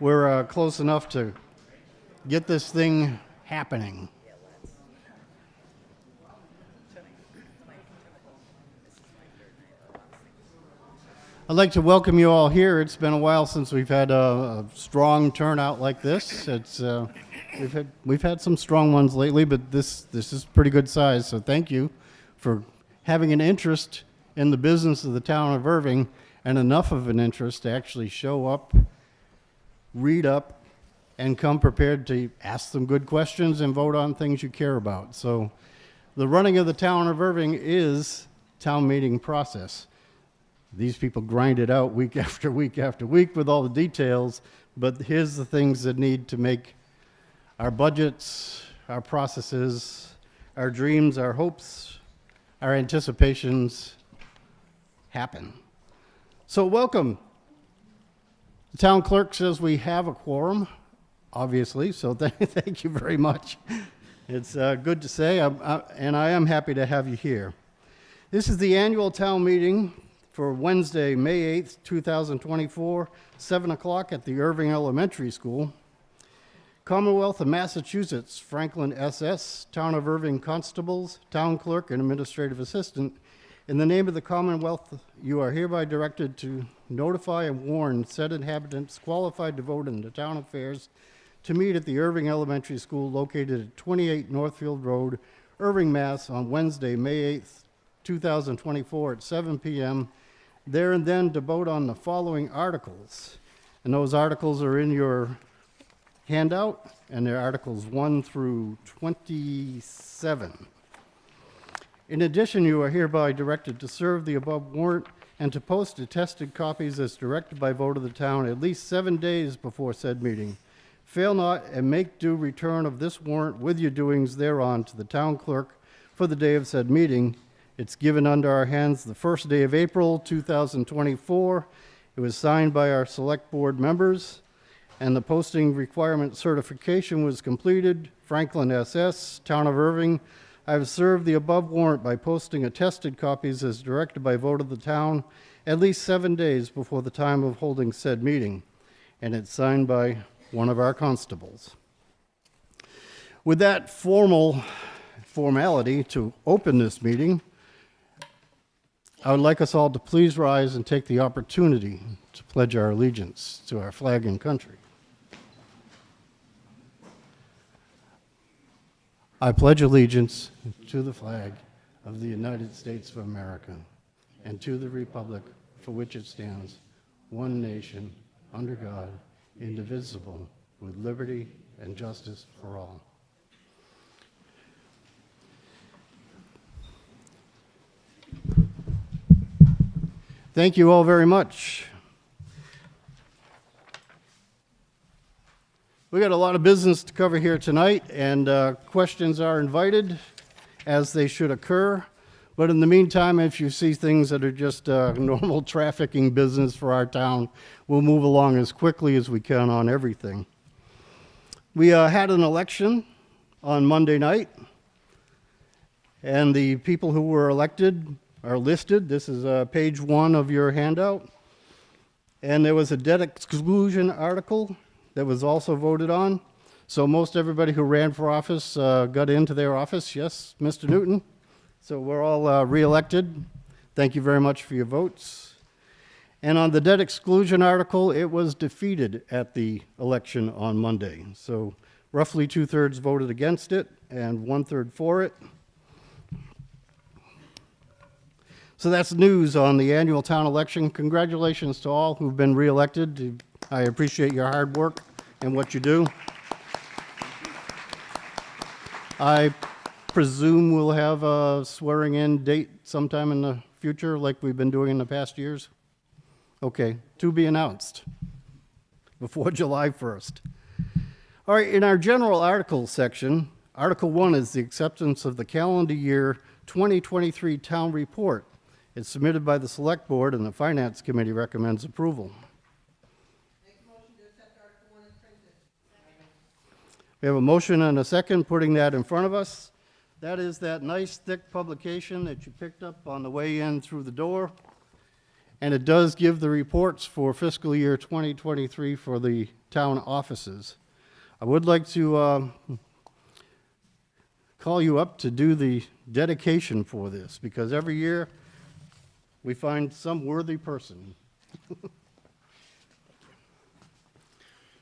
we're close enough to get this thing happening. I'd like to welcome you all here. It's been a while since we've had a strong turnout like this. We've had some strong ones lately, but this is pretty good size. So thank you for having an interest in the business of the town of Erving, and enough of an interest to actually show up, read up, and come prepared to ask some good questions and vote on things you care about. So the running of the town of Erving is town meeting process. These people grind it out week after week after week with all the details, but here's the things that need to make our budgets, our processes, our dreams, our hopes, our anticipations happen. So welcome. The town clerk says we have a quorum, obviously, so thank you very much. It's good to say, and I am happy to have you here. This is the annual town meeting for Wednesday, May 8th, 2024, 7 o'clock at the Erving Elementary School. Commonwealth of Massachusetts, Franklin SS, Town of Erving Constables, Town Clerk, and Administrative Assistant. In the name of the Commonwealth, you are hereby directed to notify and warn said inhabitants qualified to vote in the town affairs to meet at the Erving Elementary School located at 28 Northfield Road, Erving, Mass. On Wednesday, May 8th, 2024 at 7 p.m. There and then to vote on the following articles. And those articles are in your handout, and they're Articles 1 through 27. In addition, you are hereby directed to serve the above warrant and to post attested copies as directed by vote of the town at least 7 days before said meeting. Fail not and make due return of this warrant with your doings thereon to the town clerk for the day of said meeting. It's given under our hands the first day of April 2024. It was signed by our select board members, and the posting requirement certification was completed. Franklin SS, Town of Erving. I have served the above warrant by posting attested copies as directed by vote of the town at least 7 days before the time of holding said meeting, and it's signed by one of our constables. With that formality to open this meeting, I would like us all to please rise and take the opportunity to pledge our allegiance to our flag and country. I pledge allegiance to the flag of the United States of America and to the republic for which it stands, one nation, under God, indivisible, with liberty and justice for all. Thank you all very much. We got a lot of business to cover here tonight, and questions are invited as they should occur. But in the meantime, if you see things that are just normal trafficking business for our town, we'll move along as quickly as we can on everything. We had an election on Monday night, and the people who were elected are listed. This is page 1 of your handout. And there was a debt exclusion article that was also voted on. So most everybody who ran for office got into their office. Yes, Mr. Newton? So we're all re-elected. Thank you very much for your votes. And on the debt exclusion article, it was defeated at the election on Monday. So roughly 2/3 voted against it and 1/3 for it. So that's news on the annual town election. Congratulations to all who've been re-elected. I appreciate your hard work and what you do. I presume we'll have a swearing-in date sometime in the future like we've been doing in the past years? Okay, to be announced before July 1st. All right, in our general articles section, Article 1 is the acceptance of the calendar year 2023 town report. It's submitted by the Select Board, and the Finance Committee recommends approval. Make a motion to accept Article 1 as printed. We have a motion and a second putting that in front of us. That is that nice thick publication that you picked up on the way in through the door. And it does give the reports for fiscal year 2023 for the town offices. I would like to call you up to do the dedication for this, because every year we find some worthy person.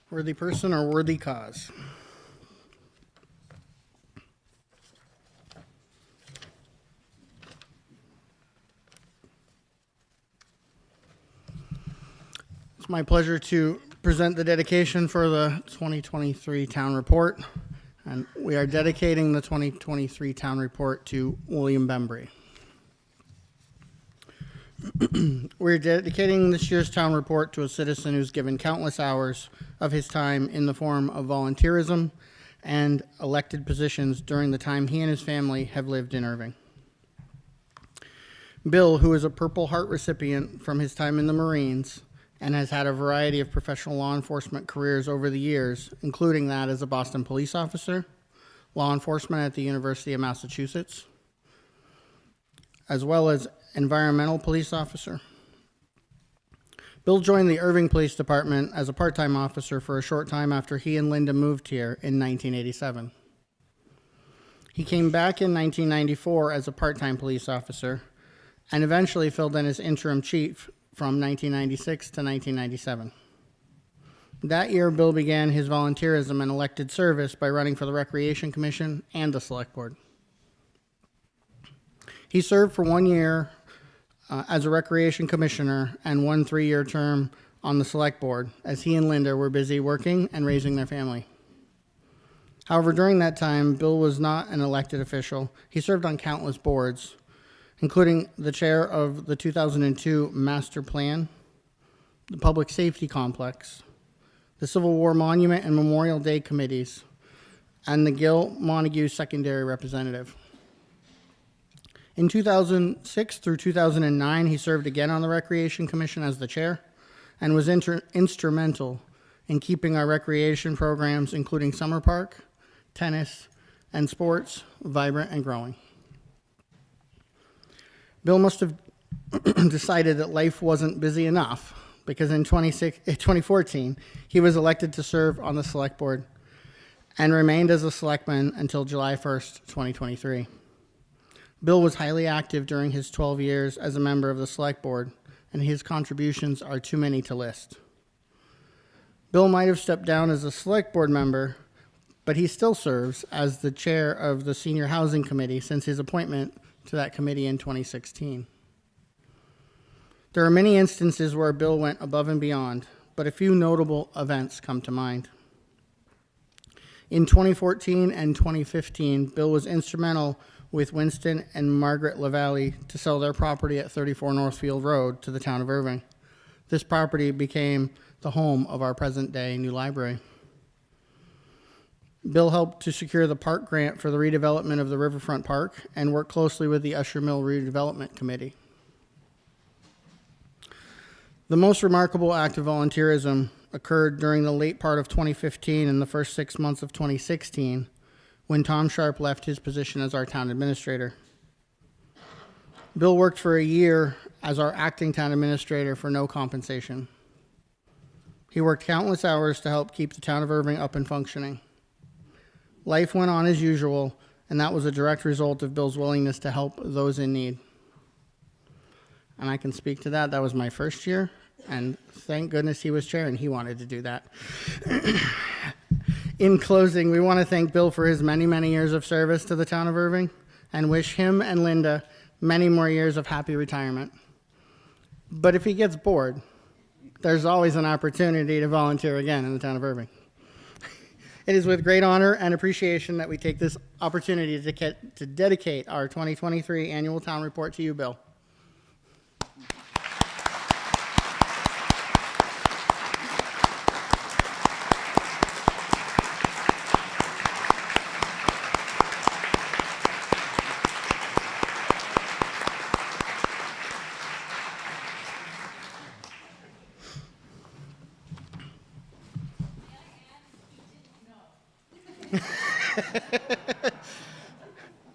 Worthy person or worthy cause? It's my pleasure to present the dedication for the 2023 town report. And we are dedicating the 2023 town report to William Bembry. We're dedicating this year's town report to a citizen who's given countless hours of his time in the form of volunteerism and elected positions during the time he and his family have lived in Erving. Bill, who is a Purple Heart recipient from his time in the Marines and has had a variety of professional law enforcement careers over the years, including that as a Boston police officer, law enforcement at the University of Massachusetts, as well as environmental police officer. Bill joined the Erving Police Department as a part-time officer for a short time after he and Linda moved here in 1987. He came back in 1994 as a part-time police officer and eventually filled in as interim chief from 1996 to 1997. That year, Bill began his volunteerism and elected service by running for the Recreation Commission and the Select Board. He served for 1 year as a Recreation Commissioner and 1 3-year term on the Select Board, as he and Linda were busy working and raising their family. However, during that time, Bill was not an elected official. He served on countless boards, including the chair of the 2002 Master Plan, the Public Safety Complex, the Civil War Monument and Memorial Day Committees, and the Gil Montague Secondary Representative. In 2006 through 2009, he served again on the Recreation Commission as the chair and was instrumental in keeping our recreation programs, including summer park, tennis, and sports, vibrant and growing. Bill must have decided that life wasn't busy enough, because in 2014, he was elected to serve on the Select Board and remained as a selectman until July 1st, 2023. Bill was highly active during his 12 years as a member of the Select Board, and his contributions are too many to list. Bill might have stepped down as a Select Board member, but he still serves as the chair of the Senior Housing Committee since his appointment to that committee in 2016. There are many instances where Bill went above and beyond, but a few notable events come to mind. In 2014 and 2015, Bill was instrumental with Winston and Margaret LaValle to sell their property at 34 Northfield Road to the town of Erving. This property became the home of our present-day new library. Bill helped to secure the park grant for the redevelopment of the Riverfront Park and worked closely with the Usher Mill Redevelopment Committee. The most remarkable act of volunteerism occurred during the late part of 2015 and the first 6 months of 2016, when Tom Sharp left his position as our town administrator. Bill worked for a year as our acting town administrator for no compensation. He worked countless hours to help keep the town of Erving up and functioning. Life went on as usual, and that was a direct result of Bill's willingness to help those in need. And I can speak to that. That was my first year, and thank goodness he was chair and he wanted to do that. In closing, we want to thank Bill for his many, many years of service to the town of Erving and wish him and Linda many more years of happy retirement. But if he gets bored, there's always an opportunity to volunteer again in the town of Erving. It is with great honor and appreciation that we take this opportunity to dedicate our 2023 annual town report to you, Bill.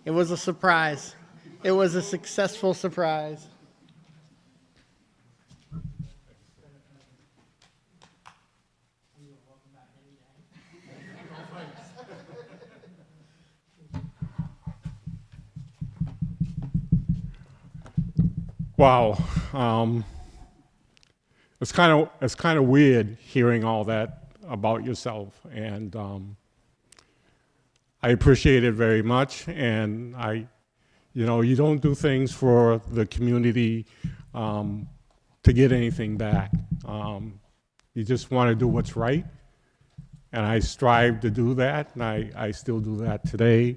It was a surprise. It was a successful surprise. Wow. It's kind of weird hearing all that about yourself, and I appreciate it very much. And you don't do things for the community to get anything back. You just want to do what's right, and I strive to do that, and I still do that today.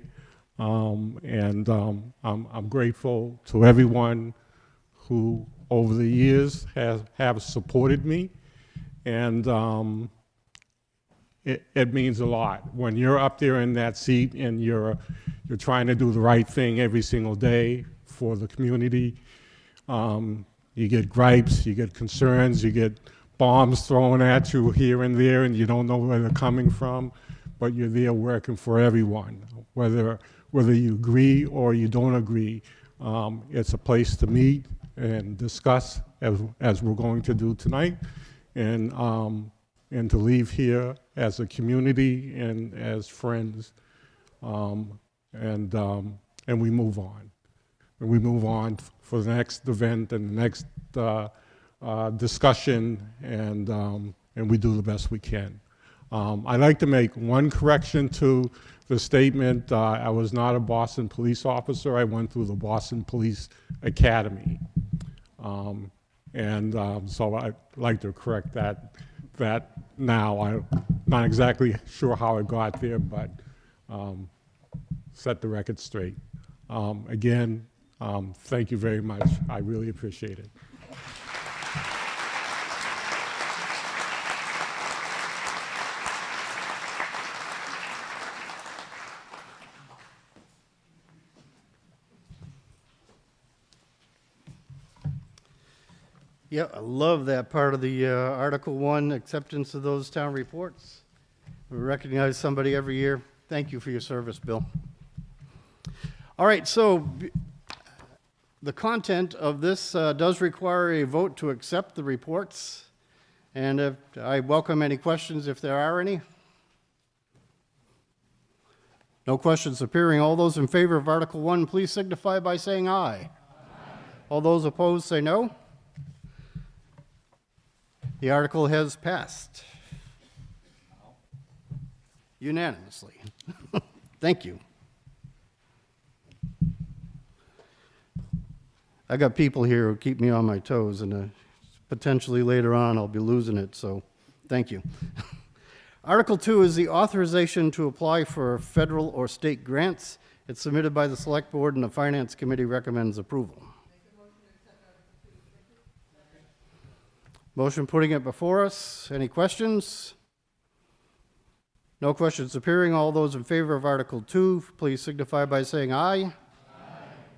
I'm grateful to everyone who over the years have supported me, and it means a lot. When you're up there in that seat and you're trying to do the right thing every single day for the community, you get gripes, you get concerns, you get bombs thrown at you here and there, and you don't know where they're coming from, but you're there working for everyone, whether you agree or you don't agree. It's a place to meet and discuss, as we're going to do tonight, and to leave here as a community and as friends, and we move on. And we move on for the next event and the next discussion, and we do the best we can. I'd like to make one correction to the statement. I was not a Boston police officer. I went through the Boston Police Academy. So I'd like to correct that now. I'm not exactly sure how I got there, but set the record straight. Again, thank you very much. I really appreciate it. Yeah, I love that part of the Article 1, acceptance of those town reports. We recognize somebody every year. Thank you for your service, Bill. All right, so the content of this does require a vote to accept the reports. And I welcome any questions if there are any. No questions appearing. All those in favor of Article 1, please signify by saying aye. Aye. All those opposed say no. The article has passed unanimously. Thank you. I got people here who keep me on my toes, and potentially later on I'll be losing it, so thank you. Article 2 is the authorization to apply for federal or state grants. It's submitted by the Select Board, and the Finance Committee recommends approval. Motion putting it before us. Any questions? No questions appearing. All those in favor of Article 2, please signify by saying aye. Aye.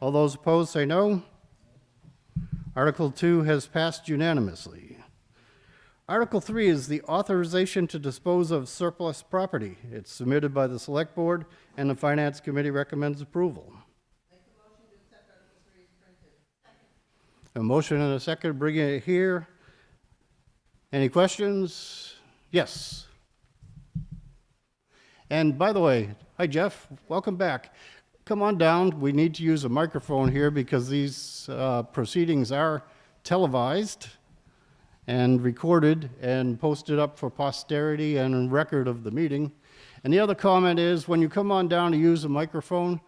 All those opposed say no. Article 2 has passed unanimously. Article 3 is the authorization to dispose of surplus property. It's submitted by the Select Board, and the Finance Committee recommends approval. Make a motion to accept Article 3 is printed. A motion and a second, bringing it here. Any questions? Yes. And by the way, hi Jeff, welcome back. Come on down. We need to use a microphone here because these proceedings are televised and recorded and posted up for posterity and record of the meeting. And the other comment is, when you come on down to use a microphone,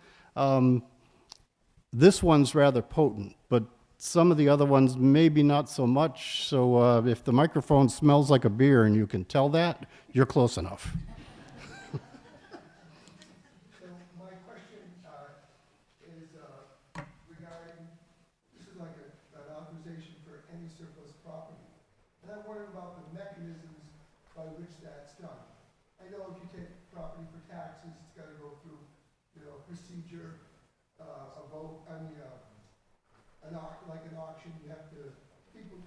this one's rather potent, but some of the other ones maybe not so much. So if the microphone smells like a beer and you can tell that, you're close enough. So my question is regarding, this is like an authorization for any surplus property. And I'm wondering about the mechanisms by which that's done. I know if you take property for taxes, it's got to go through, procedure, a vote, like an auction, you have to, people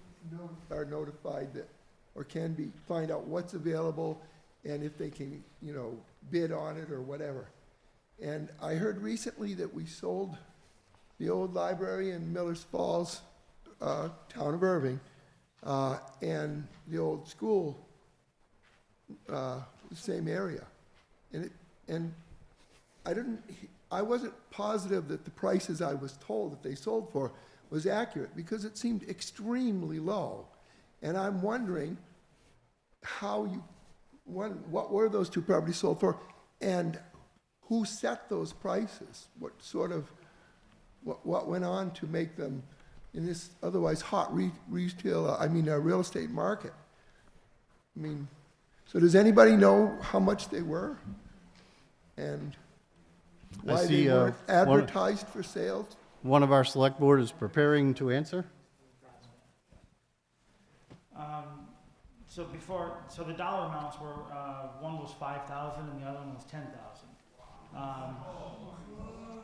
are notified that, or can be, find out what's available and if they can, bid on it or whatever. And I heard recently that we sold the old library in Miller's Falls, town of Erving, and the old school, the same area. And I wasn't positive that the prices I was told that they sold for was accurate, because it seemed extremely low. And I'm wondering how you, what were those two properties sold for? And who set those prices? What sort of, what went on to make them in this otherwise hot real estate market? I mean, so does anybody know how much they were? And why see, they weren't one- advertised for sale? One of our select board is preparing to answer. So the dollar amounts were, one was 5,000 and the other one was 10,000.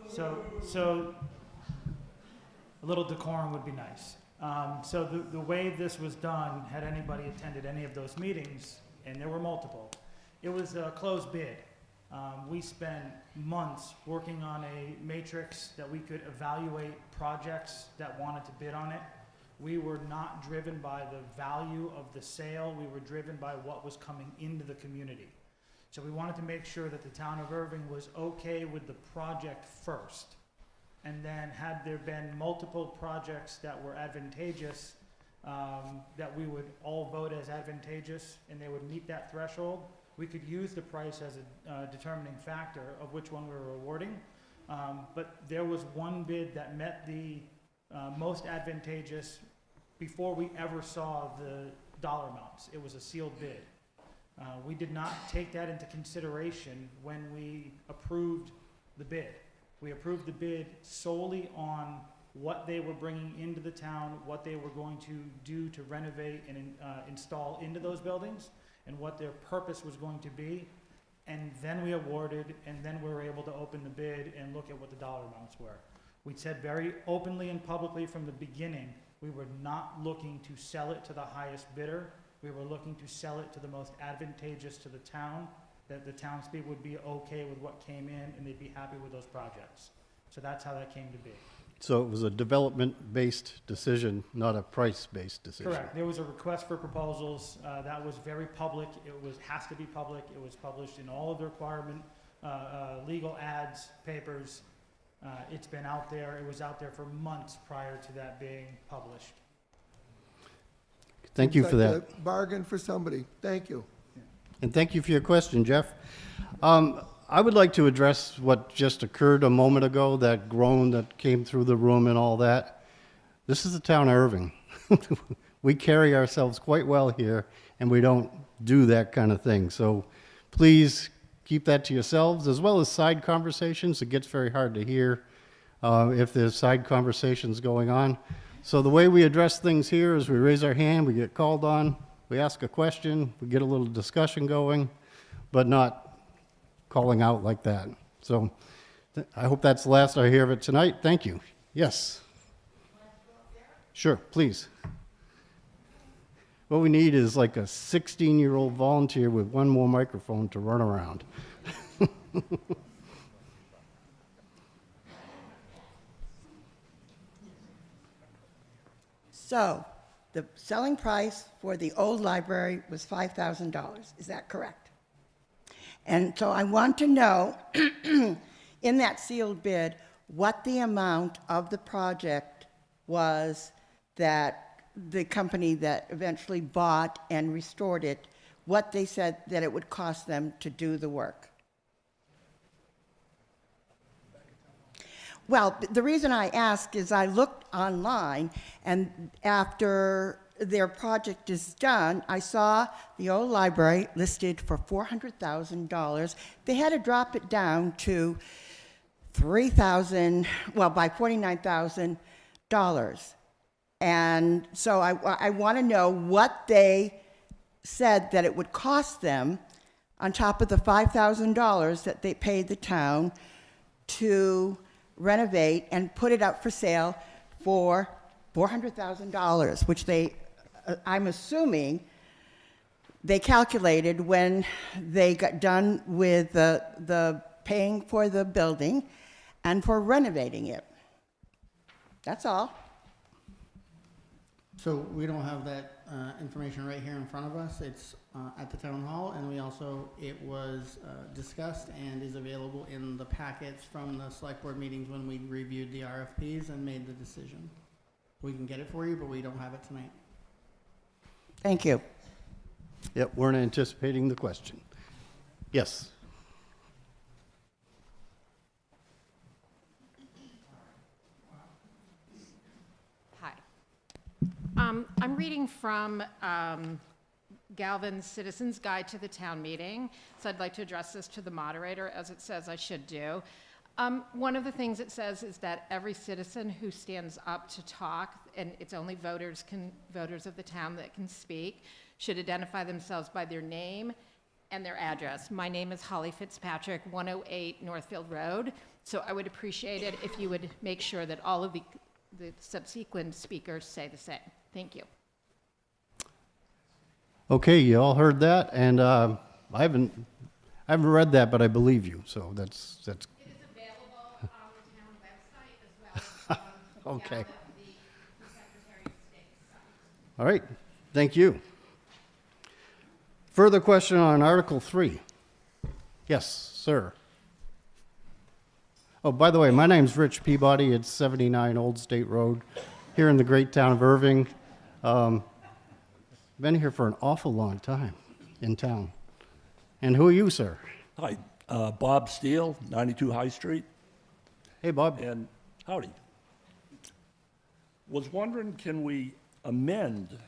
So a little decorum would be nice. So the way this was done, had anybody attended any of those meetings, and there were multiple, it was a closed bid. We spent months working on a matrix that we could evaluate projects that wanted to bid on it. We were not driven by the value of the sale, we were driven by what was coming into the community. So we wanted to make sure that the town of Erving was okay with the project first. And then had there been multiple projects that were advantageous, that we would all vote as advantageous and they would meet that threshold, we could use the price as a determining factor of which one we were awarding. But there was one bid that met the most advantageous before we ever saw the dollar amounts. It was a sealed bid. We did not take that into consideration when we approved the bid. We approved the bid solely on what they were bringing into the town, what they were going to do to renovate and install into those buildings, and what their purpose was going to be. And then we awarded, and then we were able to open the bid and look at what the dollar amounts were. We said very openly and publicly from the beginning, we were not looking to sell it to the highest bidder. We were looking to sell it to the most advantageous to the town, that the townspeople would be okay with what came in and they'd be happy with those projects. So that's how that came to be. So it was a development-based decision, not a price-based decision. Correct. There was a request for proposals that was very public. It has to be public. It was published in all of the requirement legal ads, papers. It's been out there. It was out there for months prior to that being published. Thank you for Seems that. like a bargain for somebody. Thank you. And thank you for your question, Jeff. I would like to address what just occurred a moment ago, that groan that came through the room and all that. This is the town of Erving. We carry ourselves quite well here, and we don't do that kind of thing. So please keep that to yourselves, as well as side conversations. It gets very hard to hear if there's side conversations going on. So the way we address things here is we raise our hand, we get called on, we ask a question, we get a little discussion going, but not calling out like that. So I hope that's the last I hear of it tonight. Thank you. Yes. Sure, please. What we need is like a 16-year-old volunteer with one more microphone to run around. So, the selling price for the old library was $5,000. Is that correct? And so I want to know, in that sealed bid, what the amount of the project was that the company that eventually bought and restored it, what they said that it would cost them to do the work. Well, the reason I ask is I looked online, and after their project is done, I saw the old library listed for $400,000. They had to drop it down to $3,000, well, by $49,000. And so I want to know what they said that it would cost them on top of the $5,000 that they paid the town to renovate and put it up for sale for $400,000, which they, I'm assuming, they calculated when they got done with the paying for the building and for renovating it. That's all. So we don't have that information right here in front of us. It's at the town hall, and we also, it was discussed and is available in the packets from the select board meetings when we reviewed the RFPs and made the decision. We can get it for you, but we don't have it tonight. Thank you. Yep, weren't anticipating the question. Yes. Hi. I'm reading from Galvin's Citizen's Guide to the Town Meeting, so I'd like to address this to the moderator, as it says I should do. One of the things it says is that every citizen who stands up to talk, and it's only voters of the town that can speak, should identify themselves by their name and their address. My name is Holly Fitzpatrick, 108 Northfield Road, so I would appreciate it if you would make sure that all of the subsequent speakers say the same. Thank you. Okay, you all heard that, and I haven't read that, but I believe you. So that's It is available on the town website as well as on Okay. the Secretary of State's site. all right. Thank you. Further question on Article 3. Yes, sir. Oh, by the way, my name's Rich Peabody. It's 79 Old State Road here in the great town of Erving. Been here for an awful long time in town. And who are you, sir? Hi, Bob Steele, 92 High Street, Hey, Bob. and howdy. Was wondering, can we amend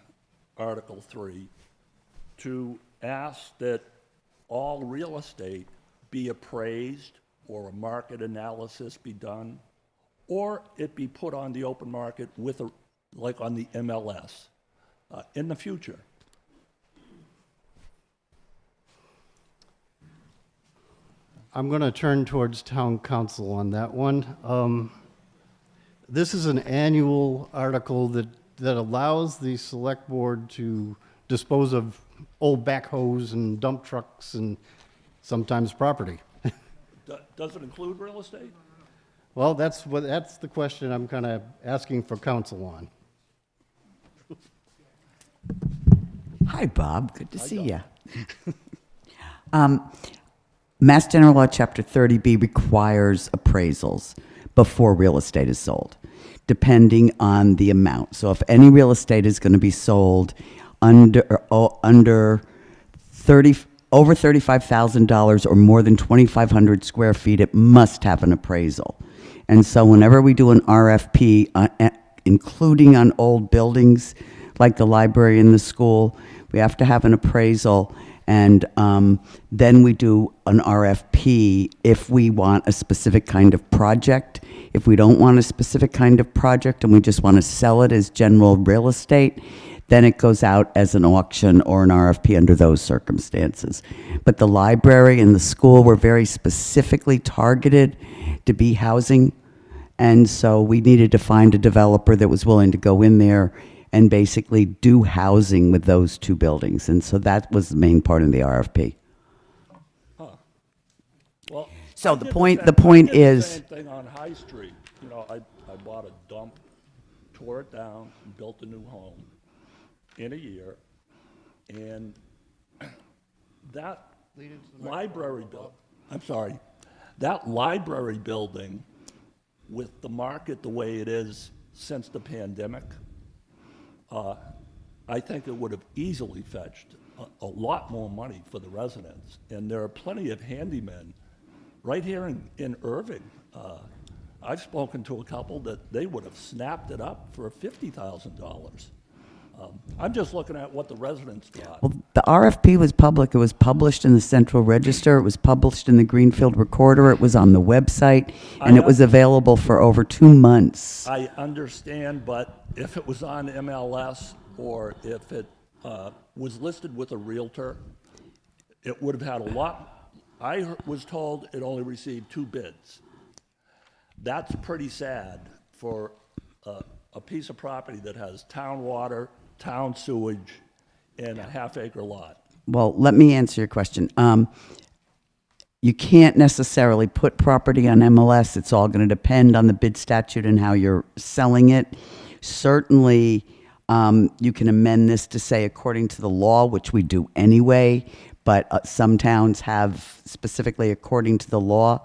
Article 3 to ask that all real estate be appraised or a market analysis be done, or it be put on the open market with like on the MLS in the future? I'm going to turn towards town council on that one. This is an annual article that allows the select board to dispose of old backhoes and dump trucks and sometimes property. Does it include real estate? Well, that's the question I'm kind of asking for counsel on. Hi, Bob. Good to see you. Mass General Law, Chapter 30B requires appraisals before real estate is sold, depending on the amount. So if any real estate is going to be sold under over $35,000 or more than 2,500 square feet, it must have an appraisal. And so whenever we do an RFP, including on old buildings like the library and the school, we have to have an appraisal, and then we do an RFP if we want a specific kind of project. If we don't want a specific kind of project and we just want to sell it as general real estate, then it goes out as an auction or an RFP under those circumstances. But the library and the school were very specifically targeted to be housing, and so we needed to find a developer that was willing to go in there and basically do housing with those two buildings. And so that was the main part of the RFP. Well, So I the did point- same- the point I did is- the same thing on High Street. You know, I bought a dump, tore it down, and built a new home in a year. And that library that library building, with the market the way it is since the pandemic, I think it would have easily fetched a lot more money for the residents. And there are plenty of handymen right here in Erving. I've spoken to a couple that they would have snapped it up for $50,000. I'm just looking at what the residents got. Well, the RFP was public. It was published in the Central Register. It was published in the Greenfield Recorder. It was on the website, and it was available for over 2 months. I understand, but if it was on MLS or if it was listed with a Realtor, it would have had a lot. I was told it only received 2 bids. That's pretty sad for a piece of property that has town water, town sewage, and a half-acre lot. Well, let me answer your question. You can't necessarily put property on MLS. It's all going to depend on the bid statute and how you're selling it. Certainly, you can amend this to say according to the law, which we do anyway, but some towns have specifically according to the law.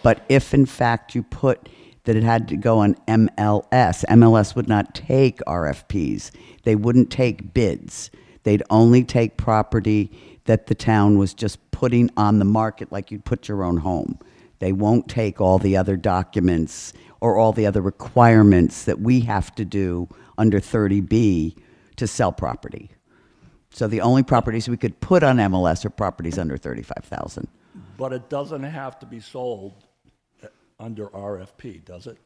But if in fact you put that it had to go on MLS. MLS would not take RFPs. They wouldn't take bids. They'd only take property that the town was just putting on the market like you'd put your own home. They won't take all the other documents or all the other requirements that we have to do under 30B to sell property. So the only properties we could put on MLS are properties under 35,000. But it doesn't have to be sold under RFP, does it?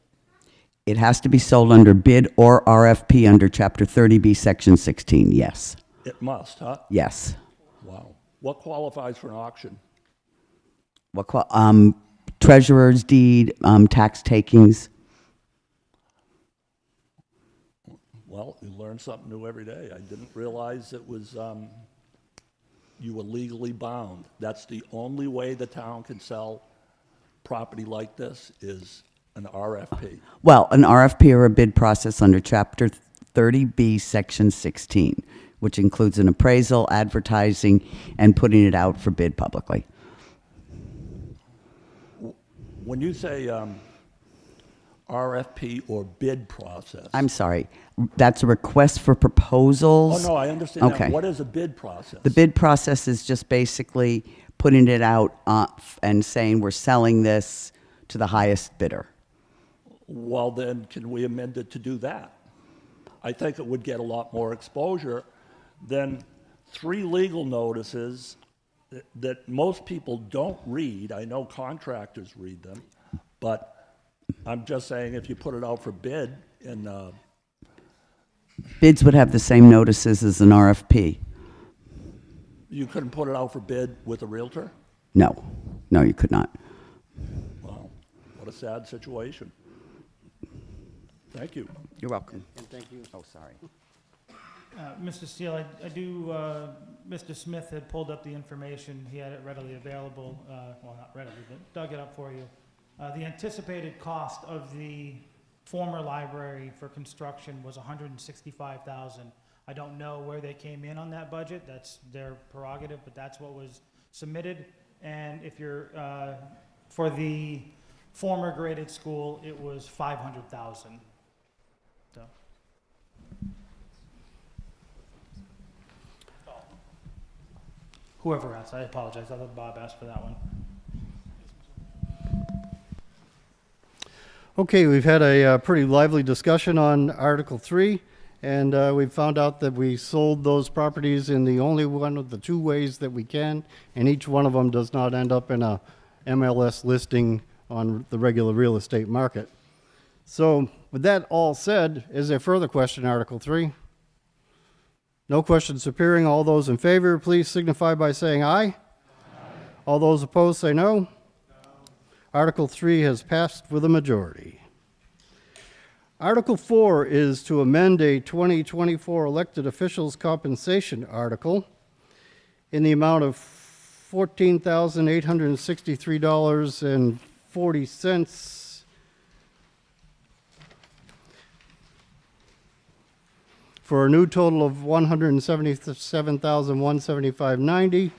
It has to be sold under bid or RFP under Chapter 30B, Section 16, yes. It must, huh? Yes. Wow. What qualifies for an auction? Treasurer's deed, tax takings. Well, you learn something new every day. I didn't realize it was, you were legally bound. That's the only way the town can sell property like this is an RFP. Well, an RFP or a bid process under Chapter 30B, Section 16, which includes an appraisal, advertising, and putting it out for bid publicly. When you say RFP or bid process. I'm sorry, that's a request for proposals. Oh, no, I understand Okay. that. What is a bid process? The bid process is just basically putting it out and saying we're selling this to the highest bidder. Well, then, can we amend it to do that? I think it would get a lot more exposure than 3 legal notices that most people don't read. I know contractors read them, but I'm just saying if you put it out for bid and Bids would have the same notices as an RFP. you couldn't put it out for bid with a realtor? No, no, you could not. Wow, what a sad situation. Thank you. You're welcome. And thank you. Oh, sorry. Mr. Steele, I do, Mr. Smith had pulled up the information, he had it readily available, well, not readily, but dug it up for you. The anticipated cost of the former library for construction was $165,000. I don't know where they came in on that budget, that's their prerogative, but that's what was submitted. And if you're, for the former graded school, it was $500,000. So. Whoever asked, I apologize. I thought Bob asked for that one. Okay, we've had a pretty lively discussion on Article 3, and we found out that we sold those properties in the only one of the 2 ways that we can, and each one of them does not end up in a MLS listing on the regular real estate market. So with that all said, is there further question, Article 3? No questions appearing. All those in favor, please signify by saying aye. Aye. All those opposed, say no. No. Article 3 has passed with a majority. Article 4 is to amend a 2024 elected officials compensation article in the amount of $14,863.40 for a new total of $177,175.90,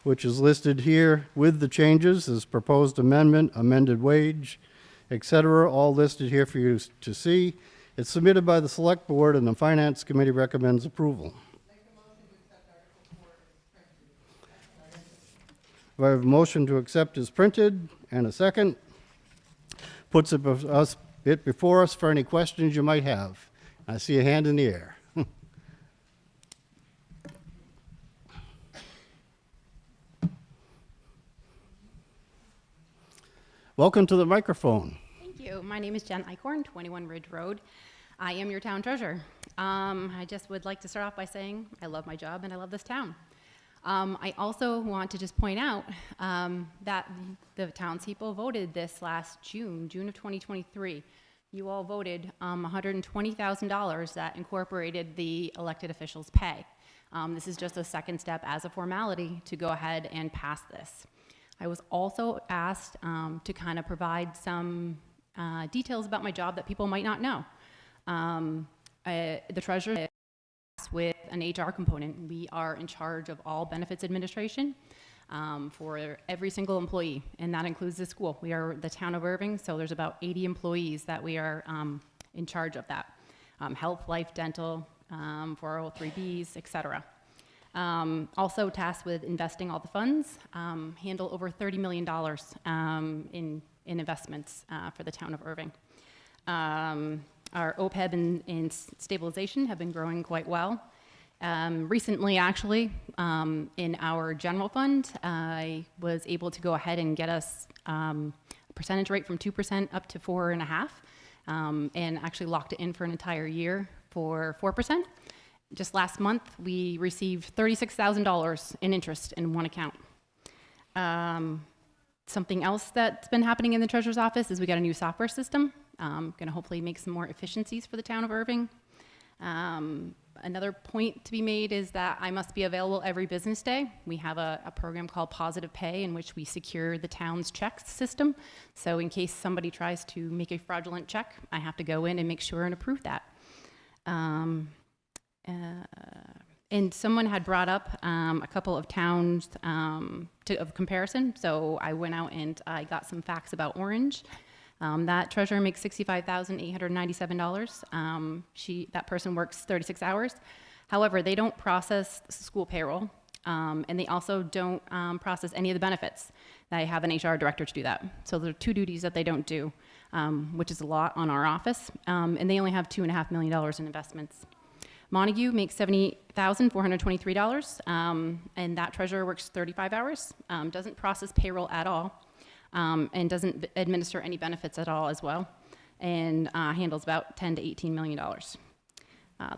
which is listed here with the changes as proposed amendment, amended wage, etc., all listed here for you to see. It's submitted by the Select Board, and the Finance Committee recommends approval. Do I have a motion to accept as printed and a second? Puts it before us for any questions you might have. I see a hand in the air. Welcome to the microphone. Thank you. My name is Jen Eichhorn, 21 Ridge Road. I am your town treasurer. I just would like to start off by saying I love my job and I love this town. I also want to just point out that the townspeople voted this last June of 2023. You all voted $120,000 that incorporated the elected officials' pay. This is just a second step as a formality to go ahead and pass this. I was also asked to kind of provide some details about my job that people might not know. The treasurer is with an HR component. We are in charge of all benefits administration. for every single employee, and that includes the school. We are the town of Erving, so there's about 80 employees that we are in charge of that. Health, life, dental, 403Bs, et cetera. Also tasked with investing all the funds, handle over $30 million in investments for the town of Erving. Our OPEB and stabilization have been growing quite well. Recently, actually, in our general fund, I was able to go ahead and get us a percentage rate from 2% up to 4.5%, and actually locked it in for an entire year for 4%. Just last month, we received $36,000 in interest in one account. Something else that's been happening in the treasurer's office is we got a new software system. Going to hopefully make some more efficiencies for the town of Erving. Another point to be made is that I must be available every business day. We have a program called Positive Pay in which we secure the town's check system. So in case somebody tries to make a fraudulent check, I have to go in and make sure and approve that. And someone had brought up a couple of towns of comparison. So I went out and I got some facts about Orange. That treasurer makes $65,897. That person works 36 hours. However, they don't process school payroll, and they also don't process any of the benefits. They have an HR director to do that. So there are two duties that they don't do, which is a lot on our office, and they only have $2.5 million in investments. Montague makes $70,423, and that treasurer works 35 hours, doesn't process payroll at all, and doesn't administer any benefits at all as well, and handles about $10 to $18 million.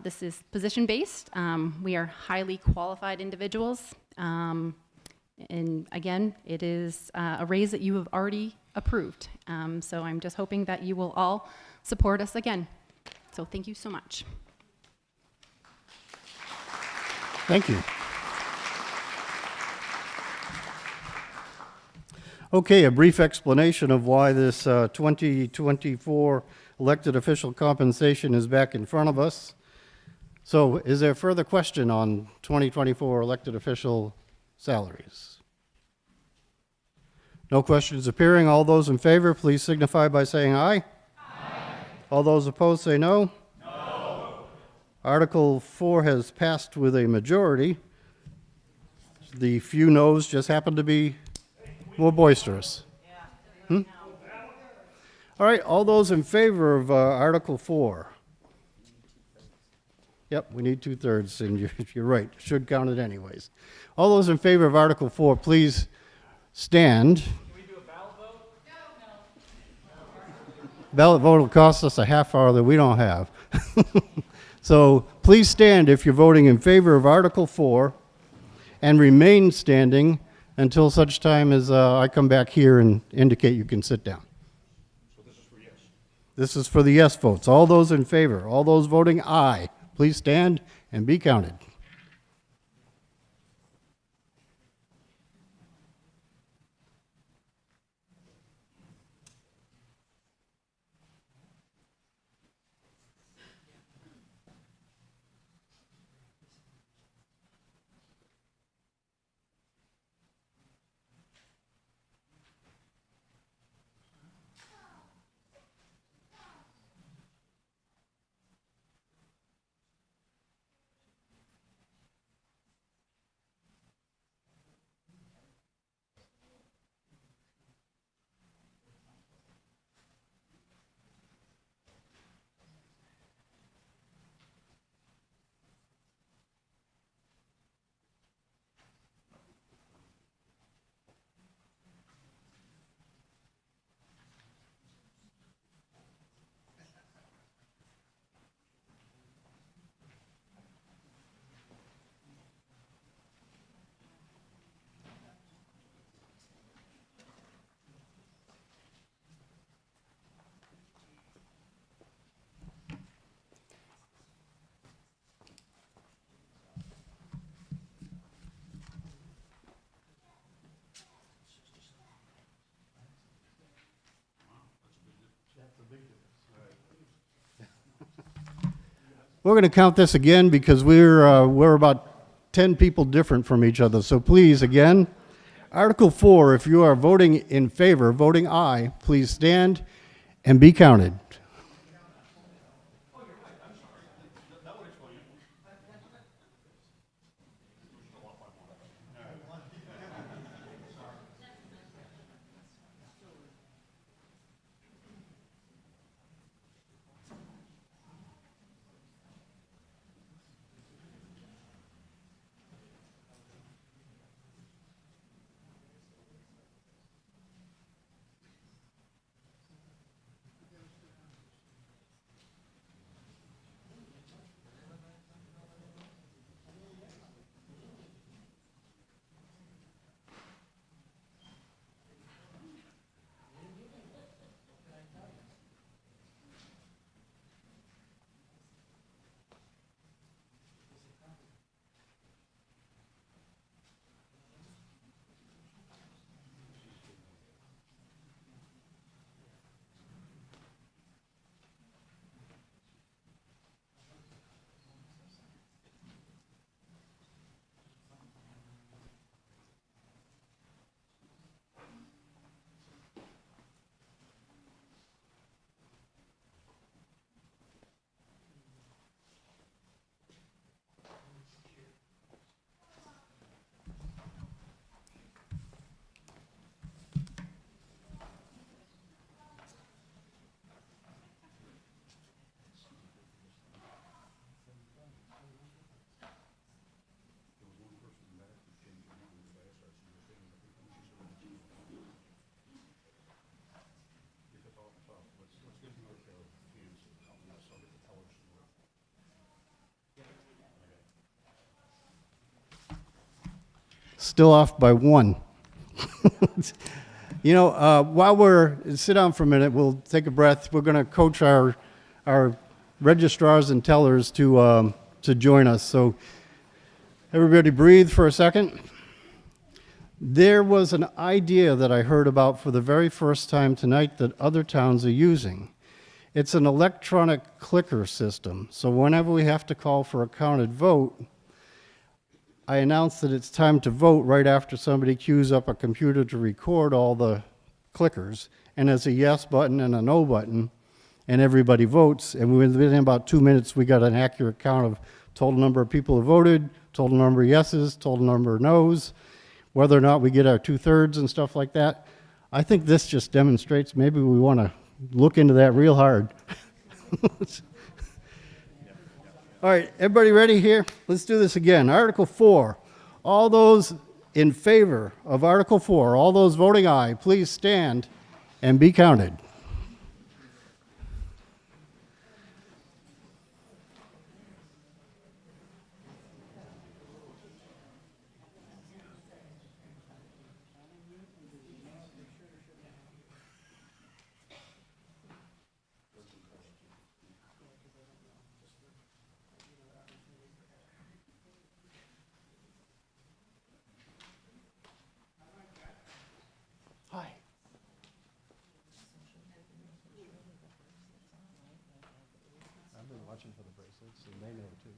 This is position-based. We are highly qualified individuals, and again, it is a raise that you have already approved. So I'm just hoping that you will all support us again. So thank you so much. Thank you. Okay, a brief explanation of why this 2024 elected official compensation is back in front of us. So is there further question on 2024 elected official salaries? No questions appearing. All those in favor, please signify by saying aye. Aye. All those opposed say no. No. Article 4 has passed with a majority. The few noes just happen to be more boisterous. All right, all those in favor of Article 4? Yep, we need 2/3, and you're right, should count it anyways. All those in favor of Article 4, please stand. Can we do a ballot vote? No. Ballot vote will cost us a half hour that we don't have. So please stand if you're voting in favor of Article 4, and remain standing until such time as I come back here and indicate you can sit down. So this is for yes? This is for the yes votes. All those in favor, all those voting aye, please stand and be counted. We're going to count this again because we're about 10 people different from each other. So please, again, Article 4, if you are voting in favor, voting aye, please stand and be counted. Still off by one. You know, while sit down for a minute, we'll take a breath. We're going to coach our registrars and tellers to join us. So everybody breathe for a second. There was an idea that I heard about for the very first time tonight that other towns are using. It's an electronic clicker system. So whenever we have to call for a counted vote, I announce that it's time to vote right after somebody queues up a computer to record all the clickers, and there's a yes button and a no button, and everybody votes, and within about 2 minutes we got an accurate count of total number of people who voted, total number of yeses, total number of noes, whether or not we get our 2/3 and stuff like that. I think this just demonstrates maybe we want to look into that real hard. All right, everybody ready here? Let's do this again. Article 4. All those in favor of Article 4, all those voting aye, please stand and be counted. Hi. I've been watching for the bracelets, and they know too.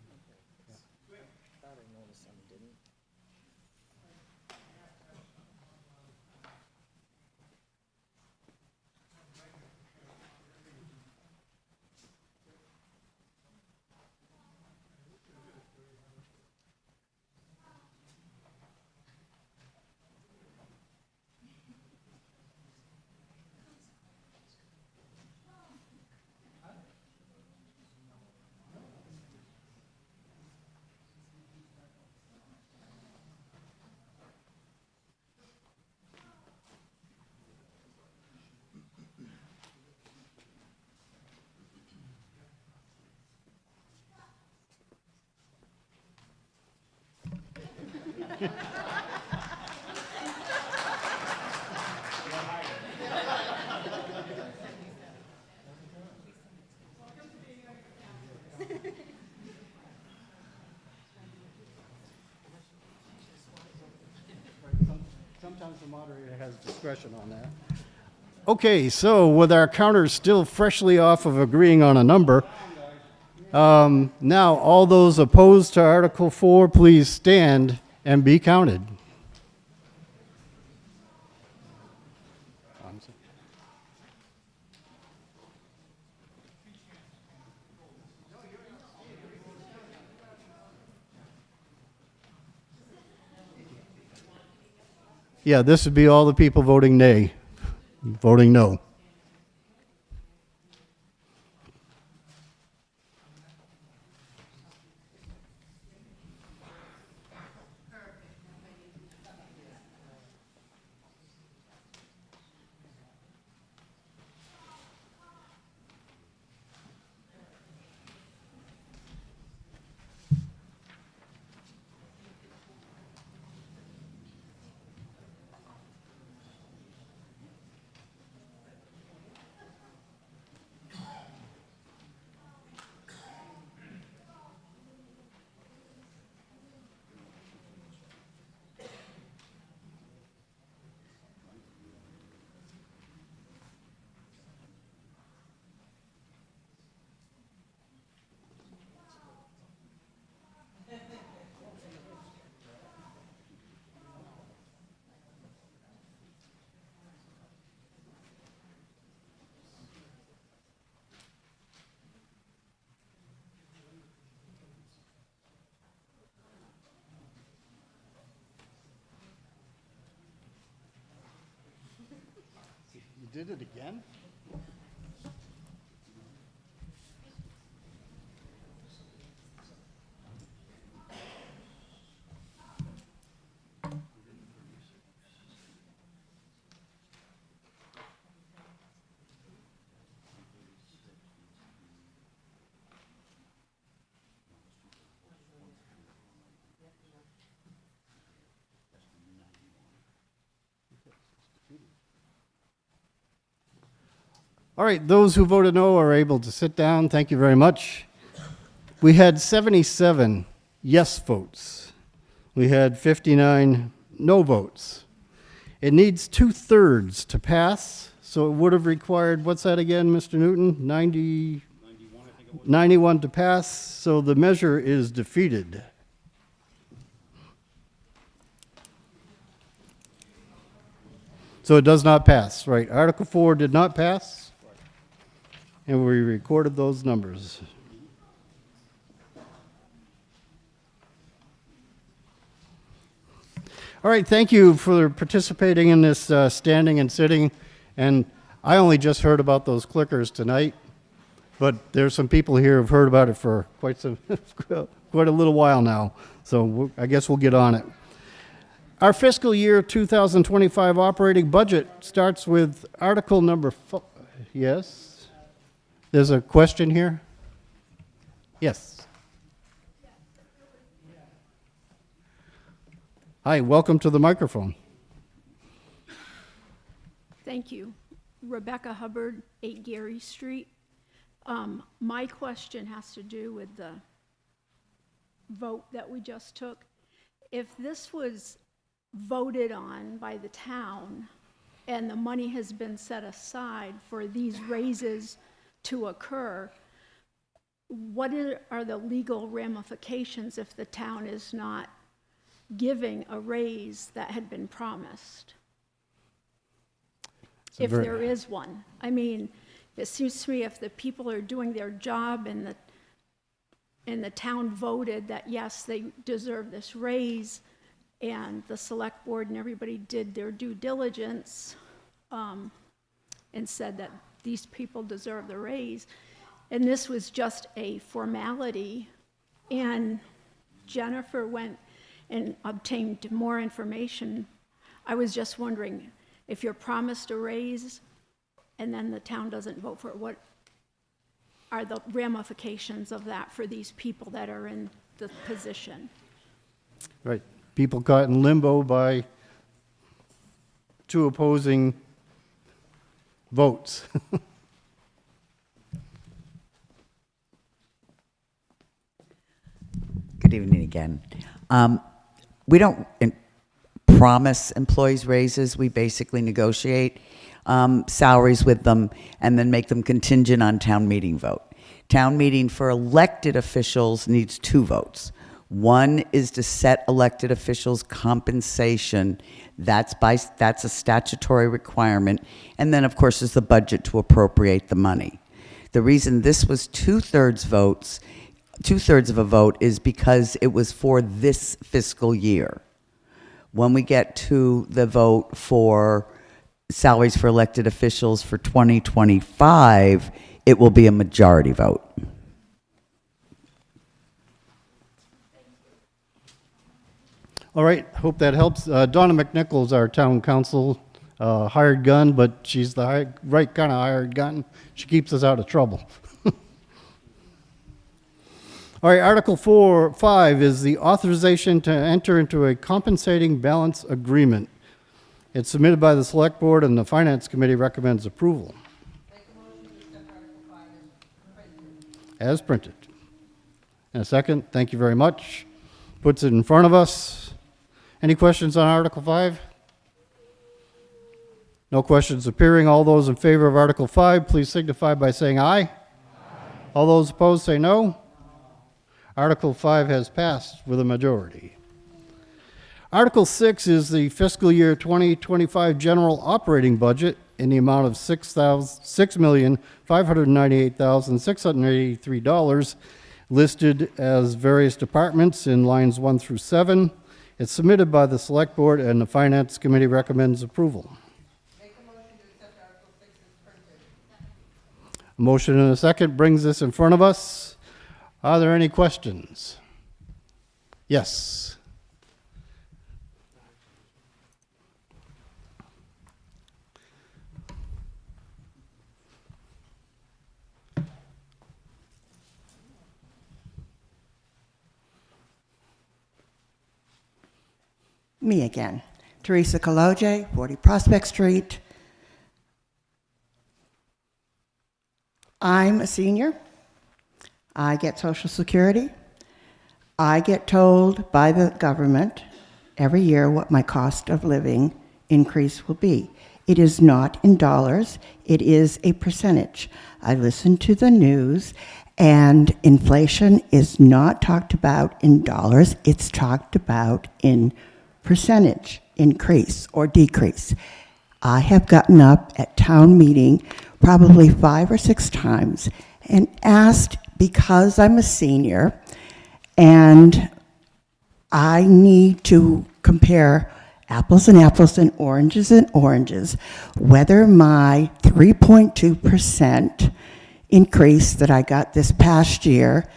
Sometimes the moderator has discretion on that. Okay, so with our counters still freshly off of agreeing on a number, now all those opposed to Article 4, please stand and be counted. Yeah, this would be all the people voting nay, voting no. You did it again? All right, those who voted no are able to sit down. Thank you very much. We had 77 yes votes. We had 59 no votes. It needs 2/3 to pass, so it would have required, what's that again, Mr. Newton? 91 to pass, so the measure is defeated. So it does not pass, right? Article 4 did not pass. And we recorded those numbers. All right, thank you for participating in this standing and sitting. And I only just heard about those clickers tonight, but there's some people here who've heard about it for quite a little while now. So I guess we'll get on it. Our fiscal year 2025 operating budget starts with article number 4. Yes? There's a question here? Yes. Hi, welcome to the microphone. Thank you. Rebecca Hubbard, 8 Gary Street. My question has to do with the vote that we just took. If this was voted on by the town and the money has been set aside for these raises to occur, what are the legal ramifications if the town is not giving a raise that had been promised? If there is one. I mean, it seems to me if the people are doing their job and the town voted that yes, they deserve this raise, and the select board and everybody did their due diligence and said that these people deserve the raise, and this was just a formality, and Jennifer went and obtained more information. I was just wondering, if you're promised a raise and then the town doesn't vote for it, what are the ramifications of that for these people that are in the position? Right. People caught in limbo by two opposing votes. Good evening again. We don't promise employees raises. We basically negotiate salaries with them and then make them contingent on town meeting vote. Town meeting for elected officials needs 2 votes. One is to set elected officials' compensation. That's a statutory requirement. And then, of course, is the budget to appropriate the money. The reason this was 2/3 of a vote is because it was for this fiscal year. When we get to the vote for salaries for elected officials for 2025, it will be a majority vote. All right, hope that helps. Donna McNichols, our town council, hired gun, but she's the right kind of hired gun. She keeps us out of trouble. All right, Article 5 is the authorization to enter into a compensating balance agreement. It's submitted by the Select Board, and the Finance Committee recommends approval. As printed. And a second, thank you very much. Puts it in front of us. Any questions on Article 5? No questions appearing. All those in favor of Article 5, please signify by saying aye. Aye. All those opposed say no. Article 5 has passed with a majority. Article 6 is the fiscal year 2025 general operating budget in the amount of $6,598,683, listed as various departments in lines 1 through 7. It's submitted by the Select Board, and the Finance Committee recommends approval. Make a motion to accept Article 6 as printed. A motion and a second brings this in front of us. Are there any questions? Yes. Me again. Teresa Kaloje, 40 Prospect Street. I'm a senior. I get Social Security. I get told by the government every year what my cost of living increase will be. It is not in dollars, it is a percentage. I listen to the news, and inflation is not talked about in dollars, it's talked about in percentage increase or decrease. I have gotten up at town meeting probably 5 or 6 times and asked, because I'm a senior and I need to compare apples and apples and oranges, whether my 3.2% increase that I got this past year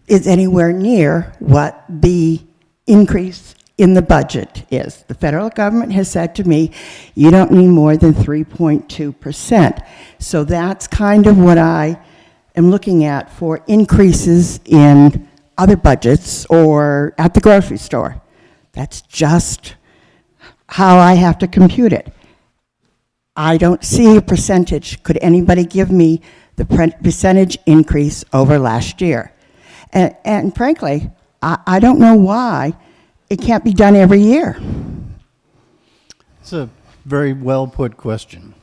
is anywhere near what the increase in the budget is. The federal government has said to me, you don't need more than 3.2%. So that's kind of what I am looking at for increases in other budgets or at the grocery store. That's just how I have to compute it. I don't see a percentage. Could anybody give me the percentage increase over last year? And frankly, I don't know why it can't be done every year. It's a very well put question.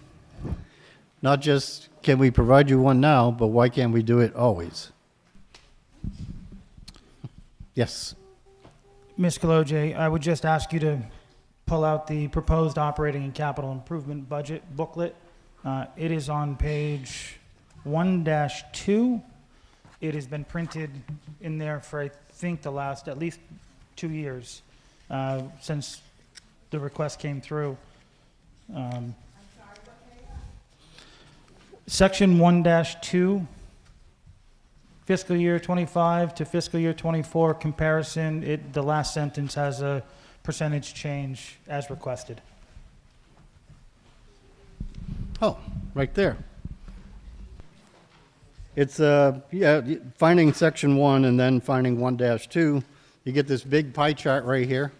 Not just can we provide you one now, but why can't we do it always? Yes. Ms. Kaloje, I would just ask you to pull out the proposed operating and capital improvement budget booklet. It is on page 1-2. It has been printed in there for, I think, the last at least 2 years since the request came through. Section 1-2, fiscal year 25 to fiscal year 24 comparison. The last sentence has a percentage change as requested. Oh, right there. It's finding section 1 and then finding 1-2. You get this big pie chart right here.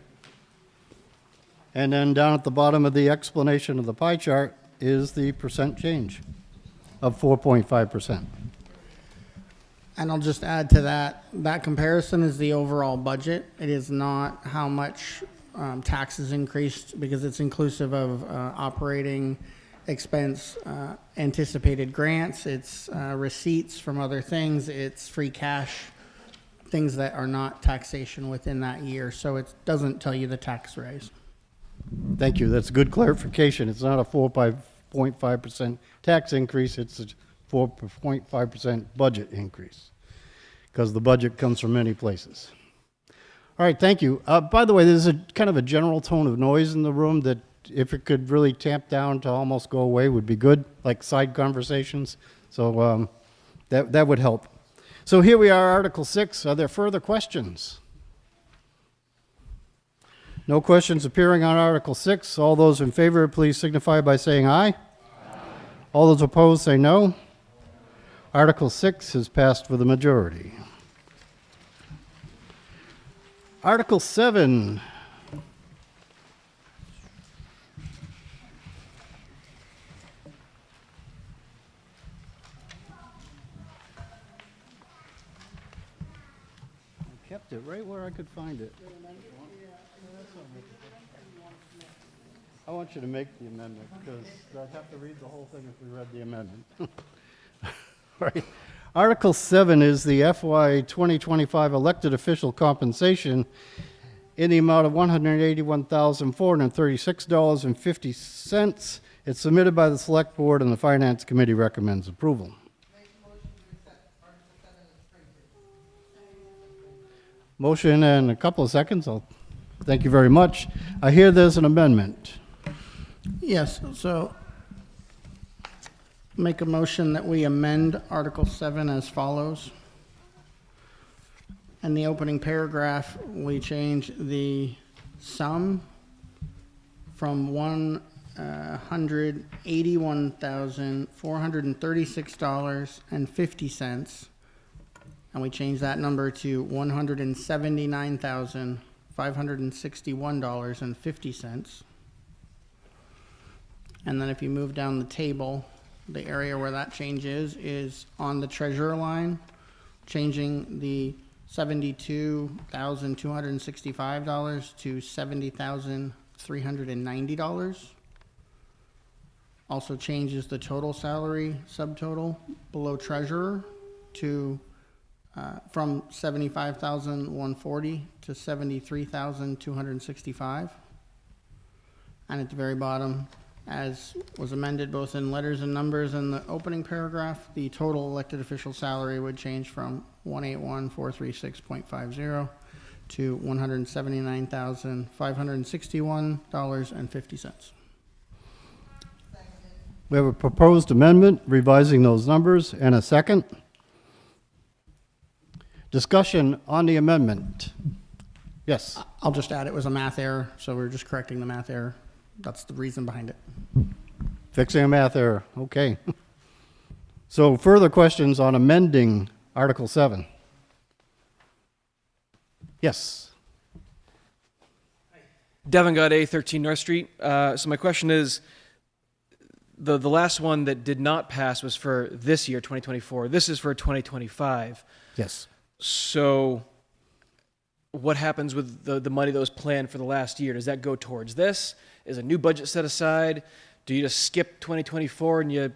And then down at the bottom of the explanation of the pie chart is the percent change of 4.5%. And I'll just add to that, that comparison is the overall budget. It is not how much taxes increased, because it's inclusive of operating expense, anticipated grants, it's receipts from other things, it's free cash, things that are not taxation within that year. So it doesn't tell you the tax raise. Thank you. That's good clarification. It's not a 4.5% tax increase. It's a 4.5% budget increase, because the budget comes from many places. All right, thank you. By the way, there's a kind of a general tone of noise in the room that if it could really tamp down to almost go away would be good, like side conversations. So that would help. So here we are, Article 6. Are there further questions? No questions appearing on Article 6. All those in favor, please signify by saying aye. Aye. All those opposed, say no. Article 6 is passed with a majority. Article 7. I kept it right where I could find it. I want you to make the amendment because I'd have to read the whole thing if we read the amendment. Right. Article 7 is the FY 2025 elected official compensation in the amount of $181,436.50. It's submitted by the Select Board and the Finance Committee recommends approval. Motion in a couple of seconds. Thank you very much. I hear there's an amendment. Yes, so make a motion that we amend Article 7 as follows. In the opening paragraph, we change the sum from $181,436.50, and we change that number to $179,561.50. And then if you move down the table, the area where that change is on the treasurer line, changing the $72,265 to $70,390. Also changes the total salary subtotal below treasurer to from $75,140 to $73,265. And at the very bottom, as was amended both in letters and numbers in the opening paragraph, the total elected official salary would change from $181,436.50 to $179,561.50. We have a proposed amendment revising those numbers and a second. Discussion on the amendment. Yes. I'll just add it was a math error, so we're just correcting the math error. That's the reason behind it. Fixing a math error. Okay. So further questions on amending Article 7? Yes. Devin Gaudet, 13 North Street. So my question is, the last one that did not pass was for this year, 2024. This is for 2025. Yes. So what happens with the money that was planned for the last year? Does that go towards this? Is a new budget set aside? Do you just skip 2024 and you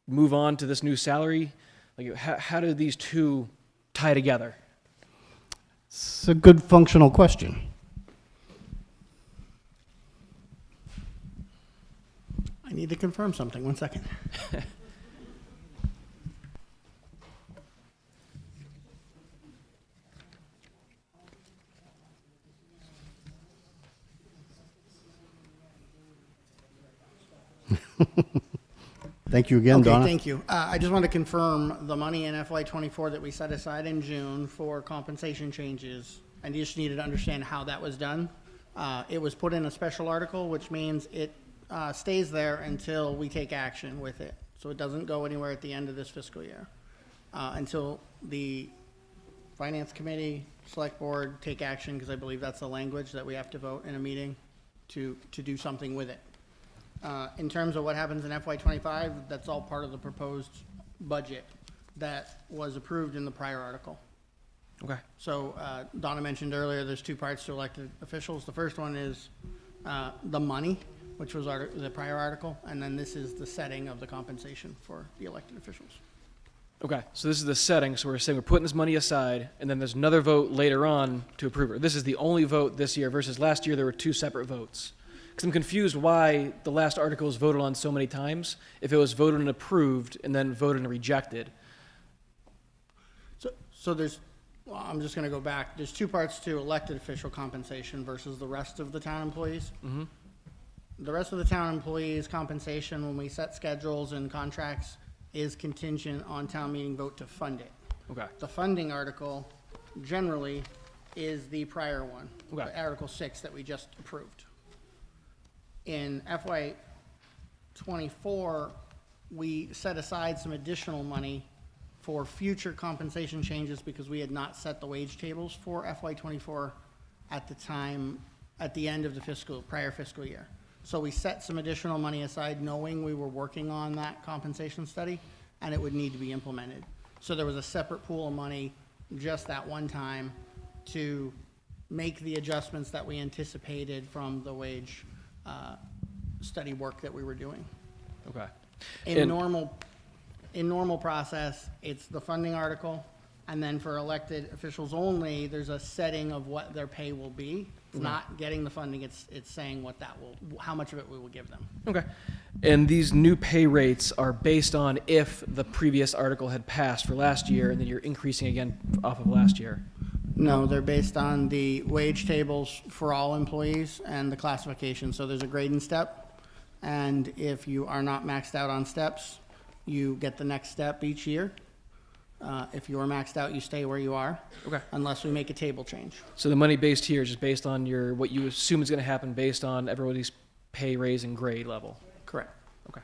move on to this new salary? Like, how do these two tie together? It's a good functional question. I need to confirm something. 1 second. Thank you again, Okay, Donna. thank you. I just want to confirm the money in FY24 that we set aside in June for compensation changes. I just needed to understand how that was done. It was put in a special article, which means it stays there until we take action with it. So it doesn't go anywhere at the end of this fiscal year until the Finance Committee, Select Board take action, because I believe that's the language that we have to vote in a meeting to do something with it. In terms of what happens in FY25, that's all part of the proposed budget that was approved in the prior article. Okay. So Donna mentioned earlier, there's two parts to elected officials. The first one is the money, which was the prior article, and then this is the setting of the compensation for the elected officials. Okay, so this is the setting, so we're saying we're putting this money aside, and then there's another vote later on to approve it. This is the only vote this year versus last year there were two separate votes. Because I'm confused why the last article was voted on so many times, if it was voted and approved and then voted and rejected. So there's Well, I'm just going to go back. There's two parts to elected official compensation versus the rest of the town employees. The rest of the town employees' compensation, when we set schedules and contracts, is contingent on town meeting vote to fund it. Okay. The funding article generally is the prior one, Okay. Article 6 that we just approved. In FY '24, we set aside some additional money for future compensation changes because we had not set the wage tables for FY '24 at the time, at the end of the prior fiscal year. So we set some additional money aside knowing we were working on that compensation study and it would need to be implemented. So there was a separate pool of money just that one time to make the adjustments that we anticipated from the wage study work that we were doing. Okay. In And- normal process, it's the funding article, and then for elected officials only, there's a setting of what their pay will be. It's not getting the funding, it's saying what that will, how much of it we will give them. Okay. And these new pay rates are based on if the previous article had passed for last year, and then you're increasing again off of last year. No, they're based on the wage tables for all employees and the classification. So there's a grading step, and if you are not maxed out on steps, you get the next step each year. If you are maxed out, you stay where you are. Okay. Unless we make a table change. So the money based here is just based on what you assume is going to happen based on everybody's pay raise and grade level. Correct. Okay.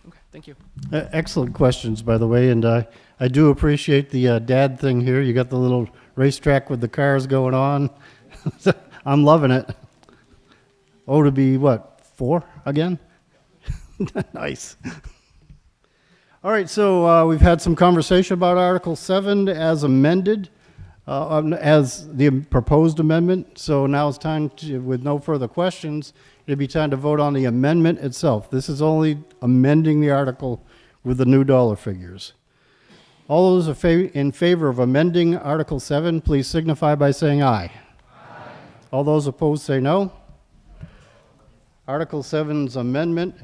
Okay. Thank you. Excellent questions, by the way, and I do appreciate the dad thing here. You got the little racetrack with the cars going on. I'm loving it. Oh, to be what, 4 again? Nice. All right, so we've had some conversation about Article 7 as amended, as the proposed amendment. So now it's time to, with no further questions, it'd be time to vote on the amendment itself. This is only amending the article with the new dollar figures. All those in favor of amending Article 7, please signify by saying aye. Aye. All those opposed say no. Article 7's amendment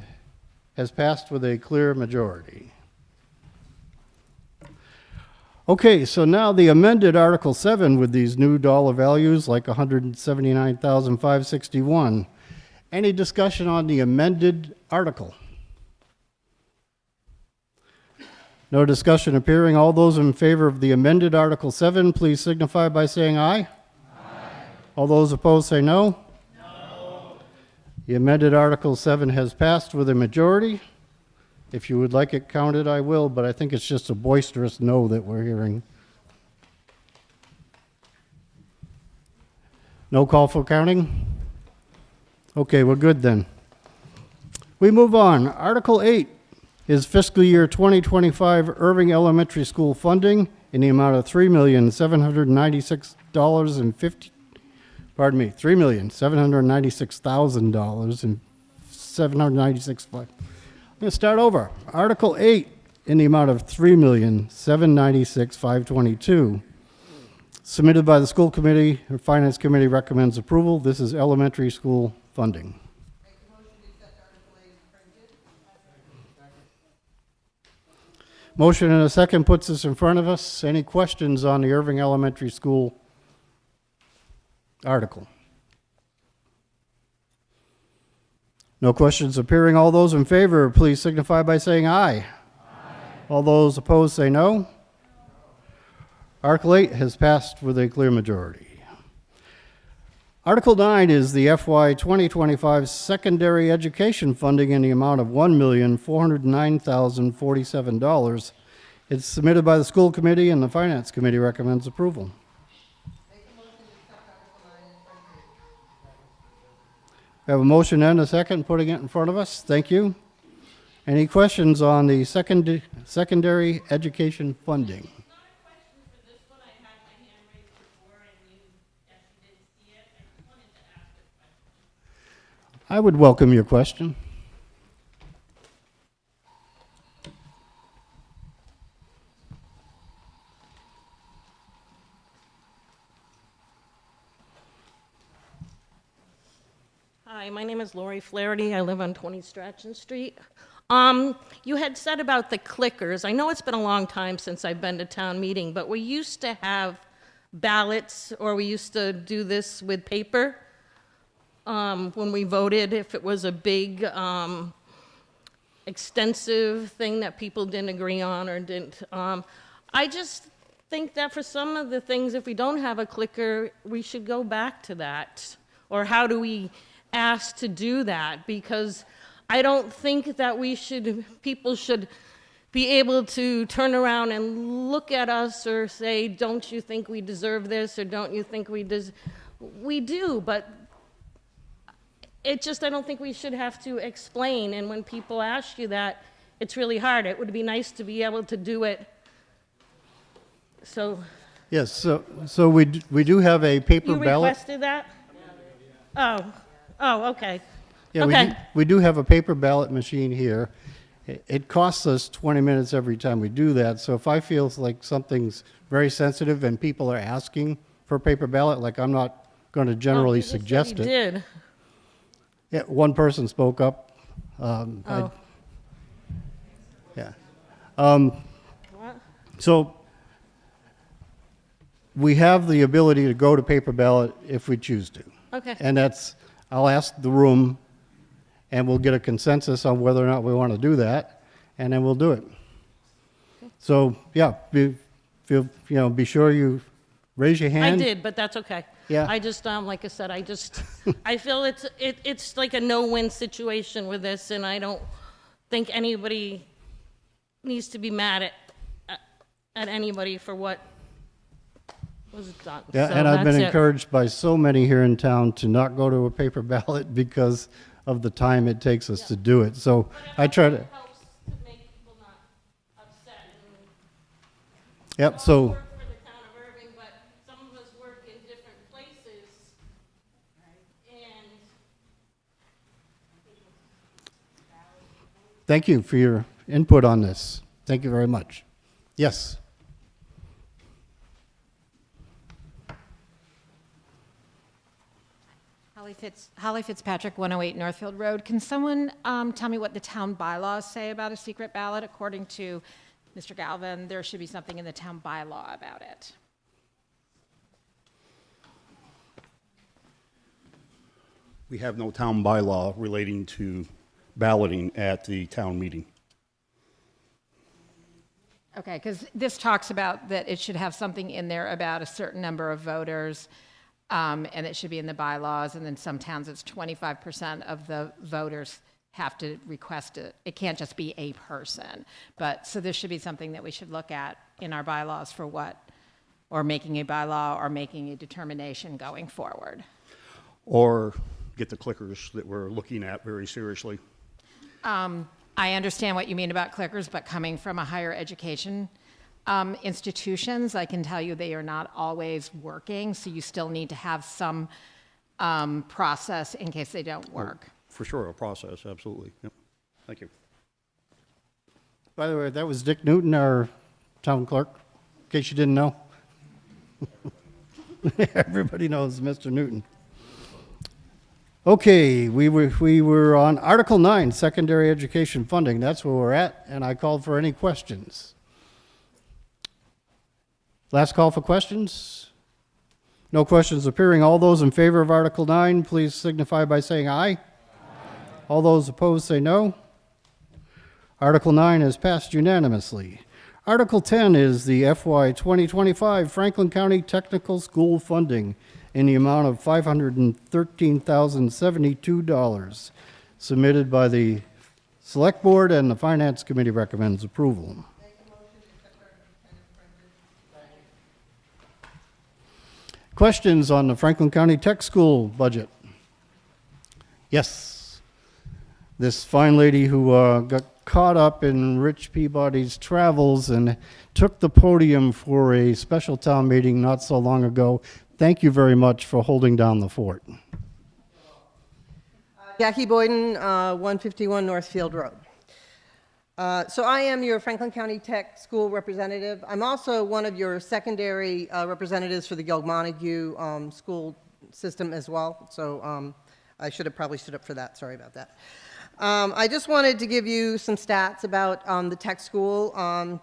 has passed with a clear majority. Okay, so now the amended Article 7 with these new dollar values like 179,561. Any discussion on the amended article? No discussion appearing. All those in favor of the amended Article 7, please signify by saying aye. Aye. All those opposed say no. No. The amended Article 7 has passed with a majority. If you would like it counted, I will, but I think it's just a boisterous no that we're hearing. No call for counting? Okay, we're good then. We move on. Article 8 is fiscal year 2025 Erving Elementary School funding in the amount of $3,796,050. Pardon me, $3,796,000 and $796. I'm going to start over. Article 8 in the amount of $3,796,522. Submitted by the school committee. The finance committee recommends approval. This is elementary school funding. Motion and a second puts this in front of us. Any questions on the Erving Elementary School article? No questions appearing. All those in favor, please signify by saying aye. Aye. All those opposed say no. Article 8 has passed with a clear majority. Article 9 is the FY 2025 secondary education funding in the amount of $1,409,047. It's submitted by the school committee and the finance committee recommends approval. We have a motion and a second putting it in front of us. Thank you. Any questions on the secondary education funding? I would welcome your question. Hi, my name is Lori Flaherty. I live on 20 Strachan Street. You had said about the clickers. I know it's been a long time since I've been to town meeting, but we used to have ballots, or we used to do this with paper when we voted, if it was a big, extensive thing that people didn't agree on or didn't. I just think that for some of the things, if we don't have a clicker, we should go back to that. Or how do we ask to do that? Because I don't think that people should be able to turn around and look at us or say, don't you think we deserve this, or don't you think we do, but I don't think we should have to explain, and when people ask you that, it's really hard. It would be nice to be able to do it. So. Yes, so we do have a paper You ballot. requested that? Oh, okay. Yeah, Okay. we do have a paper ballot machine here. It costs us 20 minutes every time we do that, so if I feel like something's very sensitive and people are asking for a paper ballot, like I'm not going to generally You just said suggest you it. did. Yeah, one person spoke up. Oh. Yeah. What? So we have the ability to go to paper ballot if we choose to. Okay. And I'll ask the room, and we'll get a consensus on whether or not we want to do that, and then we'll do it. So, yeah, be sure you raise your I hand. did, but that's okay. Yeah. I just, like I said, I feel it's like a no-win situation with this, and I don't think anybody needs to be mad at anybody for what was done. Yeah, So and I've been that's it. encouraged by so many here in town to not go to a paper ballot because of the time it takes us to do it. So I try to. It helps to make people not upset. And Yep. we all So. work for the town of Erving, but some of us work in different places. And Thank you for your input on this. Thank you very much. Yes. Holly Fitzpatrick, 108 Northfield Road. Can someone tell me what the town bylaws say about a secret ballot? According to Mr. Galvin, there should be something in the town bylaw about it. We have no town bylaw relating to balloting at the town meeting. Okay, because this talks about that it should have something in there about a certain number of voters, and it should be in the bylaws, and then some towns it's 25% of the voters have to request it. It can't just be a person. But, so this should be something that we should look at in our bylaws for what, or making a bylaw, or making a determination going forward. Or get the clickers that we're looking at very seriously. I understand what you mean about clickers, but coming from a higher education institutions, I can tell you they are not always working, so you still need to have some process in case they don't work. For sure, a process, absolutely. Yep. Thank you. By the way, that was Dick Newton, our town clerk, in case you didn't know. Everybody knows Mr. Newton. Okay, we were on Article 9, Secondary Education Funding. That's where we're at, and I called for any questions. Last call for questions? No questions appearing. All those in favor of Article 9, please signify by saying aye. Aye. All those opposed say no. Article 9 is passed unanimously. Article 10 is the FY 2025 Franklin County Technical School Funding in the amount of $513,072, submitted by the Select Board, and the Finance Committee recommends approval. Questions on the Franklin County Tech School budget? Yes. This fine lady who got caught up in Rich Peabody's travels and took the podium for a special town meeting not so long ago. Thank you very much for holding down the fort. Jackie Boyden, 151 Northfield Road. So I am your Franklin County Tech School representative. I'm also one of your secondary representatives for the Montague school system as well. So I should have probably stood up for that. Sorry about that. I just wanted to give you some stats about the tech school.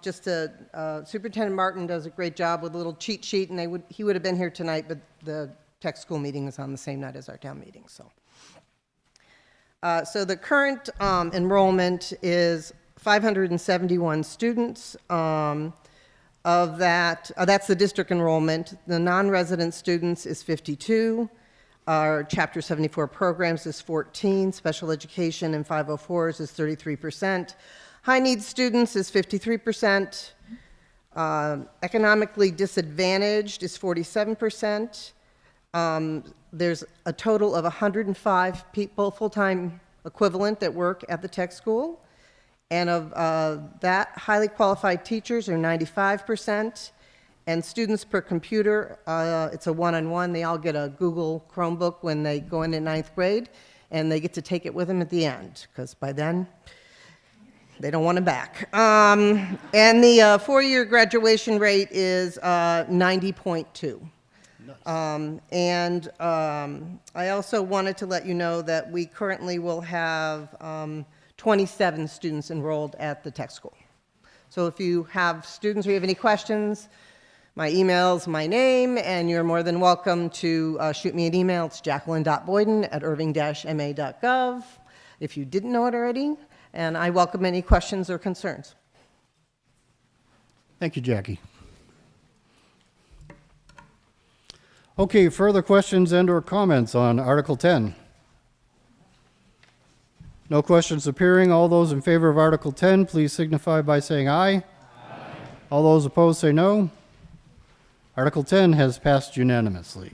Superintendent Martin does a great job with a little cheat sheet, and he would have been here tonight, but the tech school meeting is on the same night as our town meeting. So the current enrollment is 571 students. Of that, that's the district enrollment. The non-resident students is 52. Our Chapter 74 programs is 14. Special education and 504s is 33%. High needs students is 53%. Economically disadvantaged is 47%. There's a total of 105 people, full-time equivalent, that work at the tech school. And of that, highly qualified teachers are 95%. And students per computer, it's a one-on-one. They all get a Google Chromebook when they go into 9th grade, and they get to take it with them at the end, because by then, they don't want them back. And the four-year graduation rate is 90.2. I also wanted to let you know that we currently will have 27 students enrolled at the tech school. So if you have students or you have any questions, my email's my name, and you're more than welcome to shoot me an email. It's jacqueline.boyden@erving-ma.gov, if you didn't know it already, and I welcome any questions or concerns. Thank you, Jackie. Okay, further questions and/or comments on Article 10? No questions appearing. All those in favor of Article 10, please signify by saying aye. Aye. All those opposed say no. Article 10 has passed unanimously.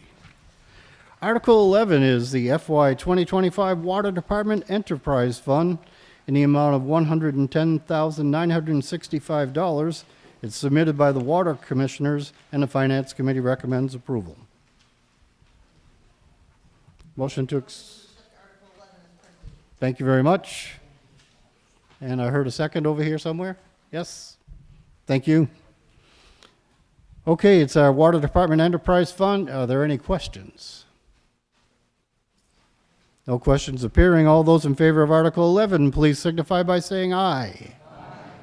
Article 11 is the FY 2025 Water Department Enterprise Fund in the amount of $110,965. It's submitted by the Water Commissioners, and the Finance Committee recommends approval. Motion to Thank you very much. And I heard a second over here somewhere. Yes? Thank you. Okay, it's our Water Department Enterprise Fund. Are there any questions? No questions appearing. All those in favor of Article 11, please signify by saying aye. Aye.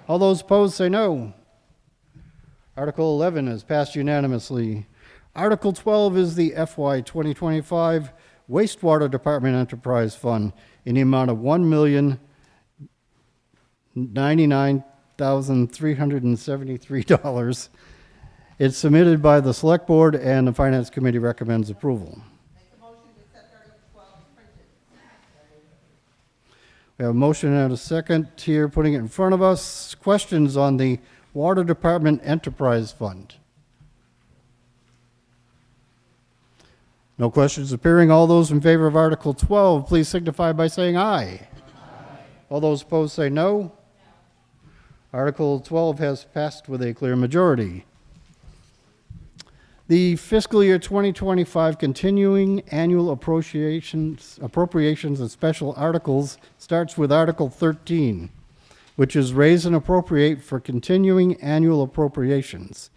All those opposed say no. Article 11 is passed unanimously. Article 12 is the FY 2025 Wastewater Department Enterprise Fund in the amount of $1,099,373. It's submitted by the Select Board, and the Finance Committee recommends approval. We have a motion and a second here, putting it in front of us. Questions on the Water Department Enterprise Fund? No questions appearing. All those in favor of Article 12, please signify by saying aye. Aye. All those opposed say no. Article 12 has passed with a clear majority. The fiscal year 2025 continuing annual appropriations and special articles starts with Article 13, which is raise and appropriate for continuing annual appropriations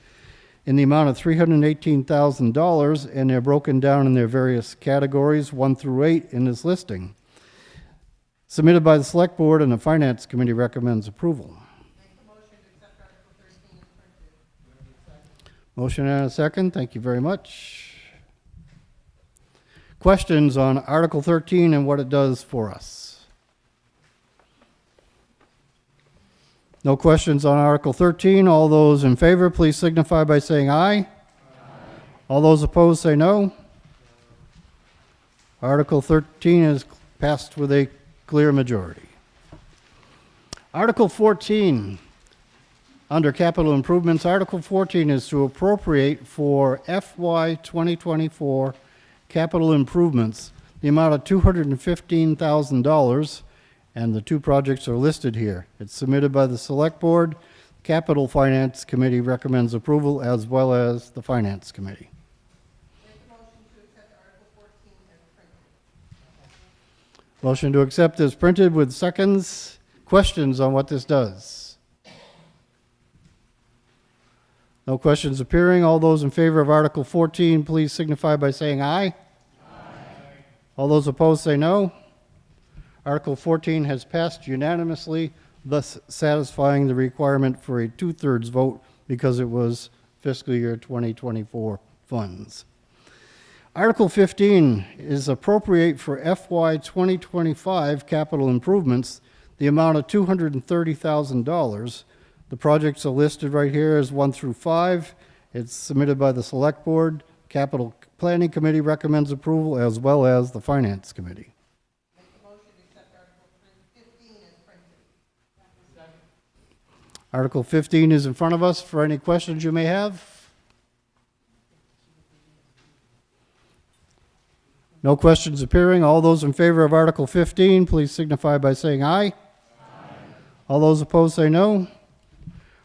in the amount of $318,000, and they're broken down in their various categories, 1 through 8 in this listing. Submitted by the Select Board, and the Finance Committee recommends approval. Motion and a second. Thank you very much. Questions on Article 13 and what it does for us? No questions on Article 13. All those in favor, please signify by saying aye. Aye. All those opposed say no. Article 13 is passed with a clear majority. Article 14. Under capital improvements, Article 14 is to appropriate for FY 2024 capital improvements the amount of $215,000, and the two projects are listed here. It's submitted by the Select Board. Capital Finance Committee recommends approval, as well as the Finance Committee. Motion to accept is printed with seconds. Questions on what this does? No questions appearing. All those in favor of Article 14, please signify by saying aye. Aye. All those opposed say no. Article 14 has passed unanimously, thus satisfying the requirement for a 2/3 vote because it was fiscal year 2024 funds. Article 15 is appropriate for FY 2025 capital improvements, the amount of $230,000. The projects are listed right here as 1 through 5. It's submitted by the Select Board. Capital Planning Committee recommends approval, as well as the Finance Committee. Article 15 is in front of us for any questions you may have. No questions appearing. All those in favor of Article 15, please signify by saying aye. Aye. All those opposed say no.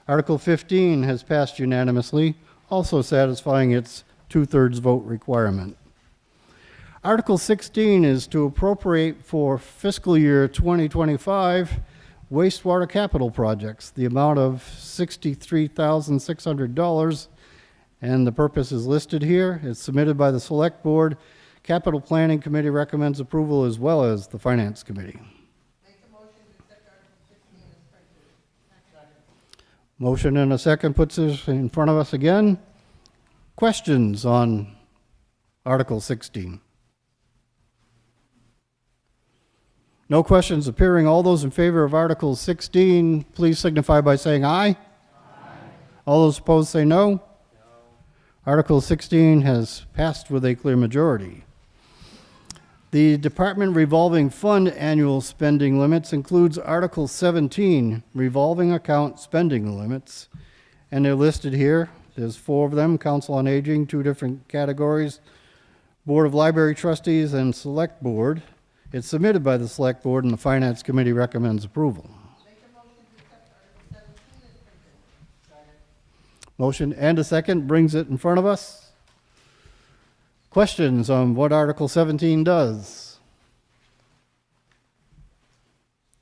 Article 15 has passed unanimously, also satisfying its 2/3 vote requirement. Article 16 is to appropriate for fiscal year 2025 wastewater capital projects, the amount of $63,600, and the purpose is listed here. It's submitted by the Select Board. Capital Planning Committee recommends approval, as well as the Finance Committee. Motion and a second puts this in front of us again. Questions on Article 16? No questions appearing. All those in favor of Article 16, please signify by saying aye. Aye. All those opposed say no. No. Article 16 has passed with a clear majority. The Department Revolving Fund annual spending limits includes Article 17, revolving account spending limits, and they're listed here. There's 4 of them: Council on Aging, 2 different categories, Board of Library Trustees, and Select Board. It's submitted by the Select Board, and the Finance Committee recommends approval. Motion and a second brings it in front of us. Questions on what Article 17 does?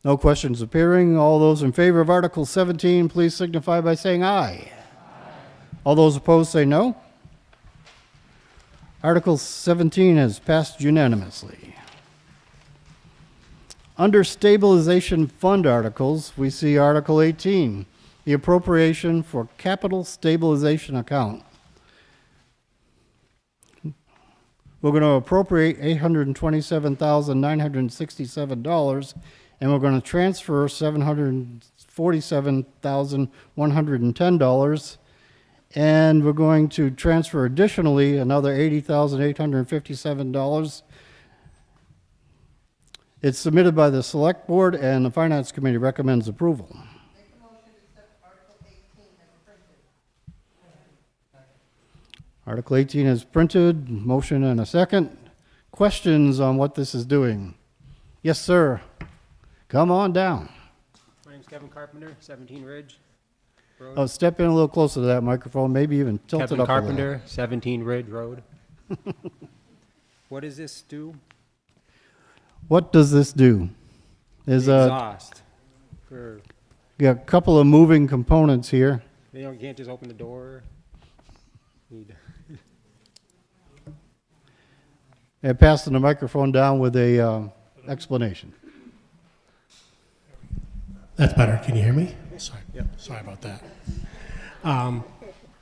No questions appearing. All those in favor of Article 17, please signify by saying aye. Aye. All those opposed say no. Article 17 has passed unanimously. Under Stabilization Fund articles, we see Article 18, the appropriation for Capital Stabilization Account. We're going to appropriate $827,967, and we're going to transfer $747,110, and we're going to transfer additionally another $80,857. It's submitted by the Select Board, and the Finance Committee recommends approval. Article 18 is printed. Motion and a second. Questions on what this is doing? Yes, sir. Come on down. My name's Kevin Carpenter, 17 Ridge Road. Oh, step in a little closer to that microphone. Maybe even tilt Kevin it up Carpenter, a little. 17 Ridge Road. What does this do? What does this do? There's Exhaust. For, got a couple of moving components here. you can't just open the door. Need And passing the microphone down with a explanation. That's better. Can you hear me? Sorry. Yep. Sorry about that.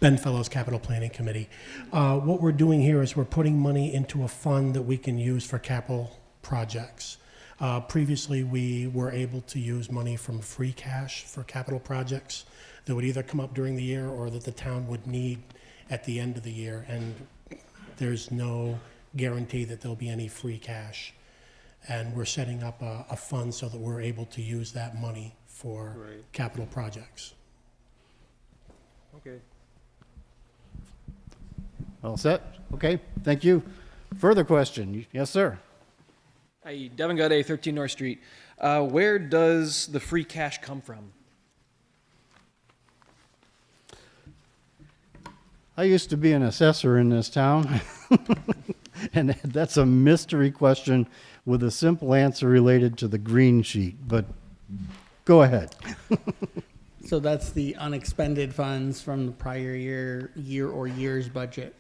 Ben Fellows, Capital Planning Committee. What we're doing here is we're putting money into a fund that we can use for capital projects. Previously, we were able to use money from free cash for capital projects that would either come up during the year or that the town would need at the end of the year. And there's no guarantee that there'll be any free cash. And we're setting up a fund so that we're able to use that money for capital projects. Okay. All set? Okay, thank you. Further question? Yes, sir. Hi, Devin Gaudet, 13 North Street. Where does the free cash come from? I used to be an assessor in this town, and that's a mystery question with a simple answer related to the green sheet, but go ahead. So that's the unexpended funds from the prior year or year's budget.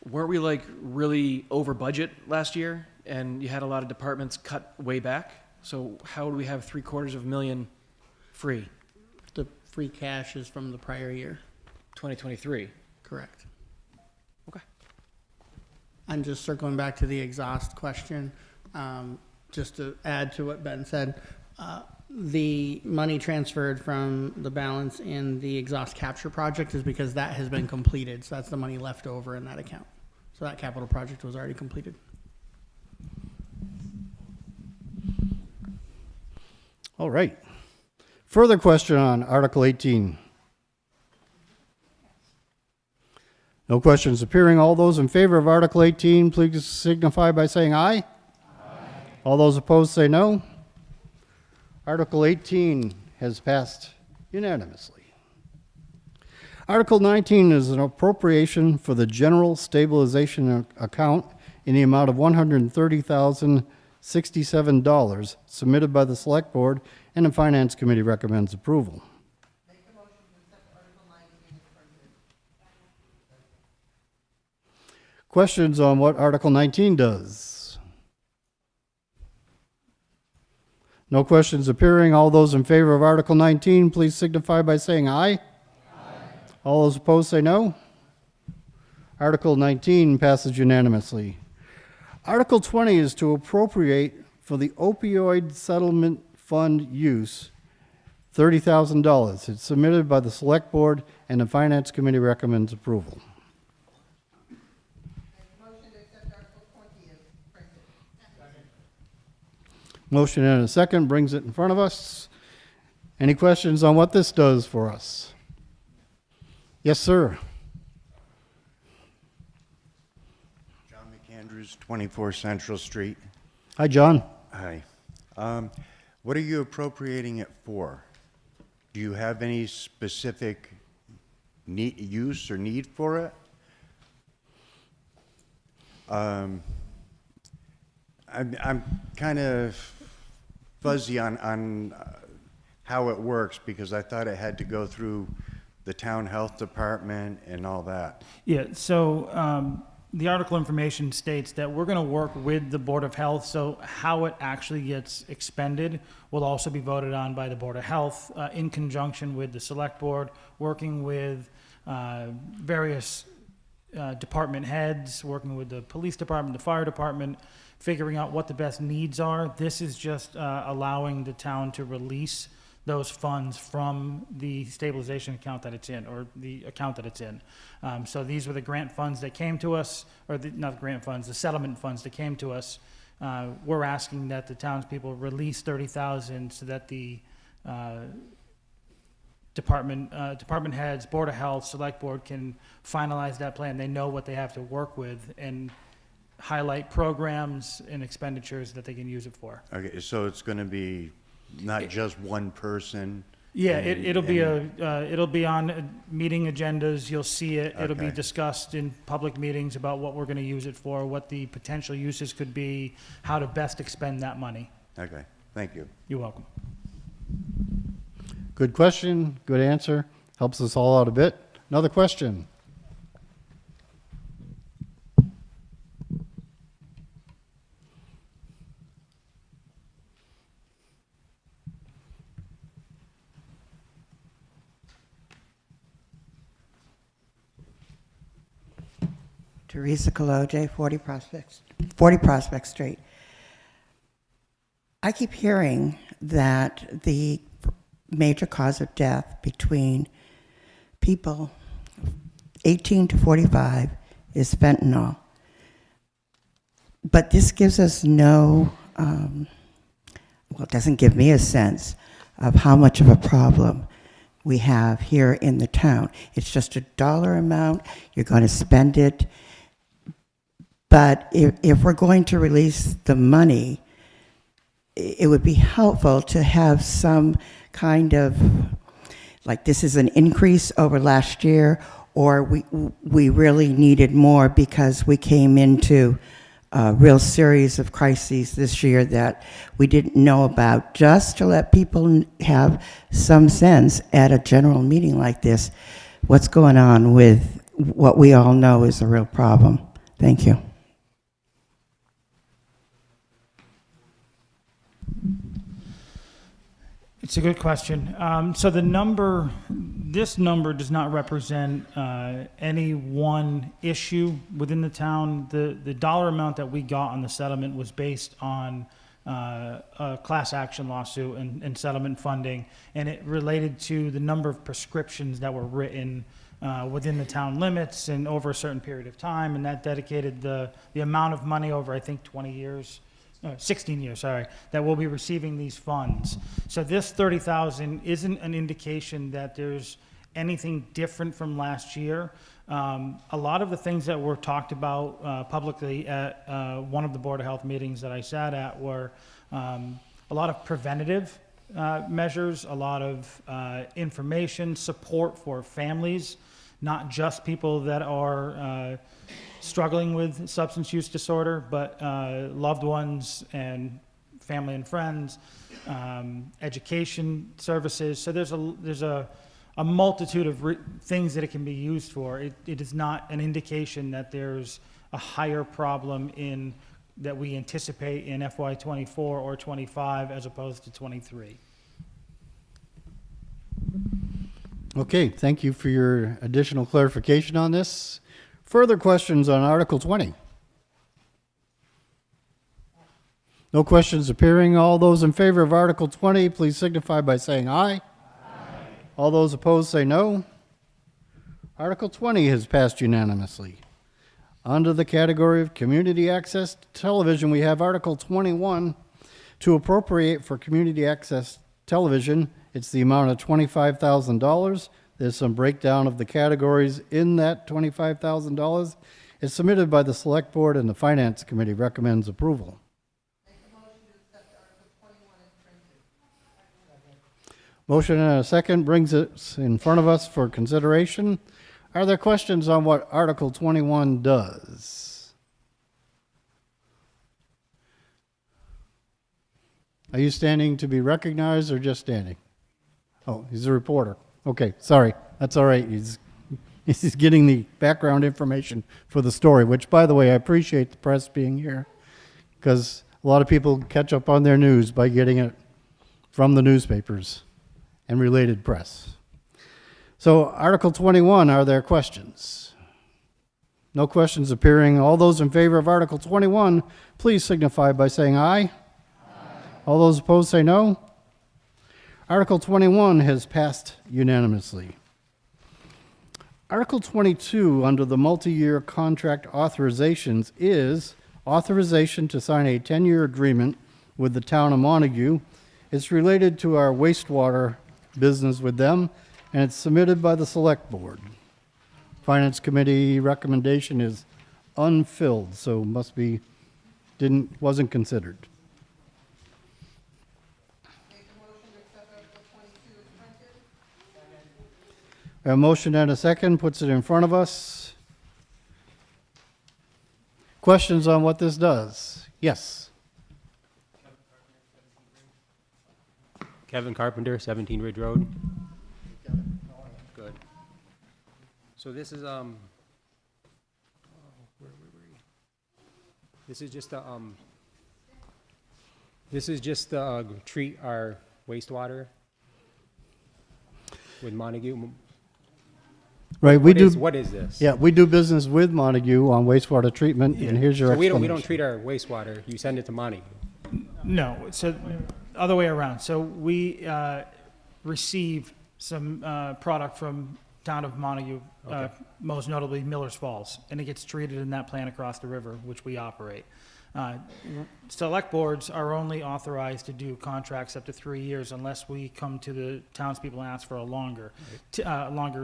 Weren't we like really over budget last year? and you had a lot of departments cut way back. So how do we have $750,000 free? The free cash is from the prior year. 2023. Correct. Okay. And just circling back to the exhaust question, just to add to what Ben said, the money transferred from the balance in the exhaust capture project is because that has been completed. So that's the money left over in that account. So that capital project was already completed. All right. Further question on Article 18? No questions appearing. All those in favor of Article 18, please signify by saying aye. Aye. All those opposed say no. Article 18 has passed unanimously. Article 19 is an appropriation for the general stabilization account in the amount of $130,067 submitted by the Select Board, and the Finance Committee recommends approval. Questions on what Article 19 does? No questions appearing. All those in favor of Article 19, please signify by saying aye. Aye. All those opposed say no. Article 19 passes unanimously. Article 20 is to appropriate for the opioid settlement fund use $30,000. It's submitted by the Select Board, and the Finance Committee recommends approval. Motion and a second brings it in front of us. Any questions on what this does for us? Yes, sir. John McAndrews, 24 Central Street. Hi, John. Hi. What are you appropriating it for? Do you have any specific use or need for it? I'm kind of fuzzy on how it works, because I thought it had to go through the town health department and all that. Yeah, so the article information states that we're going to work with the Board of Health, so how it actually gets expended will also be voted on by the Board of Health in conjunction with the Select Board, working with various department heads, working with the police department, the fire department, figuring out what the best needs are. This is just allowing the town to release those funds from the stabilization account that it's in, or the account that it's in. So these were the grant funds that came to us, or not grant funds, the settlement funds that came to us. We're asking that the townspeople release $30,000 so that the department heads, Board of Health, Select Board can finalize that plan. They know what they have to work with and highlight programs and expenditures that they can use it for. Okay, so it's going to be not just one person? Yeah, it'll be on meeting agendas. You'll see it. It'll be discussed in public meetings about what we're going to use it for, what the potential uses could be, how to best expend that money. Okay, thank you. You're welcome. Good question, good answer. Helps us all out a bit. Another question? Teresa Kaloje, 40 Prospect Street. I keep hearing that the major cause of death between people 18 to 45 is fentanyl. But this gives us no, well, it doesn't give me a sense of how much of a problem we have here in the town. It's just a dollar amount, you're going to spend it. But if we're going to release the money, it would be helpful to have some kind of, like, this is an increase over last year, or we really needed more because we came into a real series of crises this year that we didn't know about, just to let people have some sense at a general meeting like this what's going on with what we all know is a real problem. Thank you. It's a good question. So this number does not represent any one issue within the town. The dollar amount that we got on the settlement was based on a class action lawsuit and settlement funding, and it related to the number of prescriptions that were written within the town limits and over a certain period of time, and that dedicated the amount of money over, I think, 16 years, sorry, that we'll be receiving these funds. So this 30,000 isn't an indication that there's anything different from last year. A lot of the things that were talked about publicly at one of the Board of Health meetings that I sat at were a lot of preventative measures, a lot of information, support for families, not just people that are struggling with substance use disorder, but loved ones and family and friends, education services. So there's a multitude of things that it can be used for. It is not an indication that there's a higher problem that we anticipate in FY24 or 25 as opposed to 23. Okay, thank you for your additional clarification on this. Further questions on Article 20? No questions appearing. All those in favor of Article 20, please signify by saying aye. Aye. All those opposed say no. Article 20 has passed unanimously. Under the category of community access television, we have Article 21 to appropriate for community access television. It's the amount of $25,000. There's some breakdown of the categories in that $25,000. It's submitted by the Select Board, and the Finance Committee recommends approval. Motion and a second brings it in front of us for consideration. Are there questions on what Article 21 does? Are you standing to be recognized or just standing? Oh, he's a reporter. Okay, sorry. That's all right. He's getting the background information for the story, which, by the way, I appreciate the press being here because a lot of people catch up on their news by getting it from the newspapers and related press. So, Article 21, are there questions? No questions appearing. All those in favor of Article 21, please signify by saying aye. Aye. All those opposed say no. Article 21 has passed unanimously. Article 22 under the multi-year contract authorizations is authorization to sign a 10-year agreement with the town of Montague. It's related to our wastewater business with them, and it's submitted by the Select Board. Finance Committee recommendation is unfilled, so wasn't considered. A motion and a second puts it in front of us. Questions on what this does? Yes. Kevin Carpenter, 17 Ridge Road. Good. So this is this is just to treat our wastewater with Montague. Right, What is this? Yeah, we do business with Montague on wastewater treatment, and here's your So explanation. we don't treat our wastewater. You send it to Montague. No, so other way around. So we receive some product from town of Montague, most notably Miller's Falls, and it gets treated in that plant across the river, which we operate. Select boards are only authorized to do contracts up to 3 years unless we come to the townspeople and ask for a longer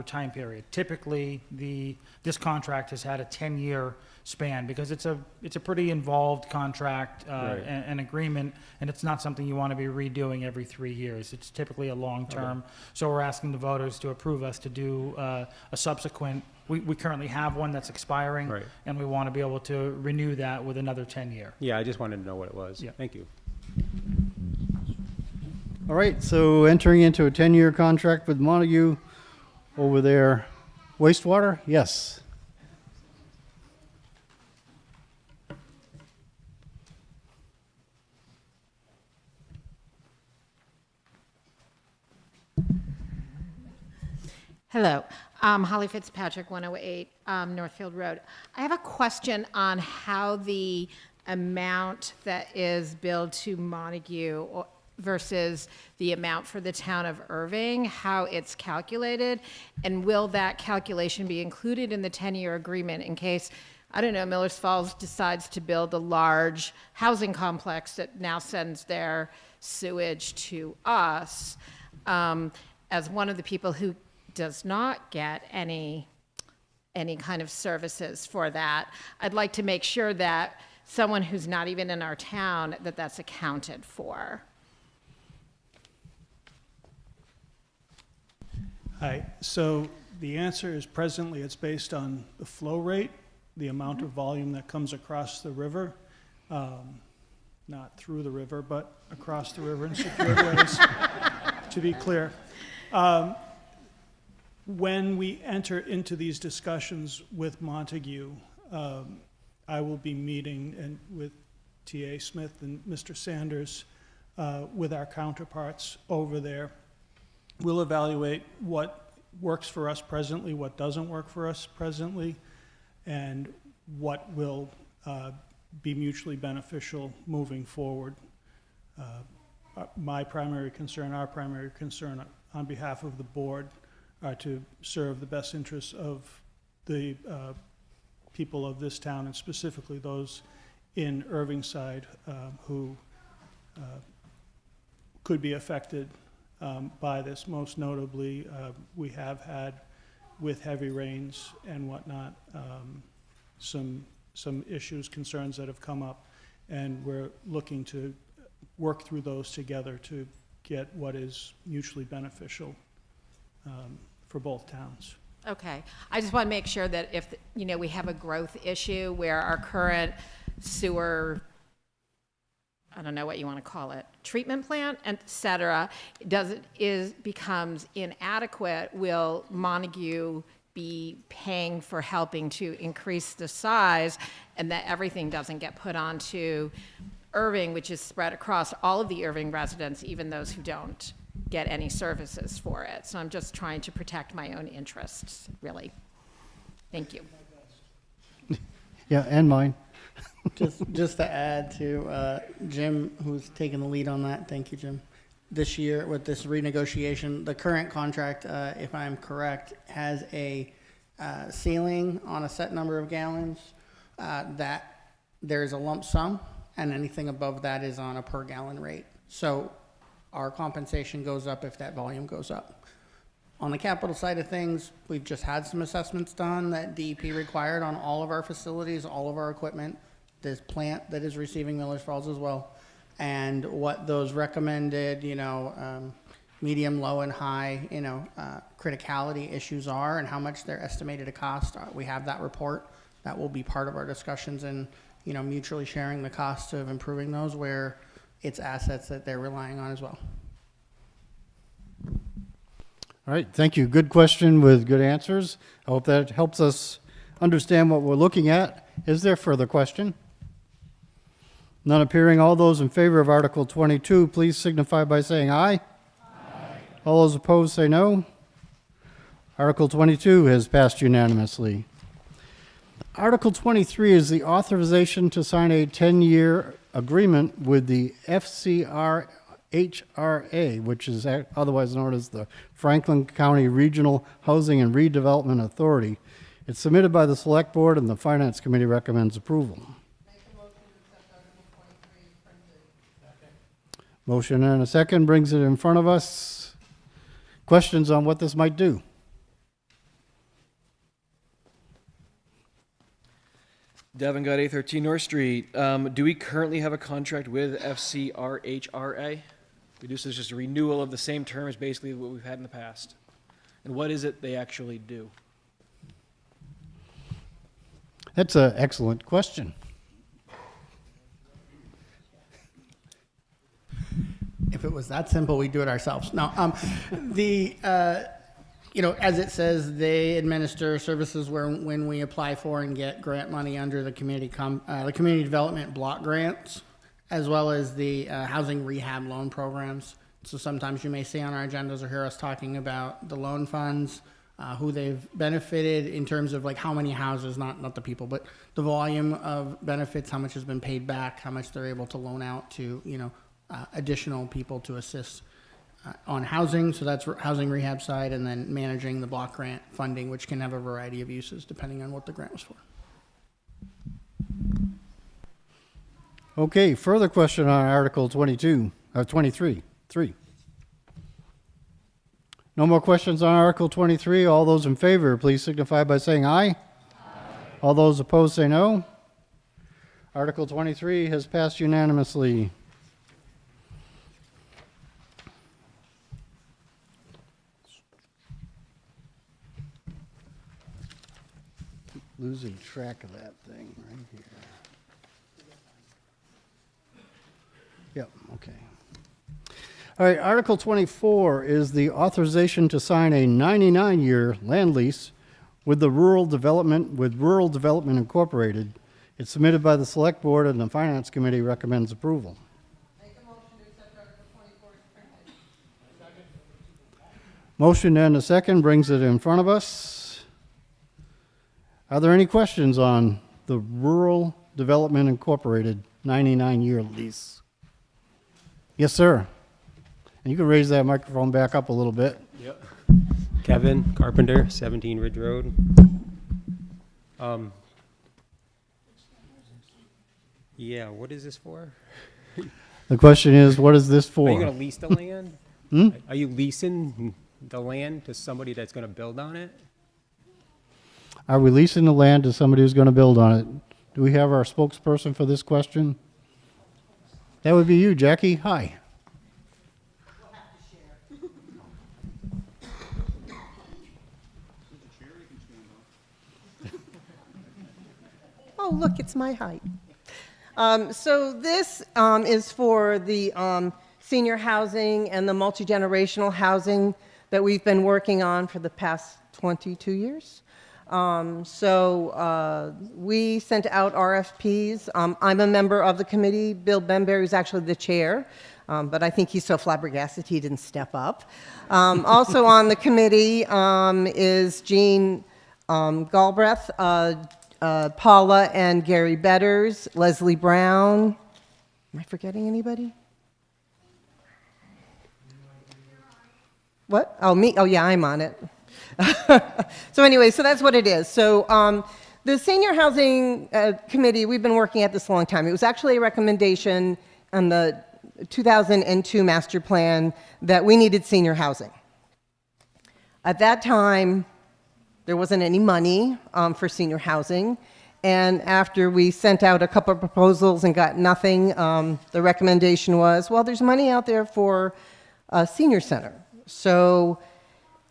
time period. Typically, this contract has had a 10-year span because it's a pretty involved contract and agreement, and it's not something you want to be redoing every 3 years. It's typically a long term. So we're asking the voters to approve us to do a subsequent. We currently have one that's expiring, and we want to be able to renew that with another 10-year. Yeah, I just wanted to know what it was. Yeah. Thank you. All right, so entering into a 10-year contract with Montague over there. Wastewater? Yes. Hello, Holly Fitzpatrick, 108 Northfield Road. I have a question on how the amount that is billed to Montague versus the amount for the town of Erving, how it's calculated, and will that calculation be included in the 10-year agreement in case, I don't know, Miller's Falls decides to build a large housing complex that now sends their sewage to us, as one of the people who does not get any kind of services for that. I'd like to make sure that someone who's not even in our town, that that's accounted for. Hi, so the answer is presently it's based on the flow rate, the amount of volume that comes across the river, not through the river, but across the river in secured ways, to be clear. When we enter into these discussions with Montague, I will be meeting with T.A. Smith and Mr. Sanders with our counterparts over there. We'll evaluate what works for us presently, what doesn't work for us presently, and what will be mutually beneficial moving forward. My primary concern, our primary concern on behalf of the board are to serve the best interests of the people of this town, and specifically those in Erving side who could be affected by this. Most notably, we have had, with heavy rains and whatnot, some issues, concerns that have come up, and we're looking to work through those together to get what is mutually beneficial for both towns. Okay, I just want to make sure that if, you know, we have a growth issue where our current sewer, I don't know what you want to call it, treatment plant, et cetera, becomes inadequate, will Montague be paying for helping to increase the size, and that everything doesn't get put onto Erving, which is spread across all of the Erving residents, even those who don't get any services for it. So I'm just trying to protect my own interests, really. Thank you. Yeah, and mine. Just to add to Jim, who's taking the lead on that, thank you, Jim. This year, with this renegotiation, the current contract, if I'm correct, has a ceiling on a set number of gallons, that there's a lump sum, and anything above that is on a per gallon rate. So our compensation goes up if that volume goes up. On the capital side of things, we've just had some assessments done that DEP required on all of our facilities, all of our equipment, this plant that is receiving Miller's Falls as well, and what those recommended, medium, low, and high, criticality issues are, and how much they're estimated to cost. We have that report that will be part of our discussions, and mutually sharing the cost of improving those where it's assets that they're relying on as well. All right, thank you. Good question with good answers. I hope that helps us understand what we're looking at. Is there further question? None appearing. All those in favor of Article 22, please signify by saying aye. Aye. All those opposed say no. Article 22 has passed unanimously. Article 23 is the authorization to sign a 10-year agreement with the FCRHRA, which is otherwise known as the Franklin County Regional Housing and Redevelopment Authority. It's submitted by the Select Board, and the Finance Committee recommends approval. Motion and a second brings it in front of us. Questions on what this might do? Devin Gott, 813 North Street. Do we currently have a contract with FCRHRA? We do, so it's just a renewal of the same terms, basically what we've had in the past. And what is it they actually do? That's an excellent question. If it was that simple, we'd do it ourselves. No, as it says, they administer services when we apply for and get grant money under the community development block grants, as well as the housing rehab loan programs. So sometimes you may see on our agendas or hear us talking about the loan funds. who they've benefited in terms of like how many houses, not the people, but the volume of benefits, how much has been paid back, how much they're able to loan out to, additional people to assist on housing. So that's housing rehab side, and then managing the block grant funding, which can have a variety of uses depending on what the grant was for. Okay, further question on Article 23. 3. No more questions on Article 23. All those in favor, please signify by saying aye. Aye. All those opposed say no. Article 23 has passed unanimously. Keep losing track of that thing right here. Yep, okay. All right, Article 24 is the authorization to sign a 99-year land lease with Rural Development Incorporated. It's submitted by the Select Board, and the Finance Committee recommends approval. Make a motion to accept Article 24 as printed. Motion and a second brings it in front of us. Are there any questions on the Rural Development Incorporated 99-year lease? Yes, sir. And you can raise that microphone back up a little bit. Yep. Kevin Carpenter, 17 Ridge Road. Yeah, what is this for? The question is, what is this for? Are you going to lease the land? Hmm? Are you leasing the land to somebody that's going to build on it? Are we leasing the land to somebody who's going to build on it? Do we have our spokesperson for this question? That would be you, Jackie. Hi. Oh, look, it's my height. So this is for the senior housing and the multi-generational housing that we've been working on for the past 22 years. We sent out RFPs. I'm a member of the committee. Bill Benberry is actually the chair, but I think he's so flabbergasted he didn't step up. Also on the committee is Jean Galbraith, Paula and Gary Betters, Leslie Brown. Am I forgetting anybody? What? Oh, me? Oh, yeah, I'm on it. So anyway, so that's what it is. So the Senior Housing Committee, we've been working at this a long time. It was actually a recommendation on the 2002 master plan that we needed senior housing. At that time, there wasn't any money for senior housing. And after we sent out a couple of proposals and got nothing, the recommendation was, well, there's money out there for a senior center. So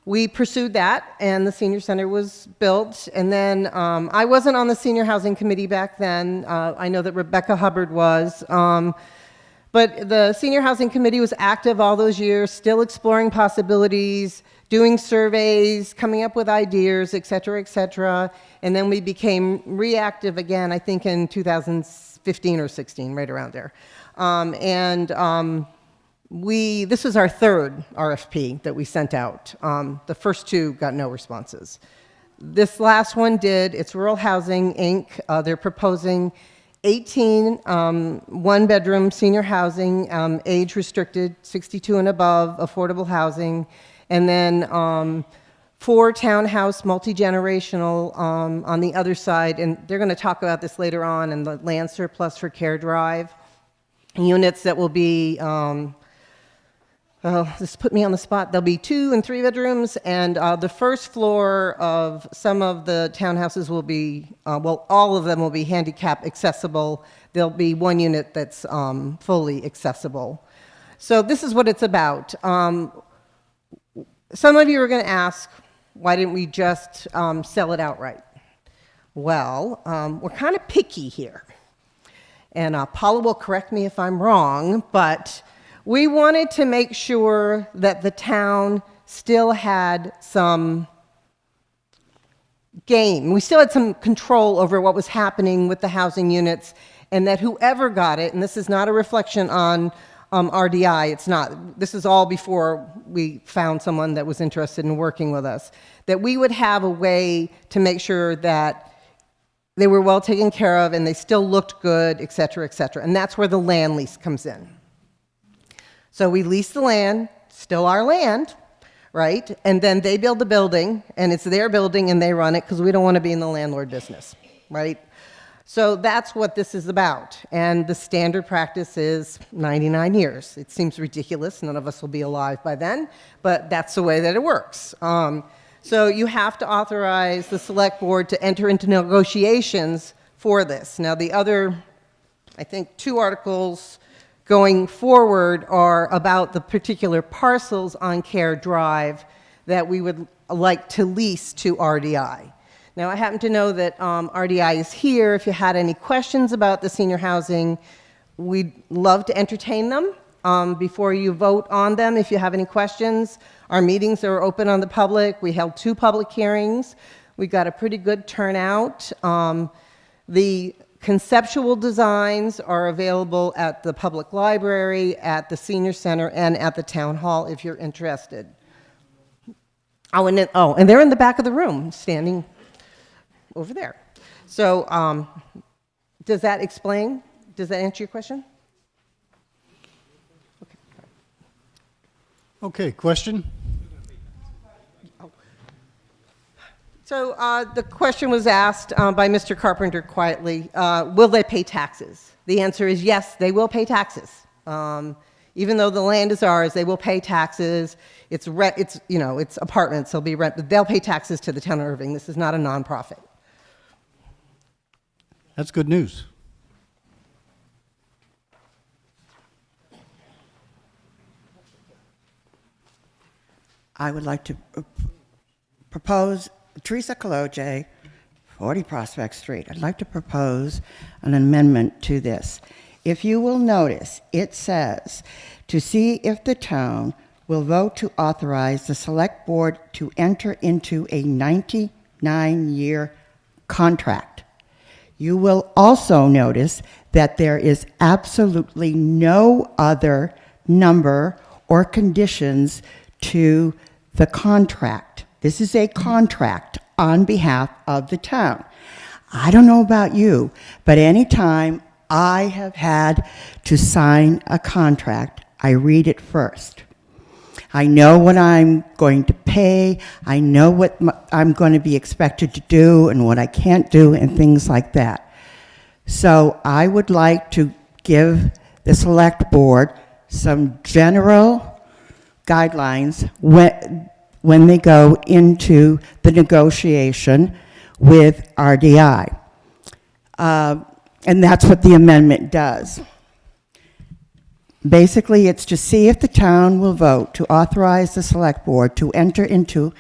we pursued that, and the senior center was built. And then I wasn't on the senior housing committee back then. I know that Rebecca Hubbard was. But the senior housing committee was active all those years, still exploring possibilities, doing surveys, coming up with ideas, et cetera, et cetera. And then we became reactive again, I think in 2015 or 16, right around there. This was our third RFP that we sent out. The first two got no responses. This last one did. It's Rural Housing, Inc. They're proposing 18 one-bedroom senior housing, age-restricted, 62 and above, affordable housing, and then 4 townhouse multi-generational on the other side, and they're going to talk about this later on, and the land surplus for Care Drive. Units that will be, this put me on the spot, there'll be 2 and 3 bedrooms, and the first floor of some of the townhouses will be, all of them will be handicap accessible. There'll be 1 unit that's fully accessible. So this is what it's about. Some of you are going to ask, why didn't we just sell it outright? Well, we're kind of picky here. And Paula will correct me if I'm wrong, but we wanted to make sure that the town still had some game. We still had some control over what was happening with the housing units, and that whoever got it, and this is not a reflection on RDI. It's not, this is all before we found someone that was interested in working with us, that we would have a way to make sure that they were well taken care of and they still looked good, et cetera, et cetera. And that's where the land lease comes in. So we lease the land, still our land, right? And then they build the building, and it's their building, and they run it because we don't want to be in the landlord business, right? So that's what this is about. And the standard practice is 99 years. It seems ridiculous. None of us will be alive by then, but that's the way that it works. So you have to authorize the select board to enter into negotiations for this. Now, the other, I think, 2 articles going forward are about the particular parcels on Care Drive that we would like to lease to RDI. Now, I happen to know that RDI is here. If you had any questions about the senior housing, we'd love to entertain them before you vote on them. If you have any questions, our meetings are open on the public. We held 2 public hearings. We got a pretty good turnout. The conceptual designs are available at the public library, at the senior center, and at the town hall if you're interested. And they're in the back of the room, standing over there. So does that explain? Does that answer your question? Okay, question? So the question was asked by Mr. Carpenter quietly, will they pay taxes? The answer is yes, they will pay taxes. Even though the land is ours, they will pay taxes. It's apartments, they'll pay taxes to the town of Erving. This is not a nonprofit. That's good news. I would like to propose, Teresa Kaloje, 40 Prospect Street. I'd like to propose an amendment to this. If you will notice, it says, to see if the town will vote to authorize the select board to enter into a 99-year contract. You will also notice that there is absolutely no other number or conditions to the contract. This is a contract on behalf of the town. I don't know about you, but anytime I have had to sign a contract, I read it first. I know what I'm going to pay, I know what I'm going to be expected to do and what I can't do and things like that. So I would like to give the select board some general guidelines when they go into the negotiation with RDI. And that's what the amendment does. Basically, it's to see if the town will vote to authorize the select board to enter into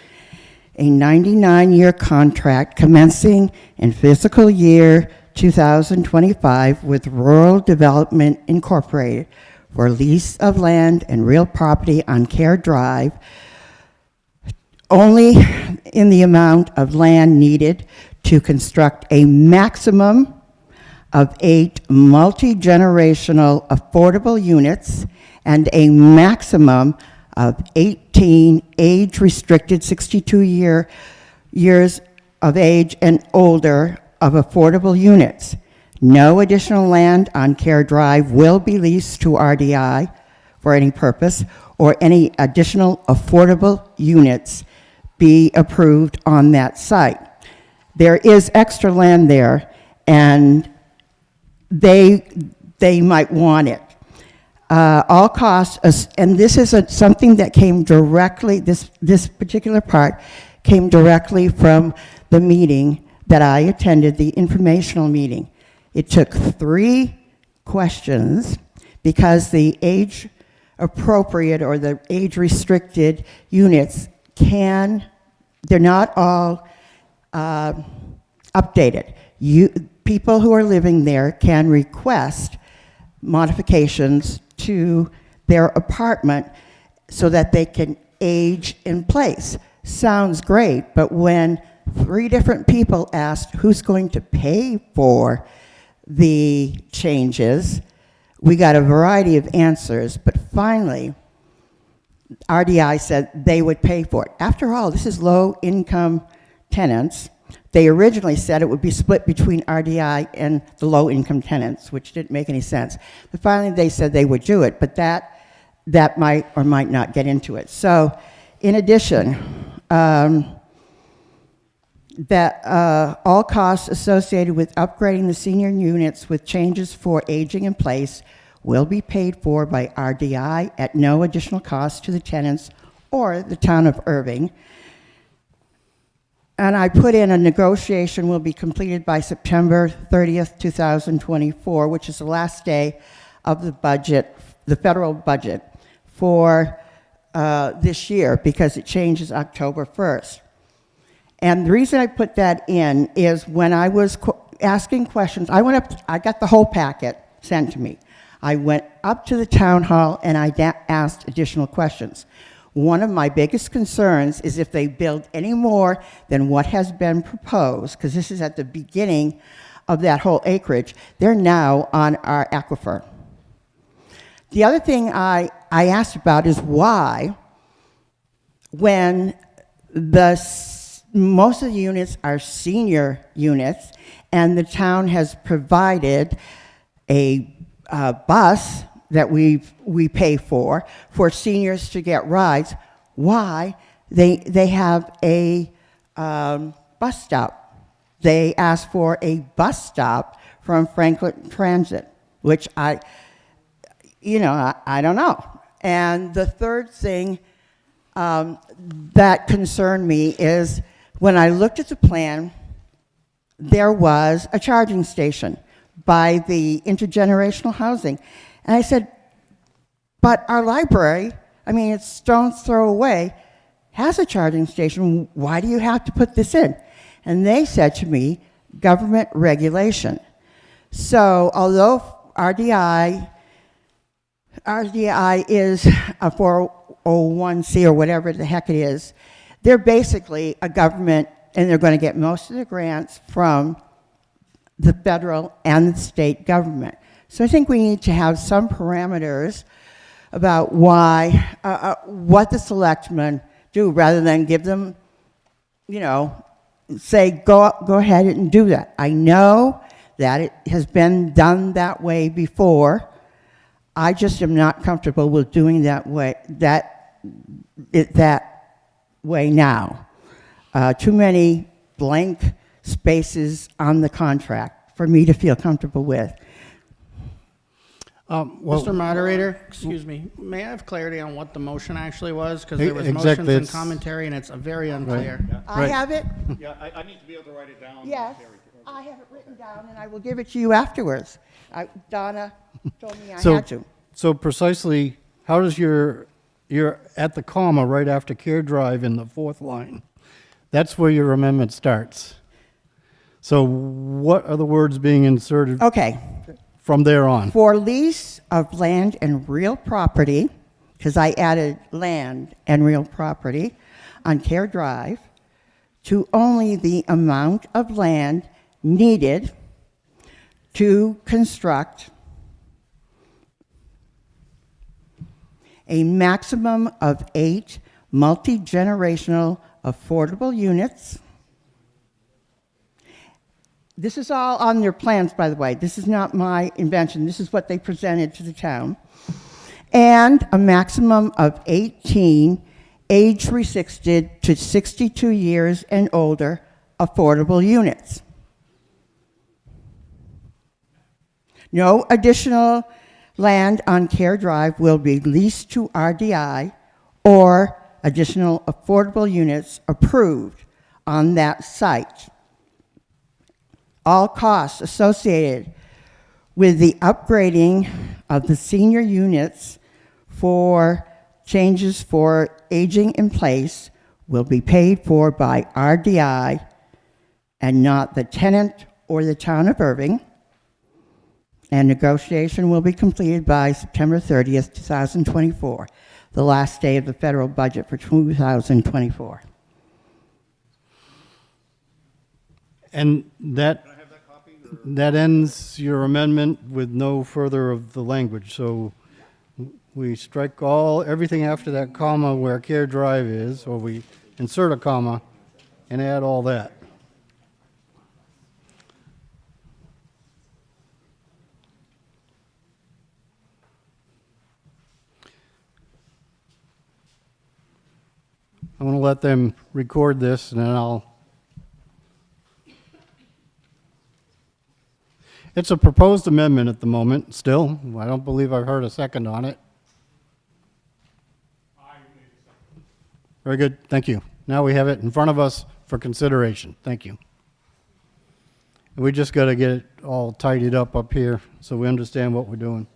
a 99-year contract commencing in fiscal year 2025 with Rural Development Incorporated for lease of land and real property on Care Drive, only in the amount of land needed to construct a maximum of 8 multi-generational affordable units and a maximum of 18 age-restricted years of age and older of affordable units. No additional land on Care Drive will be leased to RDI for any purpose, or any additional affordable units be approved on that site. There is extra land there, and they might want it. All costs, and this is something that came directly, this particular part came directly from the meeting that I attended, the informational meeting. It took 3 questions because the age appropriate or the age restricted units they're not all updated. People who are living there can request modifications to their apartment so that they can age in place. Sounds great, but when 3 different people asked who's going to pay for the changes, We got a variety of answers, but finally, RDI said they would pay for it. After all, this is low-income tenants. They originally said it would be split between RDI and the low-income tenants, which didn't make any sense. But finally, they said they would do it, but that might or might not get into it. So, in addition, that all costs associated with upgrading the senior units with changes for aging in place will be paid for by RDI at no additional cost to the tenants or the town of Erving. And I put in a negotiation will be completed by September 30th, 2024, which is the last day of the budget, the federal budget for this year, because it changes October 1st. And the reason I put that in is when I was asking questions, I went up, I got the whole packet sent to me. I went up to the town hall and I asked additional questions. One of my biggest concerns is if they build any more than what has been proposed, because this is at the beginning of that whole acreage, they're now on our aquifer. The other thing I asked about is why, when most of the units are senior units, and the town has provided a bus that we pay for seniors to get rides, why they have a bus stop. They asked for a bus stop from Franklin Transit, which I don't know. And the third thing that concerned me is when I looked at the plan, there was a charging station by the intergenerational housing. And I said, but our library, I mean, it's stone's throw away, has a charging station. Why do you have to put this in? And they said to me, government regulation. So although RDI is a 401c or whatever the heck it is, they're basically a government, and they're going to get most of the grants from the federal and the state government. So I think we need to have some parameters about what the selectmen do, rather than give them, say, go ahead and do that. I know that it has been done that way before. I just am not comfortable with doing that way now. Too many blank spaces on the contract for me to feel comfortable with. Mr. Moderator, excuse me, may I have clarity on what the motion actually was? Because there was motions and commentary, and it's very unclear. Right. I have it. Yeah, I need to be able to write it down. Yes, I have it written down, and I will give it to you afterwards. Donna told me I had to. So precisely, how does you're at the comma right after Care Drive in the fourth line? That's where your amendment starts. So what are the words being inserted? Okay. From there on. For lease of land and real property, because I added land and real property on Care Drive, to only the amount of land needed to construct a maximum of 8 multi-generational affordable units. This is all on their plans, by the way. This is not my invention. This is what they presented to the town. And a maximum of 18 age-restricted to 62 years and older affordable units. No additional land on Care Drive will be leased to RDI or additional affordable units approved on that site. All costs associated with the upgrading of the senior units for changes for aging in place will be paid for by RDI and not the tenant or the town of Erving. And negotiation will be completed by September 30th, 2024, the last day of the federal budget for 2024. And that, that ends your amendment with no further of the language. So we strike everything after that comma where Care Drive is, or we insert a comma and add all that. I'm going to let them record this, and then It's a proposed amendment at the moment, still. I don't believe I've heard a second on it. Very good, thank you. Now we have it in front of us for consideration. Thank you. And we just got to get it all tidied up here so we understand what we're doing.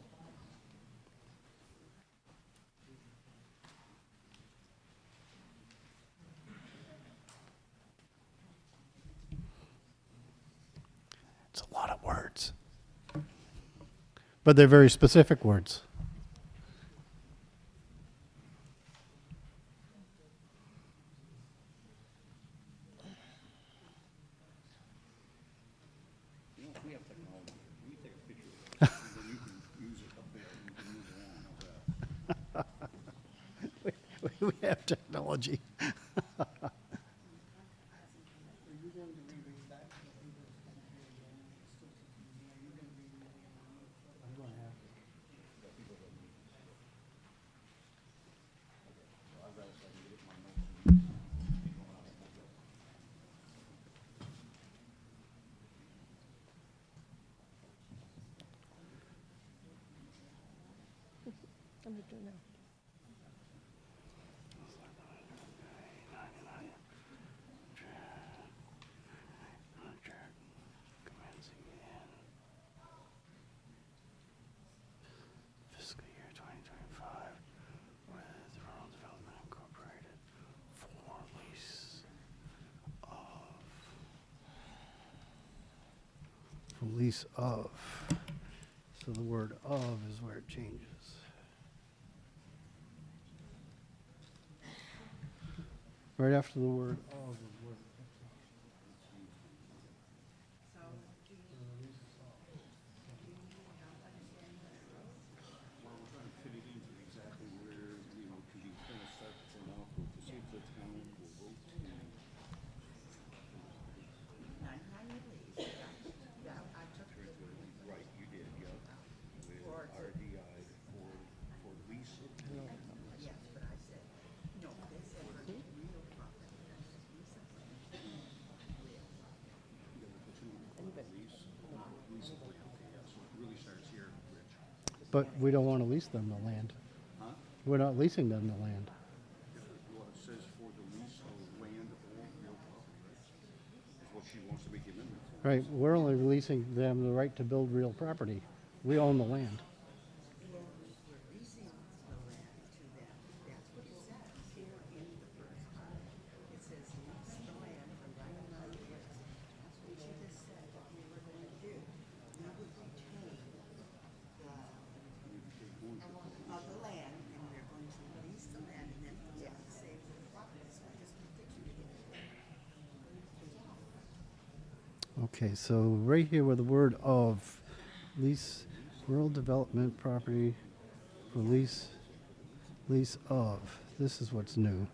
It's a lot of words. But they're very specific words. We have technology. I'm gonna do it now. Fiscal year 2025 with Rural Development Incorporated for lease of. So the word of is where it changes. Right after the word of is where But we don't want to lease them the land. We're not leasing them the land. Well, it says for the lease of land or real property. That's what she wants to make the amendment for. Right, we're only leasing them the right to build real property. We own the land. Okay, so right here with the word of, lease, rural development property for lease of, this is what's new.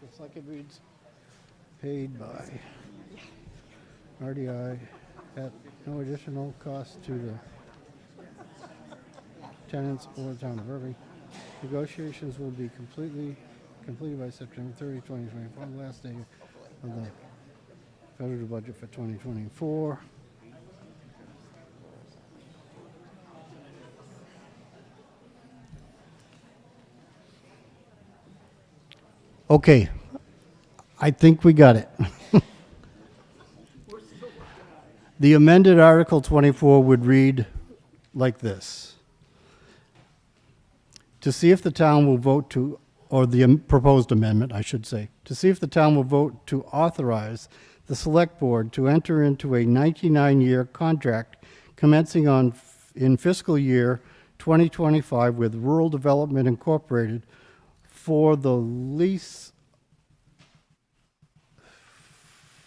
Just like it reads, paid by. RDI at no additional cost to the tenants or the town of Erving. Negotiations will be completed by September 30, 2024, the last day of the federal budget for 2024. Okay, I think we got it. The amended Article 24 would read like this. To see if the town will vote to, or the proposed amendment, I should say, to see if the town will vote to authorize the Select Board to enter into a 99-year contract commencing in fiscal year 2025 with Rural Development Incorporated for the lease,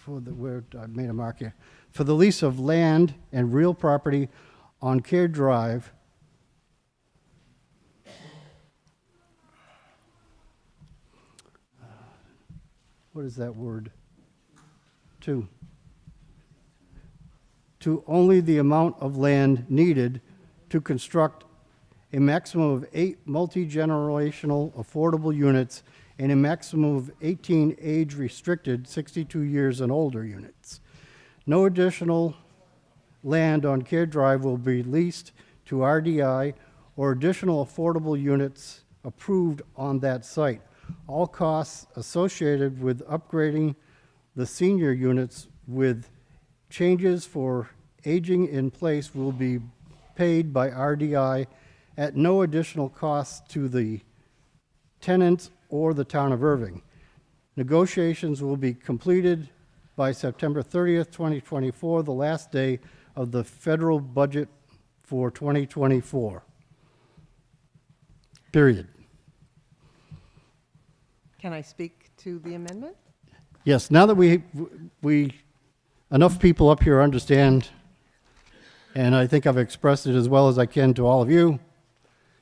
where I made a mark here, for the lease of land and real property on Care Drive what is that word? To only the amount of land needed to construct a maximum of 8 multi-generational affordable units and a maximum of 18 age-restricted 62 years and older units. No additional land on Care Drive will be leased to RDI or additional affordable units approved on that site. All costs associated with upgrading the senior units with changes for aging in place will be paid by RDI at no additional cost to the tenants or the town of Erving. Negotiations will be completed by September 30th, 2024, the last day of the federal budget for 2024. Period. Can I speak to the amendment? Yes, now that we enough people up here understand, and I think I've expressed it as well as I can to all of you.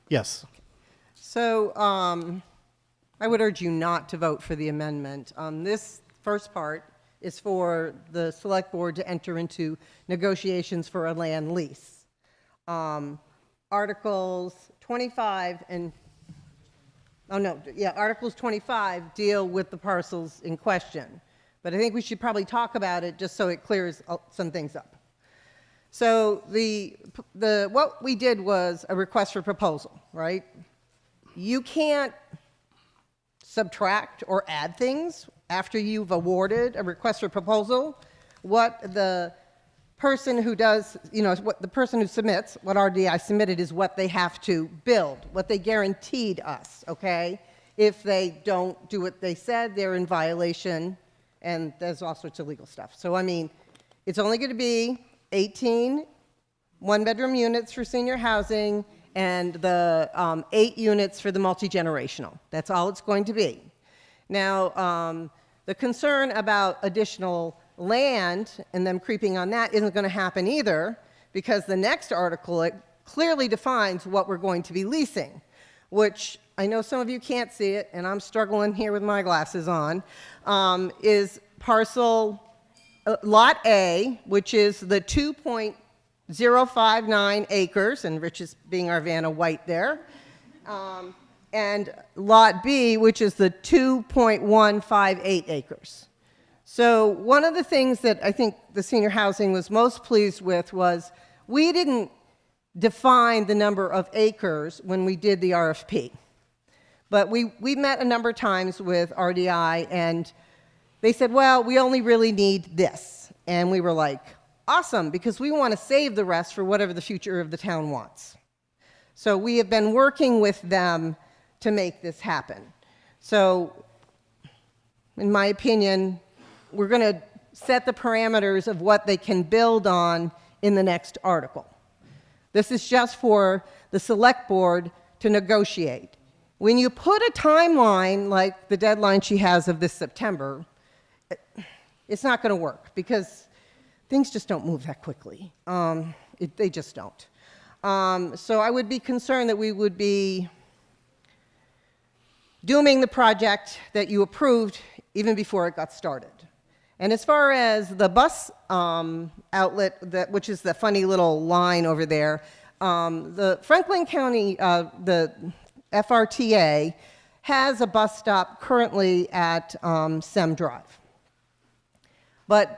Yes. So I would urge you not to vote for the amendment. This first part is for the Select Board to enter into negotiations for a land lease. Articles 25 and Articles 25 deal with the parcels in question. But I think we should probably talk about it just so it clears some things up. So what we did was a request for proposal, right? You can't subtract or add things after you've awarded a request for proposal. What the person who does, what the person who submits, what RDI submitted is what they have to build, what they guaranteed us, okay? If they don't do what they said, they're in violation, and there's all sorts of legal stuff. So, I mean, it's only going to be 18 one-bedroom units for senior housing and the 8 units for the multi-generational. That's all it's going to be. Now, the concern about additional land and them creeping on that isn't going to happen either, because the next article, it clearly defines what we're going to be leasing, which I know some of you can't see it, and I'm struggling here with my glasses on, is parcel Lot A, which is the 2.059 acres, and Rich is being our Vanna White there, and Lot B, which is the 2.158 acres. So one of the things that I think the senior housing was most pleased with was we didn't define the number of acres when we did the RFP. But we met a number of times with RDI, and they said, well, we only really need this. And we were like, awesome, because we want to save the rest for whatever the future of the town wants. So we have been working with them to make this happen. So in my opinion, we're going to set the parameters of what they can build on in the next article. This is just for the Select Board to negotiate. When you put a timeline like the deadline she has of this September, it's not going to work because things just don't move that quickly. They just don't. So I would be concerned that we would be dooming the project that you approved even before it got started. And as far as the bus outlet, which is the funny little line over there, the Franklin County, the FRTA, has a bus stop currently at Sem Drive. But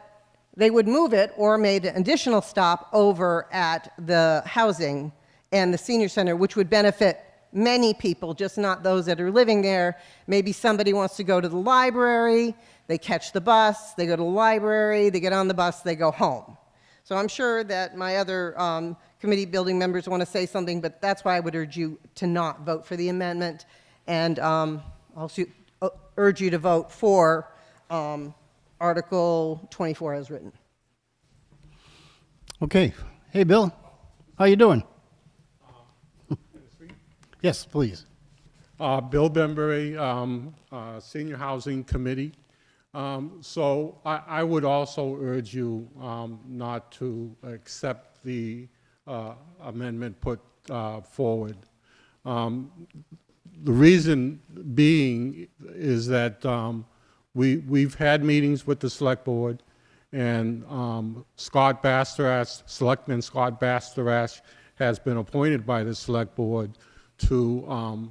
they would move it or made an additional stop over at the housing and the senior center, which would benefit many people, just not those that are living there. Maybe somebody wants to go to the library, they catch the bus, they go to the library, they get on the bus, they go home. So I'm sure that my other committee building members want to say something, but that's why I would urge you to not vote for the amendment, and also urge you to vote for Article 24 as written. Okay. Hey, Bill. How you doing? Yes, please. Bill Benbury, Senior Housing Committee. So I would also urge you not to accept the amendment put forward. The reason being is that we've had meetings with the select board, and Scott Bastarash, Selectman Scott Bastarash, has been appointed by the select board to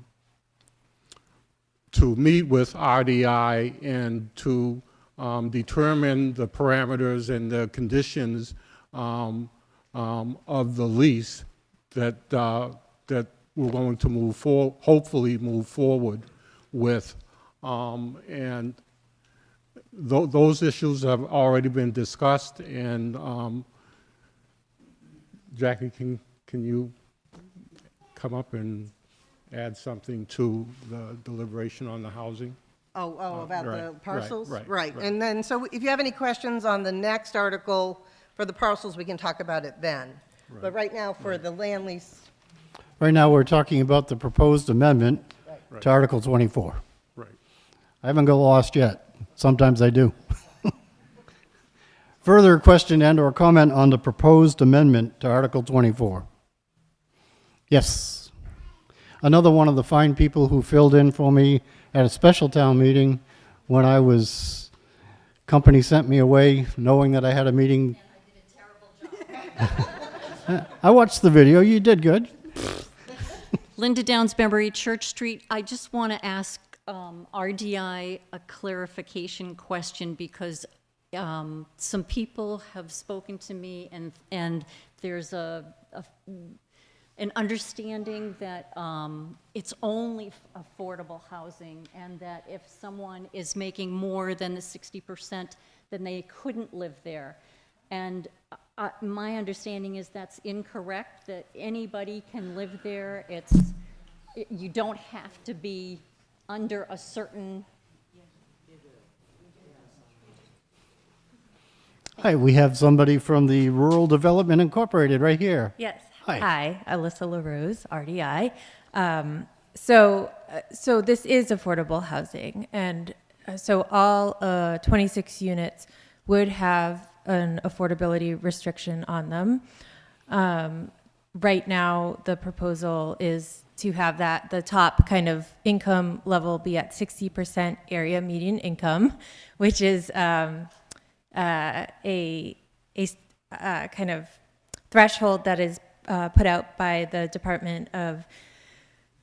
meet with RDI and to determine the parameters and the conditions of the lease that that we're going to hopefully move forward with, and those issues have already been discussed. And Jackie, can you come up and add something to the deliberation on the housing? About right, the parcels? right. And then, so if you have any questions on the next article for the parcels, we can talk about it then. But right now, for the land lease, Right now, we're talking about the proposed amendment Right. to Article 24. Right. I haven't got lost yet. Sometimes I do. Further question and or comment on the proposed amendment to Article 24? Yes. Another one of the fine people who filled in for me at a special town meeting when I was, company sent me away knowing that I had a meeting. I did a terrible job. I watched the video. You did good. Linda Downs-Bembury, Church Street. I just want to ask RDI a clarification question, because some people have spoken to me, and there's an understanding that it's only affordable housing, and that if someone is making more than the 60%, then they couldn't live there. And my understanding is that's incorrect, that anybody can live there. You don't have to be under a certain... Hi, we have somebody from the Rural Development Incorporated right here. Yes. Hi. Hi, Alyssa LaRose, RDI. So this is affordable housing, and so all 26 units would have an affordability restriction on them. Right now, the proposal is to have the top kind of income level be at 60% area median income, which is a kind of threshold that is put out by the Department of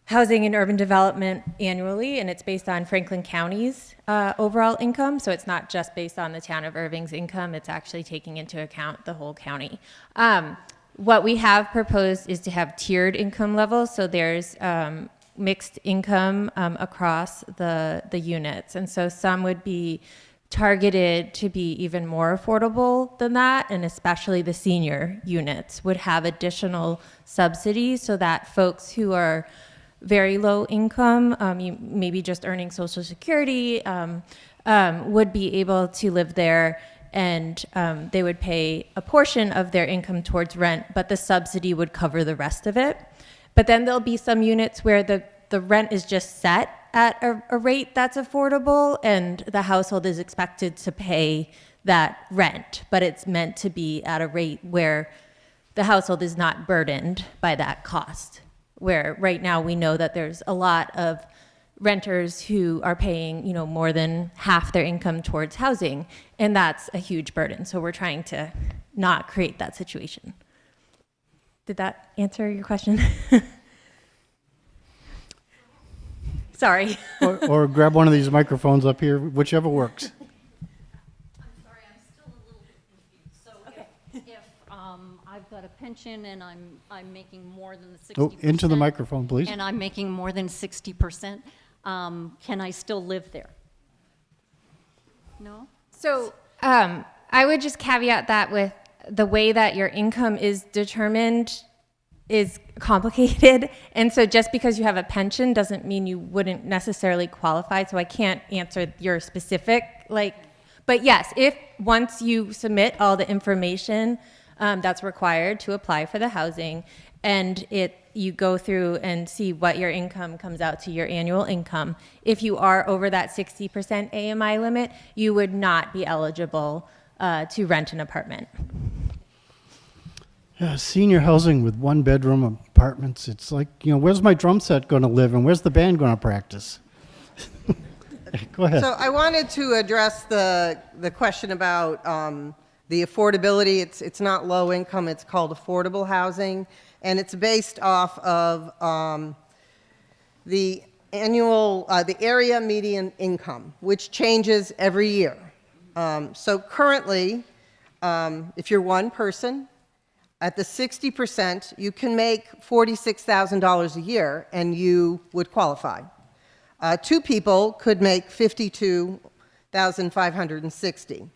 Housing and Urban Development annually, and it's based on Franklin County's overall income. So it's not just based on the town of Erving's income, it's actually taking into account the whole county. What we have proposed is to have tiered income levels. So there's mixed income across the units. And so some would be targeted to be even more affordable than that, and especially the senior units would have additional subsidies so that folks who are very low income, maybe just earning Social Security, would be able to live there, and they would pay a portion of their income towards rent, but the subsidy would cover the rest of it. But then there'll be some units where the rent is just set at a rate that's affordable, and the household is expected to pay that rent, but it's meant to be at a rate where the household is not burdened by that cost. Where right now we know that there's a lot of renters who are paying, more than half their income towards housing, and that's a huge burden. So we're trying to not create that situation. Did that answer your question? Sorry. Or grab one of these microphones up here, whichever works. I've got a pension and I'm making more than the 60%. Oh, into the microphone, please. And I'm making more than 60%. Can I still live there? No? So I would just caveat that with the way that your income is determined is complicated. And so just because you have a pension doesn't mean you wouldn't necessarily qualify. So I can't answer your specific, but yes, if once you submit all the information that's required to apply for the housing, and you go through and see what your income comes out to, your annual income. If you are over that 60% AMI limit, you would not be eligible to rent an apartment. Senior housing with one-bedroom apartments, it's like, where's my drum set going to live and where's the band going to practice? Go ahead. So I wanted to address the question about the affordability. It's not low income, it's called affordable housing, and it's based off of the area median income, which changes every year. So currently, if you're one person, at the 60%, you can make $46,000 a year and you would qualify. Two people could make $52,560.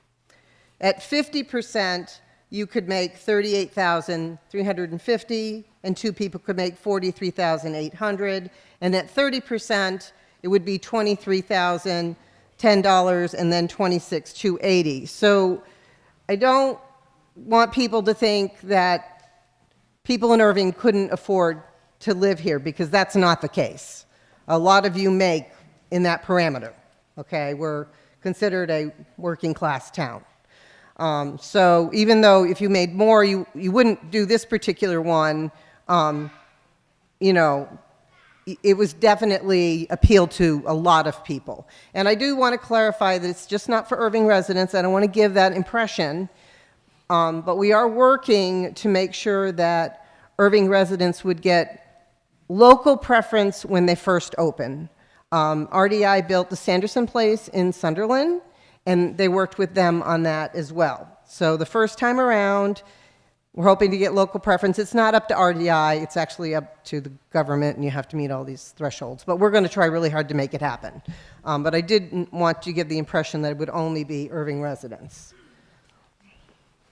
At 50%, you could make $38,350, and two people could make $43,800. And at 30%, it would be $23,010 and then $26,280. So I don't want people to think that people in Erving couldn't afford to live here, because that's not the case. A lot of you make in that parameter, okay? We're considered a working class town. So even though if you made more, you wouldn't do this particular one, it was definitely appealed to a lot of people. And I do want to clarify that it's just not for Erving residents. I don't want to give that impression. But we are working to make sure that Erving residents would get local preference when they first open. RDI built the Sanderson Place in Sunderland, and they worked with them on that as well. So the first time around, we're hoping to get local preference. It's not up to RDI, it's actually up to the government, and you have to meet all these thresholds. But we're going to try really hard to make it happen. But I didn't want to give the impression that it would only be Erving residents.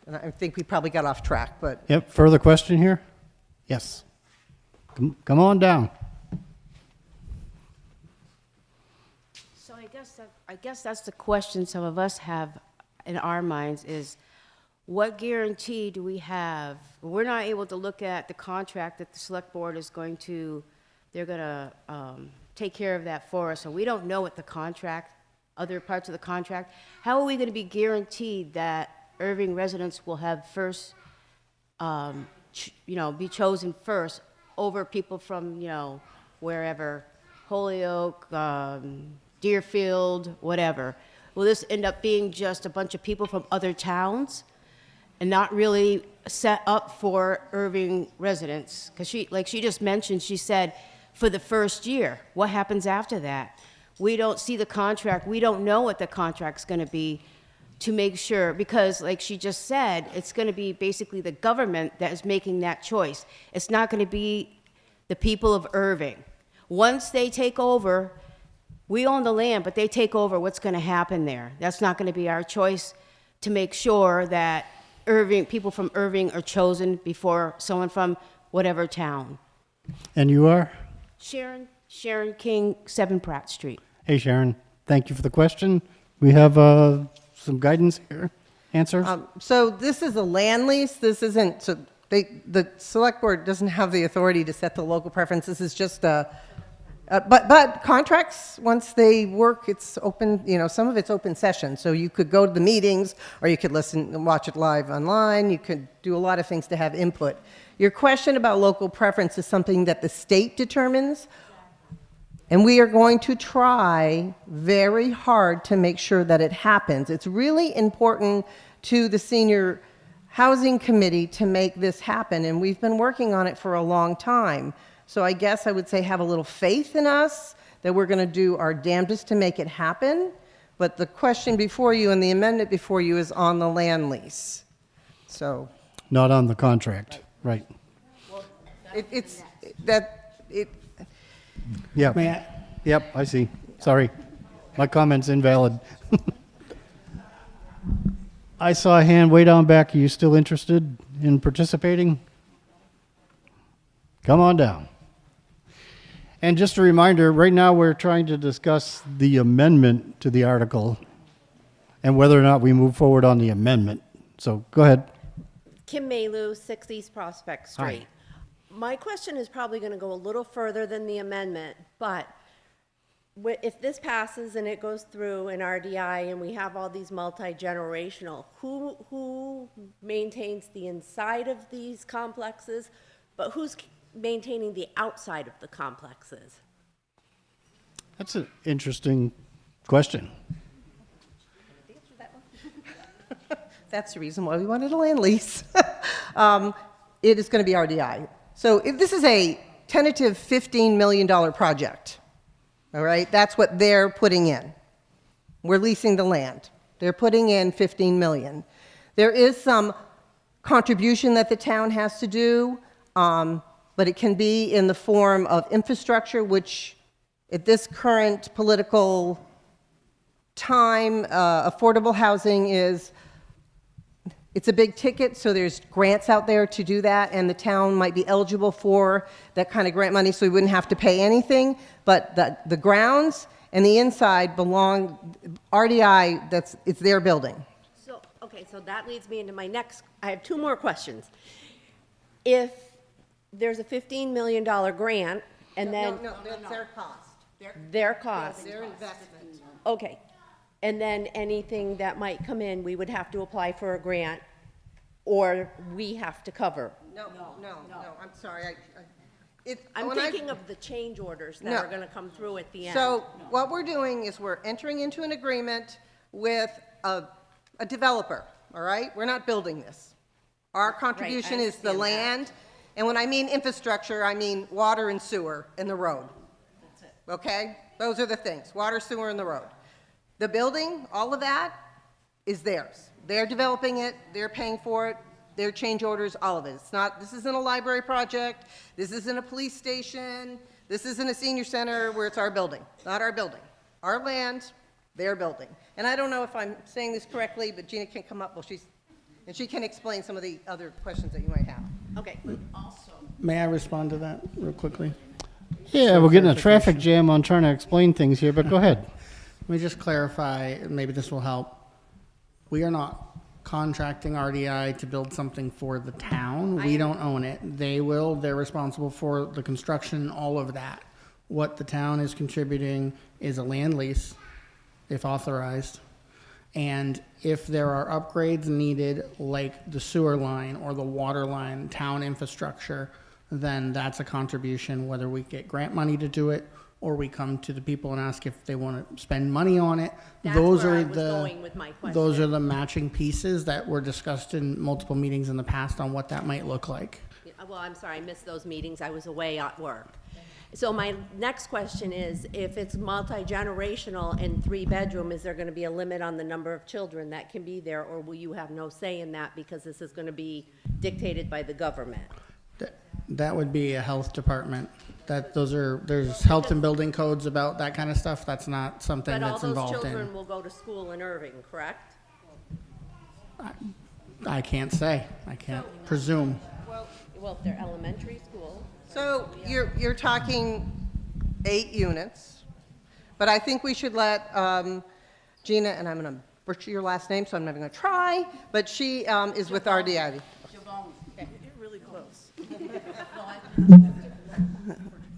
And I think we probably got off track, but... Yep, further question here? Yes. Come on down. So I guess that's the question some of us have in our minds is, what guarantee do we have? We're not able to look at the contract that the select board is going to take care of that for us, so we don't know what the contract, other parts of the contract. How are we going to be guaranteed that Erving residents will have first, be chosen first over people from, wherever, Holyoke, Deerfield, whatever? Will this end up being just a bunch of people from other towns and not really set up for Erving residents? Because like she just mentioned, she said for the first year. What happens after that? We don't see the contract. We don't know what the contract's going to be, to make sure, because like she just said, it's going to be basically the government that is making that choice. It's not going to be the people of Erving. Once they take over, we own the land, but they take over, what's going to happen there? That's not going to be our choice to make sure that people from Erving are chosen before someone from whatever town. And you are? Sharon King, 7 Pratt Street. Hey, Sharon. Thank you for the question. We have some guidance here. Answers? So this is a land lease. This isn't, the select board doesn't have the authority to set the local preference. This is just but contracts, once they work, it's open, some of it's open session. So you could go to the meetings, or you could listen and watch it live online. You could do a lot of things to have input. Your question about local preference is something that the state determines. And we are going to try very hard to make sure that it happens. It's really important to the Senior Housing Committee to make this happen, and we've been working on it for a long time. So I guess I would say have a little faith in us that we're going to do our damnedest to make it happen. But the question before you and the amendment before you is on the land lease. So Not on the contract, right? Yeah. May I- Yep, I see. Sorry. My comment's invalid. I saw a hand way down back. Are you still interested in participating? Come on down. And just a reminder, right now we're trying to discuss the amendment to the article and whether or not we move forward on the amendment. So go ahead. Kim Maylou, 6 East Prospect Street. My question is probably going to go a little further than the amendment, but if this passes and it goes through in RDI and we have all these multi-generational, who maintains the inside of these complexes, but who's maintaining the outside of the complexes? That's an interesting question. That's the reason why we wanted a land lease. It is going to be RDI. So if this is a tentative $15 million project. All right, that's what they're putting in. We're leasing the land. They're putting in $15 million. There is some contribution that the town has to do, but it can be in the form of infrastructure, which at this current political time, affordable housing it's a big ticket, so there's grants out there to do that, and the town might be eligible for that kind of grant money, so we wouldn't have to pay anything. But the grounds and the inside belong, RDI, it's their building. So, okay, so that leads me into my next, I have two more questions. If there's a $15 million grant, and then... No, that's their cost. Their cost. Their investment. Okay. And then anything that might come in, we would have to apply for a grant, or we have to cover? No, I'm sorry. I'm thinking of the change orders that are going to come through at the end. So what we're doing is we're entering into an agreement with a developer, all right? We're not building this. Our contribution is the land, and when I mean infrastructure, I mean water and sewer and the road. That's it. Okay? Those are the things, water, sewer, and the road. The building, all of that is theirs. They're developing it, they're paying for it, their change orders, all of it. This isn't a library project, this isn't a police station, this isn't a senior center where it's our building, not our building. Our land, their building. And I don't know if I'm saying this correctly, but Gina can come up, and she can explain some of the other questions that you might have. Okay, but also... May I respond to that real quickly? Yeah, we're getting a traffic jam on trying to explain things here, but go ahead. Let me just clarify, maybe this will help. We are not contracting RDI to build something for the town. We don't own it. They will. They're responsible for the construction, all of that. What the town is contributing is a land lease, if authorized. And if there are upgrades needed, like the sewer line or the water line, town infrastructure, then that's a contribution, whether we get grant money to do it or we come to the people and ask if they want to spend money on it. That's those where are I was the going with my question. those are the matching pieces that were discussed in multiple meetings in the past on what that might look like. Well, I'm sorry, I missed those meetings. I was away at work. So my next question is, if it's multi-generational and 3-bedroom, is there going to be a limit on the number of children that can be there, or will you have no say in that because this is going to be dictated by the government? That would be a health department. There's health and building codes about that kind of stuff. That's not something that's involved in. But all those children will go to school in Erving, correct? I can't say. I can't presume. Well, if they're elementary school. So you're talking 8 units, but I think we should let Gina, and I'm going to butcher your last name, so I'm not even going to try, but she is with RDI. Really close.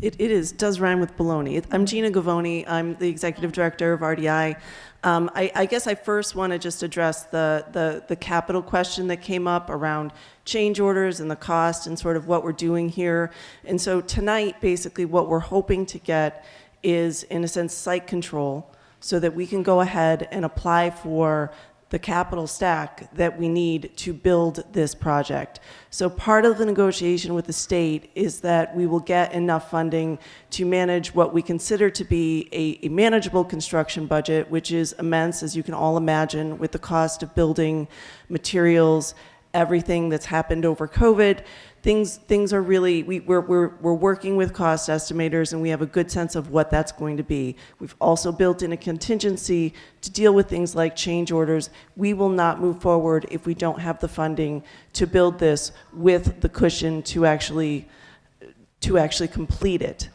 It does rhyme with baloney. I'm Gina Gavoni. I'm the executive director of RDI. I guess I first want to just address the capital question that came up around change orders and the cost and sort of what we're doing here. And so tonight, basically, what we're hoping to get is, in a sense, site control, so that we can go ahead and apply for the capital stack that we need to build this project. So part of the negotiation with the state is that we will get enough funding to manage what we consider to be a manageable construction budget, which is immense, as you can all imagine, with the cost of building, materials, everything that's happened over COVID. Things are really, we're working with cost estimators, and we have a good sense of what that's going to be. We've also built in a contingency to deal with things like change orders. We will not move forward if we don't have the funding to build this with the cushion to actually complete it.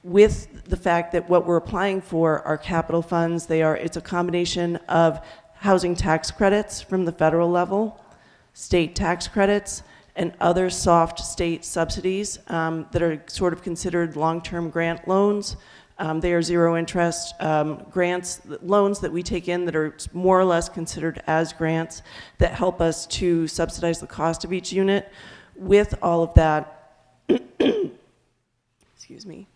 With the fact that what we're applying for are capital funds, it's a combination of housing tax credits from the federal level, state tax credits, and other soft state subsidies that are sort of considered long-term grant loans. They are zero interest grants, loans that we take in that are more or less considered as grants that help us to subsidize the cost of each unit. With all of that, excuse me,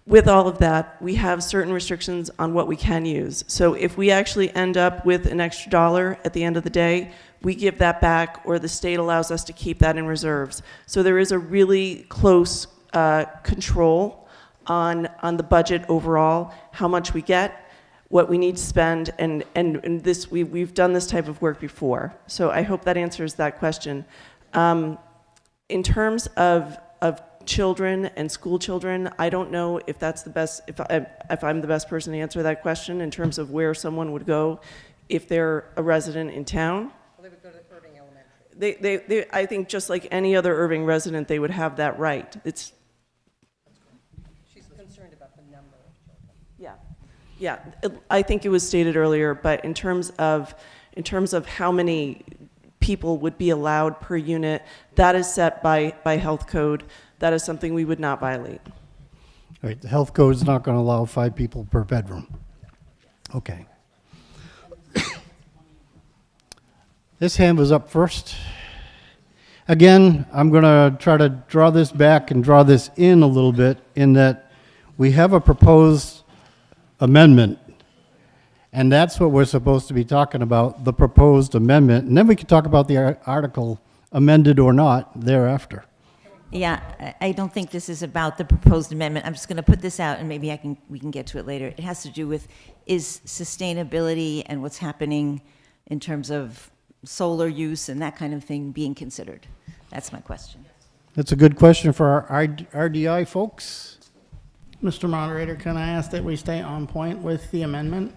with all of that, we have certain restrictions on what we can use. So if we actually end up with an extra dollar at the end of the day, we give that back, or the state allows us to keep that in reserves. So there is a really close control on the budget overall, how much we get, what we need to spend, and this we've done this type of work before. So I hope that answers that question. In terms of children and school children, I don't know if that's the best, if I'm the best person to answer that question in terms of where someone would go if they're a resident in town. They would go to Erving Elementary. I think just like any other Erving resident, they would have that right. She's concerned about the number of children. Yeah, I think it was stated earlier, but in terms of how many people would be allowed per unit, that is set by health code. That is something we would not violate. All right, the health code is not going to allow 5 people per bedroom. Okay. This hand was up first. Again, I'm going to try to draw this back and draw this in a little bit, in that we have a proposed amendment, and that's what we're supposed to be talking about, the proposed amendment, and then we can talk about the article, amended or not, thereafter. Yeah, I don't think this is about the proposed amendment. I'm just going to put this out, and maybe we can get to it later. It has to do with, is sustainability and what's happening in terms of solar use and that kind of thing being considered? That's my question. That's a good question for our RDI folks. Mr. Moderator, can I ask that we stay on point with the amendment?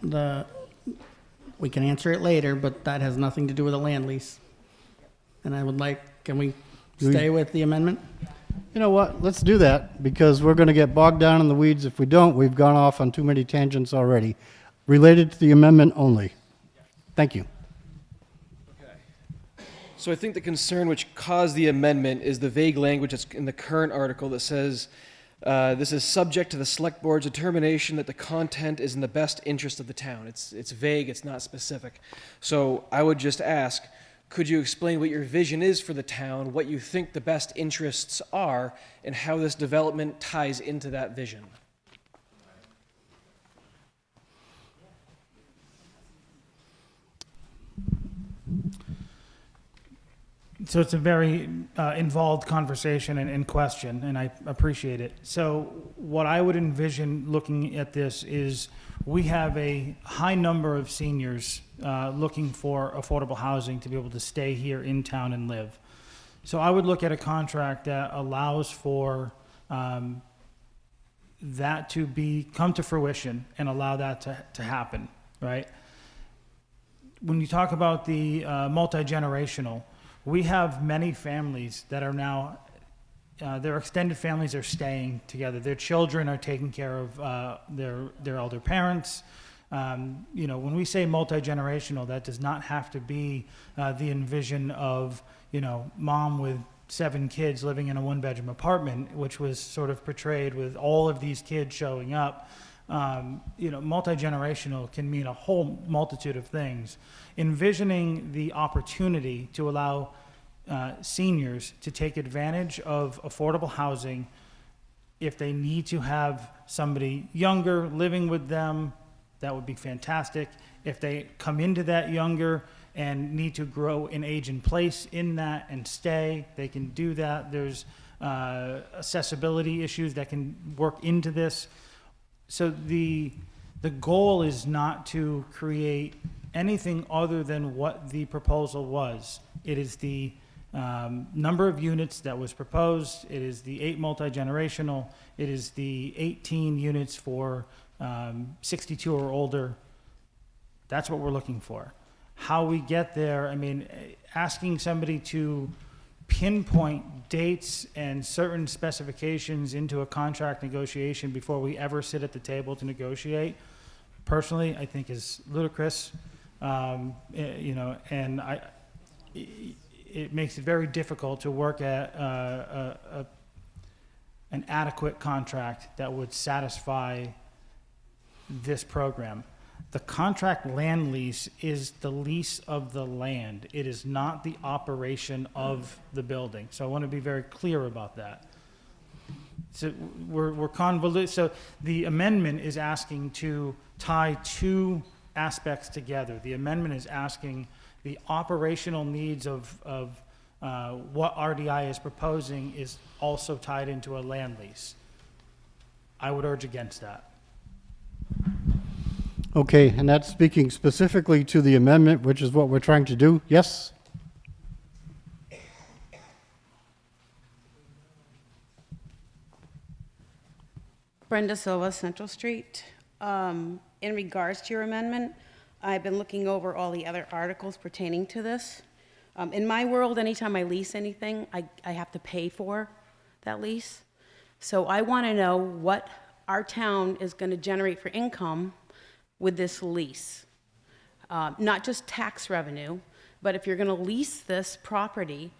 We can answer it later, but that has nothing to do with a land lease. And I would like, can we stay with the amendment? You know what? Let's do that, because we're going to get bogged down in the weeds. If we don't, we've gone off on too many tangents already. Related to the amendment only. Thank you. So I think the concern which caused the amendment is the vague language that's in the current article that says, this is subject to the select board's determination that the content is in the best interest of the town. It's vague, it's not specific. So I would just ask, could you explain what your vision is for the town, what you think the best interests are, and how this development ties into that vision? So it's a very involved conversation and question, and I appreciate it. So what I would envision looking at this is we have a high number of seniors looking for affordable housing to be able to stay here in town and live. So I would look at a contract that allows for that to come to fruition and allow that to happen, right? When you talk about the multi-generational, we have many families that are now, their extended families are staying together. Their children are taking care of their elder parents. When we say multi-generational, that does not have to be the envision of, mom with 7 kids living in a 1-bedroom apartment, which was sort of portrayed with all of these kids showing up. Multi-generational can mean a whole multitude of things. Envisioning the opportunity to allow seniors to take advantage of affordable housing If they need to have somebody younger living with them, that would be fantastic. If they come into that younger and need to grow and age in place in that and stay, they can do that. There's accessibility issues that can work into this. So the goal is not to create anything other than what the proposal was. It is the number of units that was proposed. It is the 8 multi-generational. It is the 18 units for 62 or older. That's what we're looking for. How we get there, I mean, asking somebody to pinpoint dates and certain specifications into a contract negotiation before we ever sit at the table to negotiate, personally, I think is ludicrous. You know, and it makes it very difficult to work at an adequate contract that would satisfy this program. The contract land lease is the lease of the land. It is not the operation of the building. So I want to be very clear about that. So we're convoluted. So the amendment is asking to tie two aspects together. The amendment is asking the operational needs of what RDI is proposing is also tied into a land lease. I would urge against that. Okay, and that's speaking specifically to the amendment, which is what we're trying to do. Yes? Brenda Silva, Central Street. In regards to your amendment, I've been looking over all the other articles pertaining to this. In my world, anytime I lease anything, I have to pay for that lease. So I want to know what our town is going to generate for income with this lease. Not just tax revenue, but if you're going to lease this property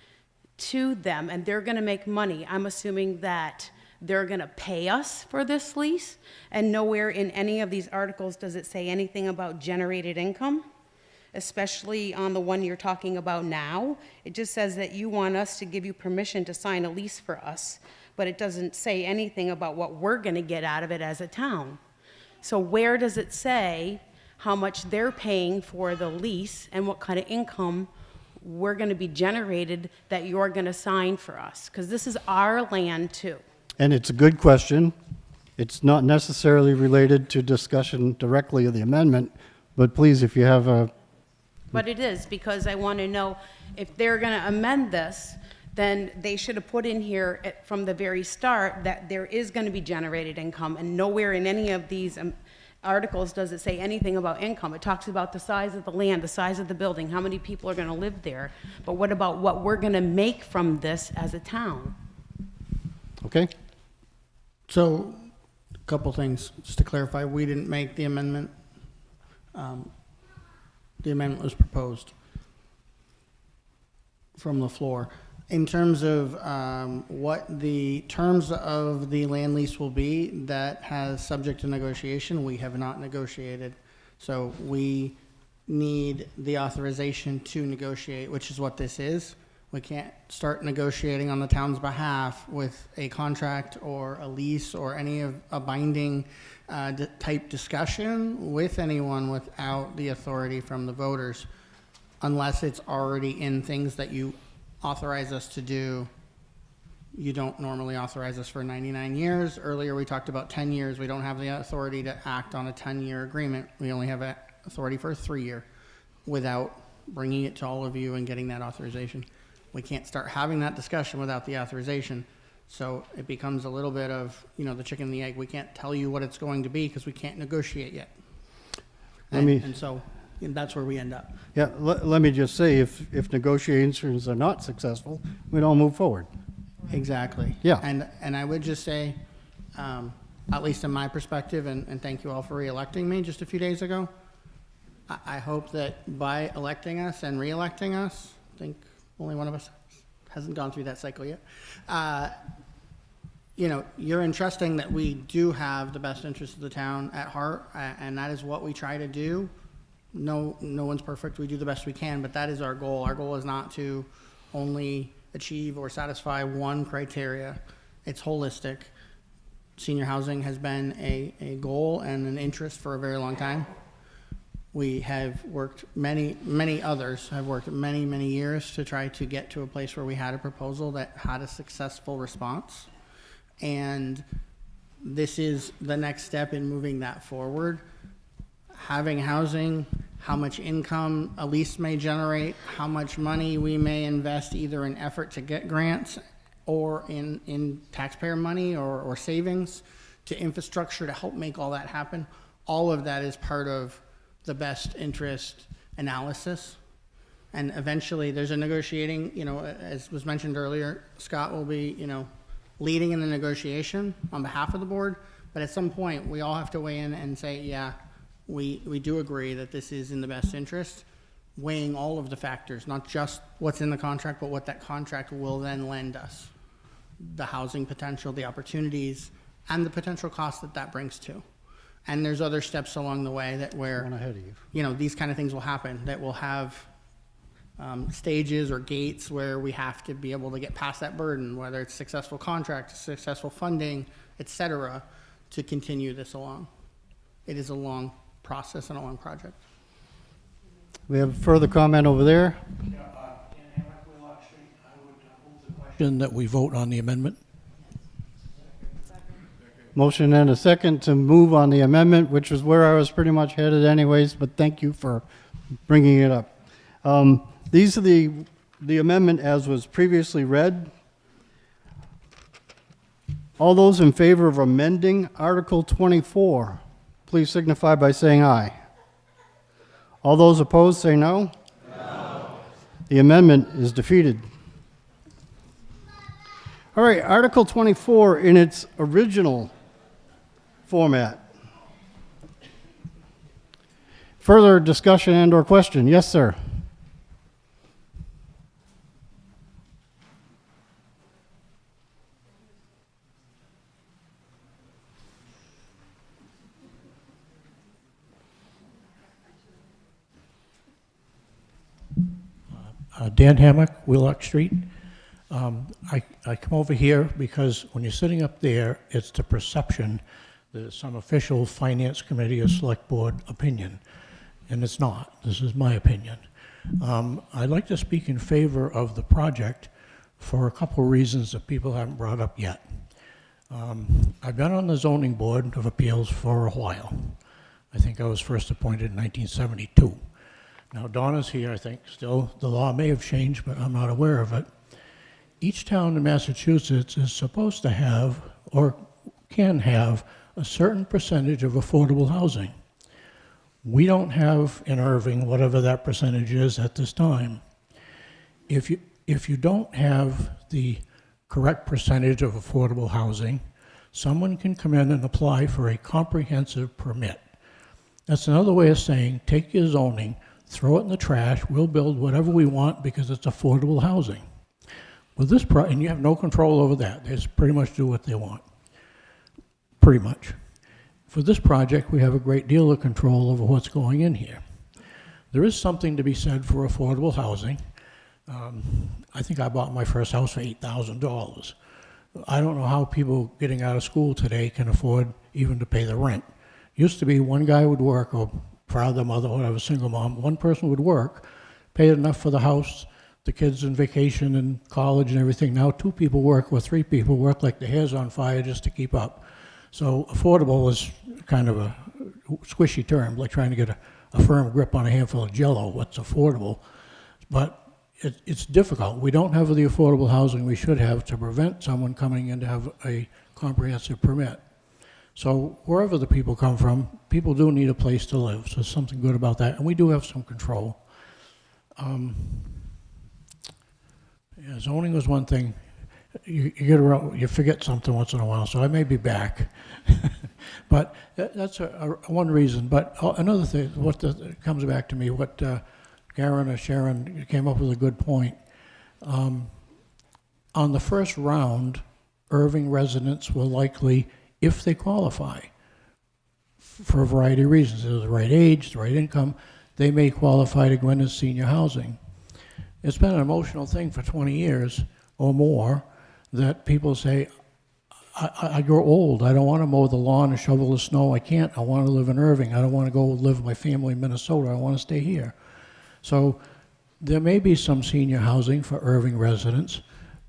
to them and they're going to make money, I'm assuming that they're going to pay us for this lease, and nowhere in any of these articles does it say anything about generated income, especially on the one you're talking about now. It just says that you want us to give you permission to sign a lease for us, but it doesn't say anything about what we're going to get out of it as a town. So where does it say how much they're paying for the lease and what kind of income we're going to be generated that you're going to sign for us? Because this is our land too. And it's a good question. It's not necessarily related to discussion directly of the amendment, but please, if you have a... But it is, because I want to know if they're going to amend this, then they should have put in here from the very start that there is going to be generated income, and nowhere in any of these articles does it say anything about income. It talks about the size of the land, the size of the building, how many people are going to live there, but what about what we're going to make from this as a town? Okay. So, a couple things, just to clarify, we didn't make the amendment. The amendment was proposed from the floor. In terms of what the terms of the land lease will be, that has subject to negotiation. We have not negotiated. So we need the authorization to negotiate, which is what this is. We can't start negotiating on the town's behalf with a contract or a lease or any of a binding type discussion with anyone without the authority from the voters, unless it's already in things that you authorize us to do. You don't normally authorize us for 99 years. Earlier we talked about 10 years. We don't have the authority to act on a 10-year agreement. We only have authority for a 3-year without bringing it to all of you and getting that authorization. We can't start having that discussion without the authorization. So it becomes a little bit of, you know, the chicken and the egg. We can't tell you what it's going to be because we can't negotiate yet. And so that's where we end up. Yeah, let me just say, if negotiations are not successful, we don't move forward. Exactly. Yeah. And I would just say, at least in my perspective, and thank you all for re-electing me just a few days ago, I hope that by electing us and re-electing us, I think only one of us hasn't gone through that cycle yet, you know, you're entrusting that we do have the best interest of the town at heart, and that is what we try to do. No one's perfect. We do the best we can, but that is our goal. Our goal is not to only achieve or satisfy one criteria. It's holistic. Senior housing has been a goal and an interest for a very long time. We have worked, many others have worked many years to try to get to a place where we had a proposal that had a successful response. And this is the next step in moving that forward. Having housing, how much income a lease may generate, how much money we may invest either in effort to get grants or in taxpayer money or savings to infrastructure to help make all that happen. All of that is part of the best interest analysis. And eventually there's a negotiating, as was mentioned earlier, Scott will be, leading in the negotiation on behalf of the board. But at some point we all have to weigh in and say, yeah, we do agree that this is in the best interest, weighing all of the factors, not just what's in the contract, but what that contract will then lend us. The housing potential, the opportunities, and the potential cost that brings to. And there's other steps along the way that where, One ahead of you. These kind of things will happen, that will have stages or gates where we have to be able to get past that burden, whether it's successful contract, successful funding, et cetera, to continue this along. It is a long process and a long project. We have further comment over there. That we vote on the amendment. Motion and a second to move on the amendment, which was where I was pretty much headed anyways, but thank you for bringing it up. These are the amendment as was previously read. All those in favor of amending Article 24, please signify by saying aye. All those opposed say no. No. The amendment is defeated. All right, Article 24 in its original format. Further discussion and or question? Yes, sir. Dan Hammock, Wheelock Street. I come over here because when you're sitting up there, it's the perception that it's some official finance committee or select board opinion, and it's not. This is my opinion. I'd like to speak in favor of the project for a couple of reasons that people haven't brought up yet. I've been on the zoning board of appeals for a while. I think I was first appointed in 1972. Now Donna's here, I think, still. The law may have changed, but I'm not aware of it. Each town in Massachusetts is supposed to have, or can have, a certain percentage of affordable housing. We don't have in Erving whatever that percentage is at this time. If you don't have the correct percentage of affordable housing, someone can come in and apply for a comprehensive permit. That's another way of saying, take your zoning, throw it in the trash, we'll build whatever we want because it's affordable housing. With this, and you have no control over that. They just pretty much do what they want. Pretty much. For this project, we have a great deal of control over what's going in here. There is something to be said for affordable housing. I think I bought my first house for $8,000. I don't know how people getting out of school today can afford even to pay the rent. Used to be one guy would work, or father, mother, whatever, single mom, one person would work, pay enough for the house, the kids in vacation and college and everything. Now 2 people work or 3 people work like the hair's on fire just to keep up. So affordable is kind of a squishy term, like trying to get a firm grip on a handful of Jell-O. What's affordable? But it's difficult. We don't have the affordable housing we should have to prevent someone coming in to have a comprehensive permit. So wherever the people come from, people do need a place to live. So there's something good about that. And we do have some control. Yeah, zoning was one thing. You get around, you forget something once in a while, so I may be back. But that's one reason. But another thing, comes back to me, what Karen or Sharon came up with a good point. On the first round, Erving residents will likely, if they qualify, for a variety of reasons, they're the right age, the right income, they may qualify to go into senior housing. It's been an emotional thing for 20 years or more that people say, I grow old. I don't want to mow the lawn and shovel the snow. I can't. I want to live in Erving. I don't want to go live with my family in Minnesota. I want to stay here. So there may be some senior housing for Erving residents,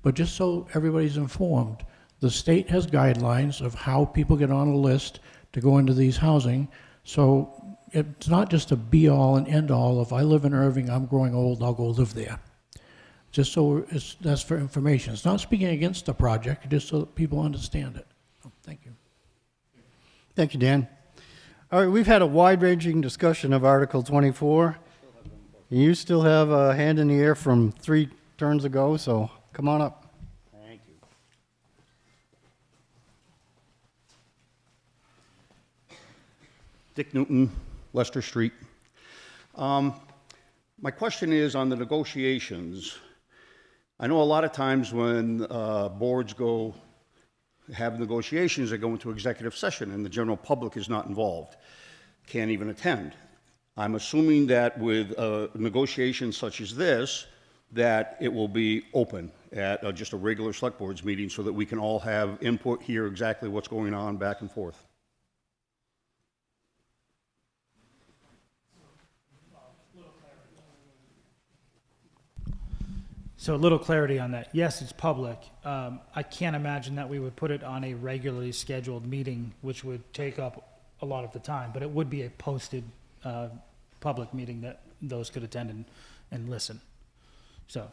but just so everybody's informed, the state has guidelines of how people get on a list to go into these housing. So it's not just a be-all and end-all. If I live in Erving, I'm growing old, I'll go live there. Just so that's for information. It's not speaking against the project, just so that people understand it. So, thank you. Thank you, Dan. All right, we've had a wide-ranging discussion of Article 24. You still have a hand in the air from 3 turns ago, so come on up. Thank you. Dick Newton, Leicester Street. My question is on the negotiations. I know a lot of times when boards have negotiations, they go into executive session and the general public is not involved, can't even attend. I'm assuming that with negotiations such as this, that it will be open at just a regular select boards meeting so that we can all have input, hear exactly what's going on back and forth. So a little clarity on that. Yes, it's public. I can't imagine that we would put it on a regularly scheduled meeting, which would take up a lot of the time, but it would be a posted public meeting that those could attend and listen. So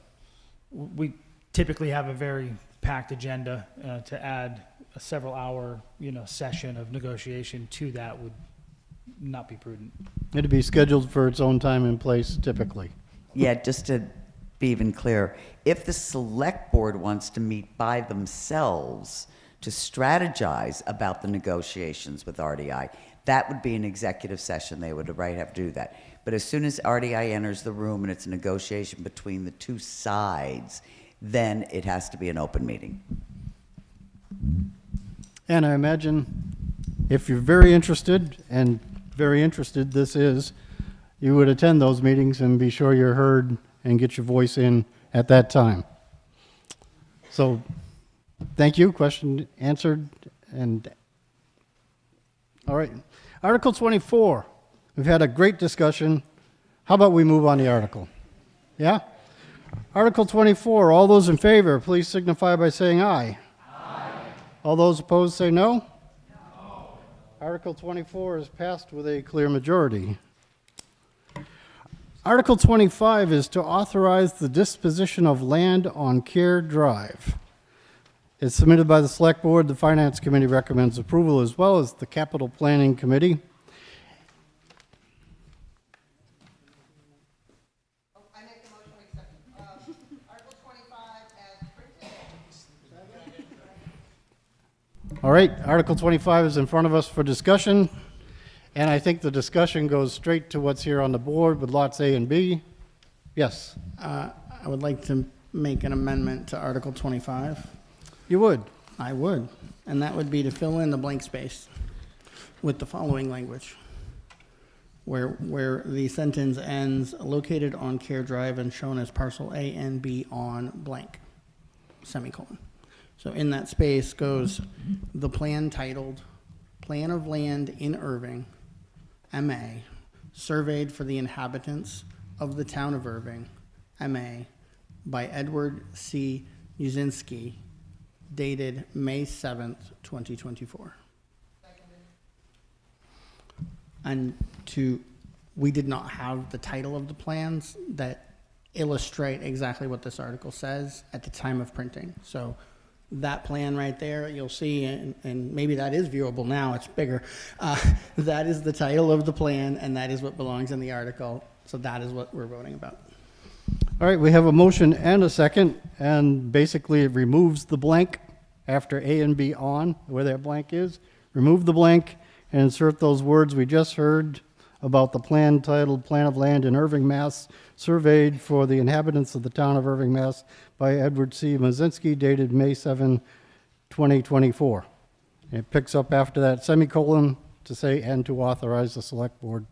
we typically have a very packed agenda. To add a several hour, session of negotiation to that would not be prudent. It'd be scheduled for its own time and place typically. Yeah, just to be even clear, if the select board wants to meet by themselves to strategize about the negotiations with RDI, that would be an executive session. They would have to do that. But as soon as RDI enters the room and it's a negotiation between the two sides, then it has to be an open meeting. And I imagine if you're very interested, and very interested this is, you would attend those meetings and be sure you're heard and get your voice in at that time. So, thank you. Question answered. And all right, Article 24. We've had a great discussion. How about we move on the article? Yeah? Article 24. All those in favor, please signify by saying aye. Aye. All those opposed say no. No. Article 24 is passed with a clear majority. Article 25 is to authorize the disposition of land on Care Drive. It's submitted by the Select Board. The Finance Committee recommends approval, as well as the Capital Planning Committee. I make a motion to accept Article 25 as printed. All right, Article 25 is in front of us for discussion. And I think the discussion goes straight to what's here on the board with lots A and B. Yes? I would like to make an amendment to Article 25. You would? I would. And that would be to fill in the blank space with the following language, where the sentence ends, located on Care Drive and shown as parcel A and B on blank, semicolon. So in that space goes the plan titled Plan of Land in Erving, MA, surveyed for the inhabitants of the town of Erving, MA, by Edward C. Uzinski, dated May 7th, 2024. And we did not have the title of the plans that illustrate exactly what this article says at the time of printing. So that plan right there, you'll see, and maybe that is viewable now, it's bigger. That is the title of the plan, and that is what belongs in the article. So that is what we're voting about. All right, we have a motion and a second, and basically it removes the blank after A and B on, where that blank is. Remove the blank and insert those words we just heard about the plan titled Plan of Land in Erving, Mass., surveyed for the inhabitants of the town of Erving, Mass. By Edward C. Mazinski, dated May 7, 2024. It picks up after that semicolon to say, and to authorize the select board.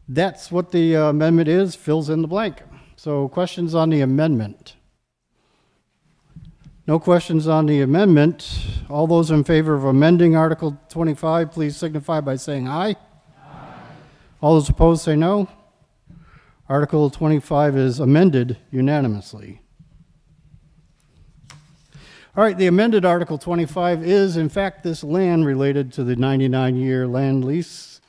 That's what the amendment is, fills in the blank. So questions on the amendment? No questions on the amendment. All those in favor of amending Article 25, please signify by saying aye. All those opposed say no. Article 25 is amended unanimously. All right, the amended Article 25 is, in fact, this land related to the 99-year land lease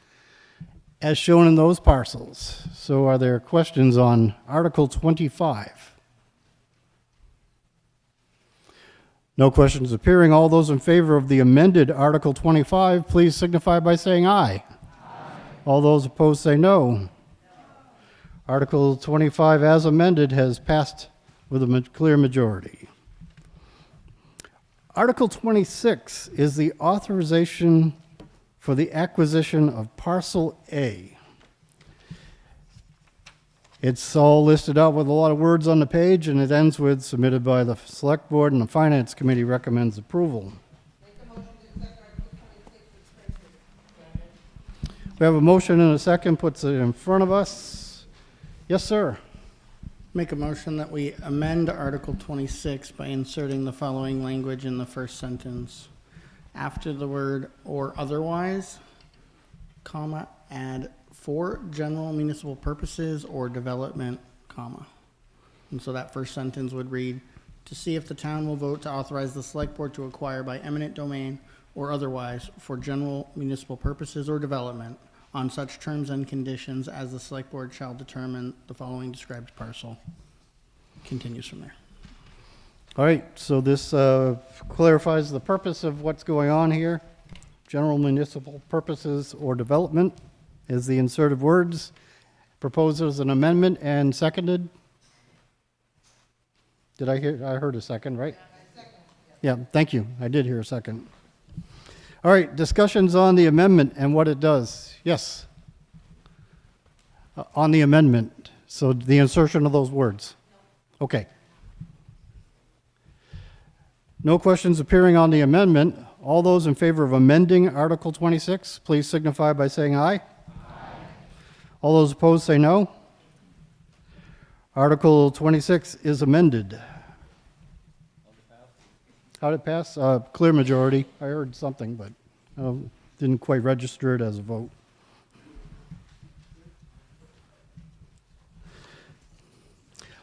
as shown in those parcels. So are there questions on Article 25? No questions appearing. All those in favor of the amended Article 25, please signify by saying aye. All those opposed say no. Article 25 as amended has passed with a clear majority. Article 26 is the authorization for the acquisition of Parcel A. It's all listed out with a lot of words on the page, and it ends with submitted by the Select Board, and the Finance Committee recommends approval. We have a motion and a second, puts it in front of us. Yes, sir. Make a motion that we amend Article 26 by inserting the following language in the first sentence. After the word "or otherwise," comma, add "for general municipal purposes or development," comma. And so that first sentence would read, "To see if the town will vote to authorize the select board to acquire by eminent domain or otherwise for general municipal purposes or development on such terms and conditions as the select board shall determine the following described parcel." Continues from there. All right, so this clarifies the purpose of what's going on here. General municipal purposes or development is the inserted words. Proposed as an amendment and seconded. Did I hear? I heard a second, right? Yeah, thank you. I did hear a second. All right, discussions on the amendment and what it does. Yes. On the amendment. So the insertion of those words. Okay. No questions appearing on the amendment. All those in favor of amending Article 26, please signify by saying aye. All those opposed say no. Article 26 is amended. How did it pass? Clear majority. I heard something, but didn't quite register it as a vote.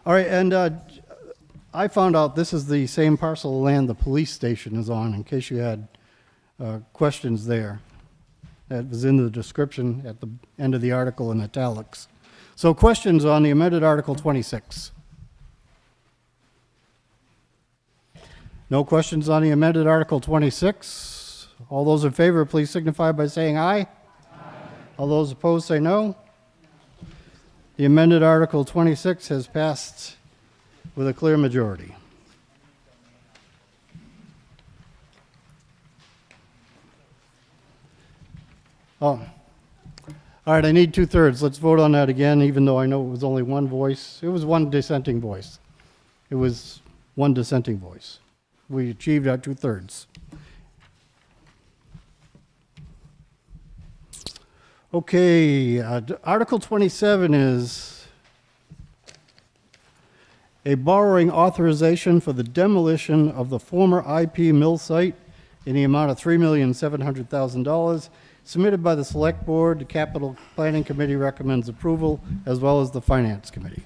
All right, and I found out this is the same parcel of land the police station is on, in case you had questions there. That was in the description at the end of the article in italics. So questions on the amended Article 26? No questions on the amended Article 26. All those in favor, please signify by saying aye. All those opposed say no. The amended Article 26 has passed with a clear majority. Oh, all right, I need 2/3. Let's vote on that again, even though I know it was only one voice. It was one dissenting voice. It was one dissenting voice. We achieved our 2/3. Okay, Article 27 is a borrowing authorization for the demolition of the former IP mill site in the amount of $3,700,000, submitted by the Select Board. The Capital Planning Committee recommends approval, as well as the Finance Committee.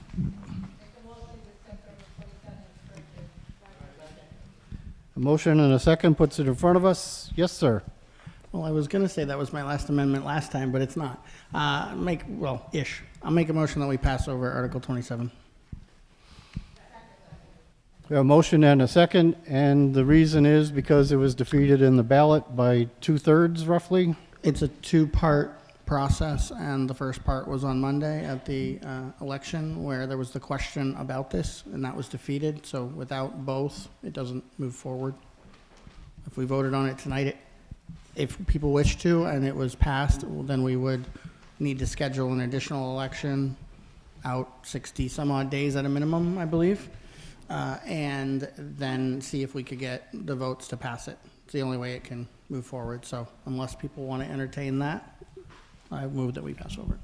A motion and a second puts it in front of us. Yes, sir. Well, I was going to say that was my last amendment last time, but it's not. Ish. I'll make a motion that we pass over Article 27. We have a motion and a second, and the reason is because it was defeated in the ballot by 2/3, roughly. It's a two-part process, and the first part was on Monday at the election, where there was the question about this, and that was defeated. So without both, it doesn't move forward. If we voted on it tonight, if people wish to, and it was passed, well, then we would need to schedule an additional election out 60 some odd days at a minimum, I believe, and then see if we could get the votes to pass it. It's the only way it can move forward. So unless people want to entertain that, I move that we pass over.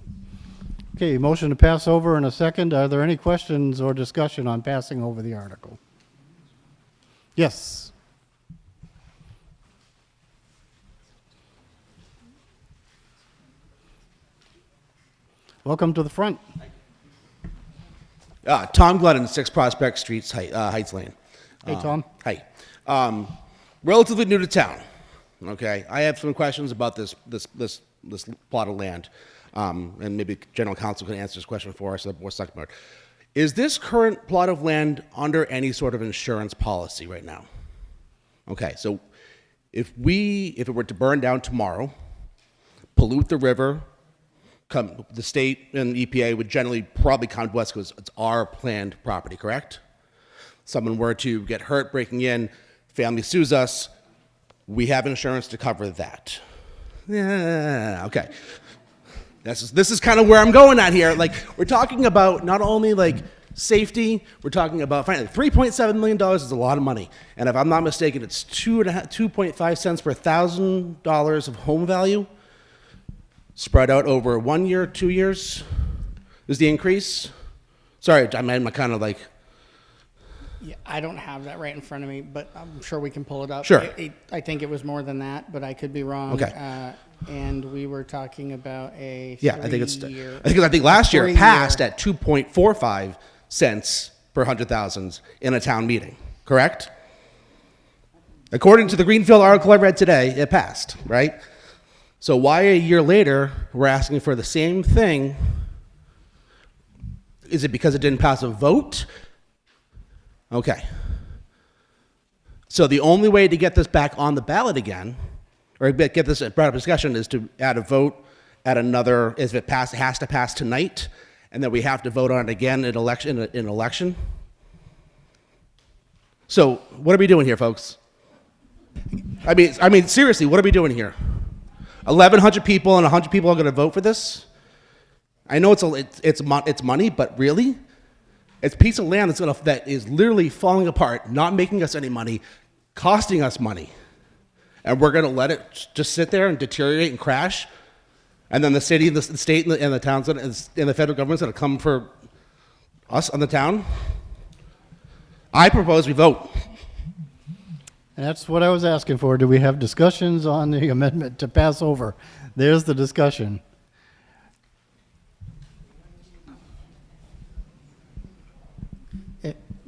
Okay, motion to pass over in a second. Are there any questions or discussion on passing over the article? Yes. Welcome to the front. Tom Glennon, 6 Prospect Street, Heights Lane. Hey, Tom. Hi. Relatively new to town. Okay, I have some questions about this plot of land, and maybe General Counsel can answer this question for us. Or Select Board. Is this current plot of land under any sort of insurance policy right now? Okay, so if it were to burn down tomorrow, pollute the river, the state and EPA would generally probably come to us because it's our planned property, correct? Someone were to get hurt breaking in, family sues us, we have insurance to cover that. Yeah, okay. This is kind of where I'm going at here. Like, we're talking about not only like safety, we're talking about $3.7 million is a lot of money. And if I'm not mistaken, it's 2.5 cents per $1,000 of home value spread out over 1 year, 2 years is the increase. Sorry, I'm kind of like. Yeah, I don't have that right in front of me, but I'm sure we can pull it up. Sure. I think it was more than that, but I could be wrong. Okay. And we were talking about a Yeah, I think it's. three-year- I think last year it three-year- passed at 2.45 cents per 100,000 in a town meeting. Correct? According to the Greenfield article I read today, it passed. Right. So why a year later we're asking for the same thing? Is it because it didn't pass a vote? Okay. So the only way to get this back on the ballot again, or get this brought up discussion, is to add a vote at another. If it has to pass tonight, and then we have to vote on it again in election. So what are we doing here, folks? I mean, seriously, what are we doing here? 1,100 people and 100 people are going to vote for this? I know it's money, but really? It's a piece of land that is literally falling apart, not making us any money, costing us money. And we're going to let it just sit there and deteriorate and crash? And then the city, the state, and the towns, and the federal government's going to come for us on the town? I propose we vote. And that's what I was asking for. Do we have discussions on the amendment to pass over? There's the discussion.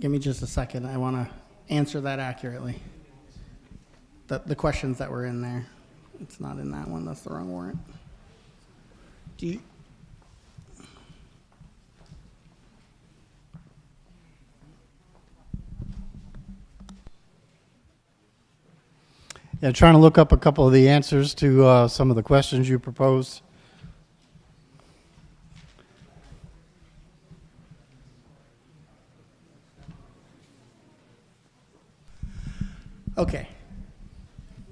Give me just a second. I want to answer that accurately. The questions that were in there. It's not in that one. That's the wrong warrant. Do you? Yeah, trying to look up a couple of the answers to some of the questions you proposed. Okay.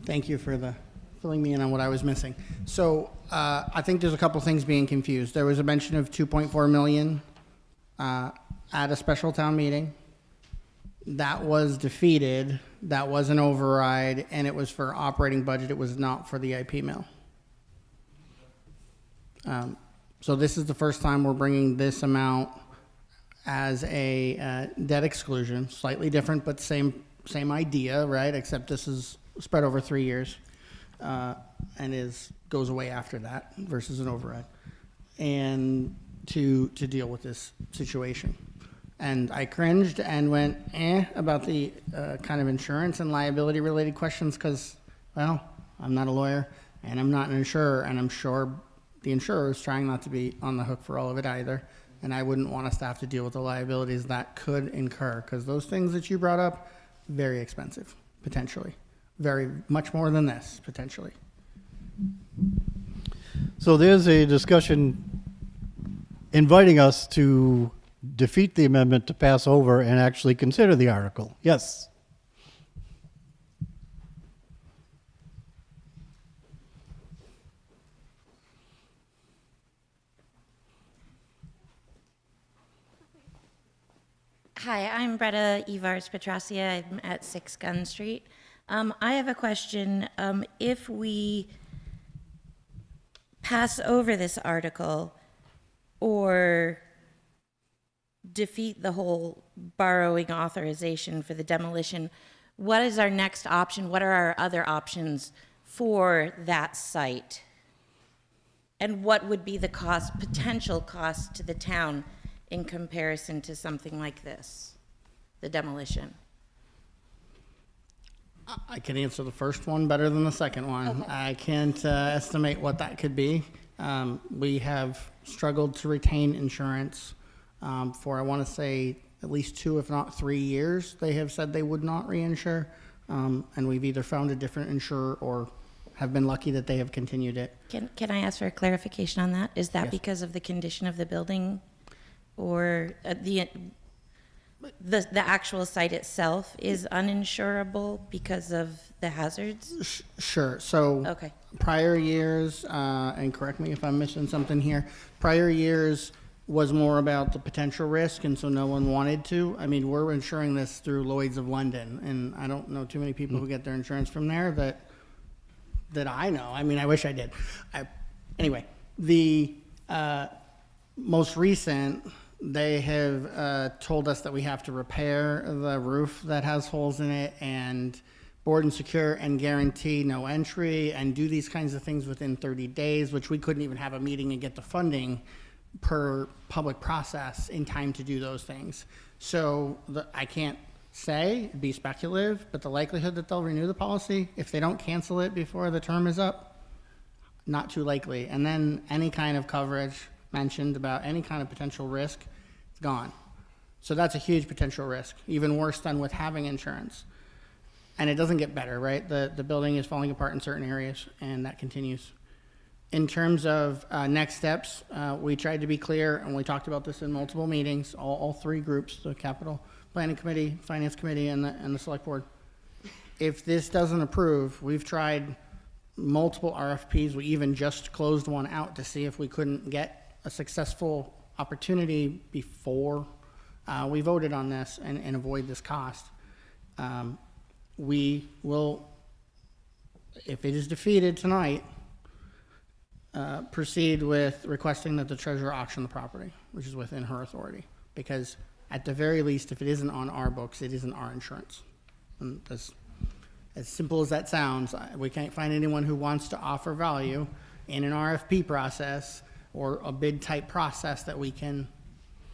Thank you for filling me in on what I was missing. So I think there's a couple things being confused. There was a mention of 2.4 million at a special town meeting. That was defeated. That was an override, and it was for operating budget. It was not for the IP mill. So this is the first time we're bringing this amount as a debt exclusion, slightly different, but same idea, right? Except this is spread over 3 years, and goes away after that versus an override, and to deal with this situation. And I cringed and went about the kind of insurance and liability related questions because, well, I'm not a lawyer and I'm not an insurer, and I'm sure the insurer is trying not to be on the hook for all of it either. And I wouldn't want us to have to deal with the liabilities that could incur, because those things that you brought up, very expensive, potentially. Very much more than this, potentially. So there's a discussion inviting us to defeat the amendment to pass over and actually consider the article. Yes. Hi, I'm Bretta Evars Petrasia. I'm at 6 Gun Street. I have a question. If we pass over this article or defeat the whole borrowing authorization for the demolition, what is our next option? What are our other options for that site? And what would be the cost, potential cost to the town in comparison to something like this, the demolition? I can answer the first one better than the second one. Okay. I can't estimate what that could be. We have struggled to retain insurance for, I want to say, at least 2, if not 3 years. They have said they would not reinsure, and we've either found a different insurer or have been lucky that they have continued it. Can I ask for a clarification on that? Is that Yes. because of the condition of the building, or the actual site itself is uninsurable because of the hazards? Sure. So Okay. prior years, and correct me if I'm missing something here, prior years was more about the potential risk, and so no one wanted to. I mean, we're insuring this through Lloyd's of London, and I don't know too many people who get their insurance from there that I know. I mean, I wish I did. Anyway, the most recent, they have told us that we have to repair the roof that has holes in it and board and secure and guarantee no entry and do these kinds of things within 30 days, which we couldn't even have a meeting and get the funding per public process in time to do those things. So I can't say, be speculative, but the likelihood that they'll renew the policy, if they don't cancel it before the term is up, not too likely. And then any kind of coverage mentioned about any kind of potential risk, it's gone. So that's a huge potential risk, even worse than with having insurance. And it doesn't get better, right? The building is falling apart in certain areas, and that continues. In terms of next steps, we tried to be clear, and we talked about this in multiple meetings, all 3 groups, the Capital Planning Committee, Finance Committee, and the Select Board. If this doesn't approve, we've tried multiple RFPs. We even just closed one out to see if we couldn't get a successful opportunity before we voted on this and avoid this cost. We will, if it is defeated tonight, proceed with requesting that the treasurer auction the property, which is within her authority. Because at the very least, if it isn't on our books, it isn't our insurance. And as simple as that sounds, we can't find anyone who wants to offer value in an RFP process or a bid type process that we can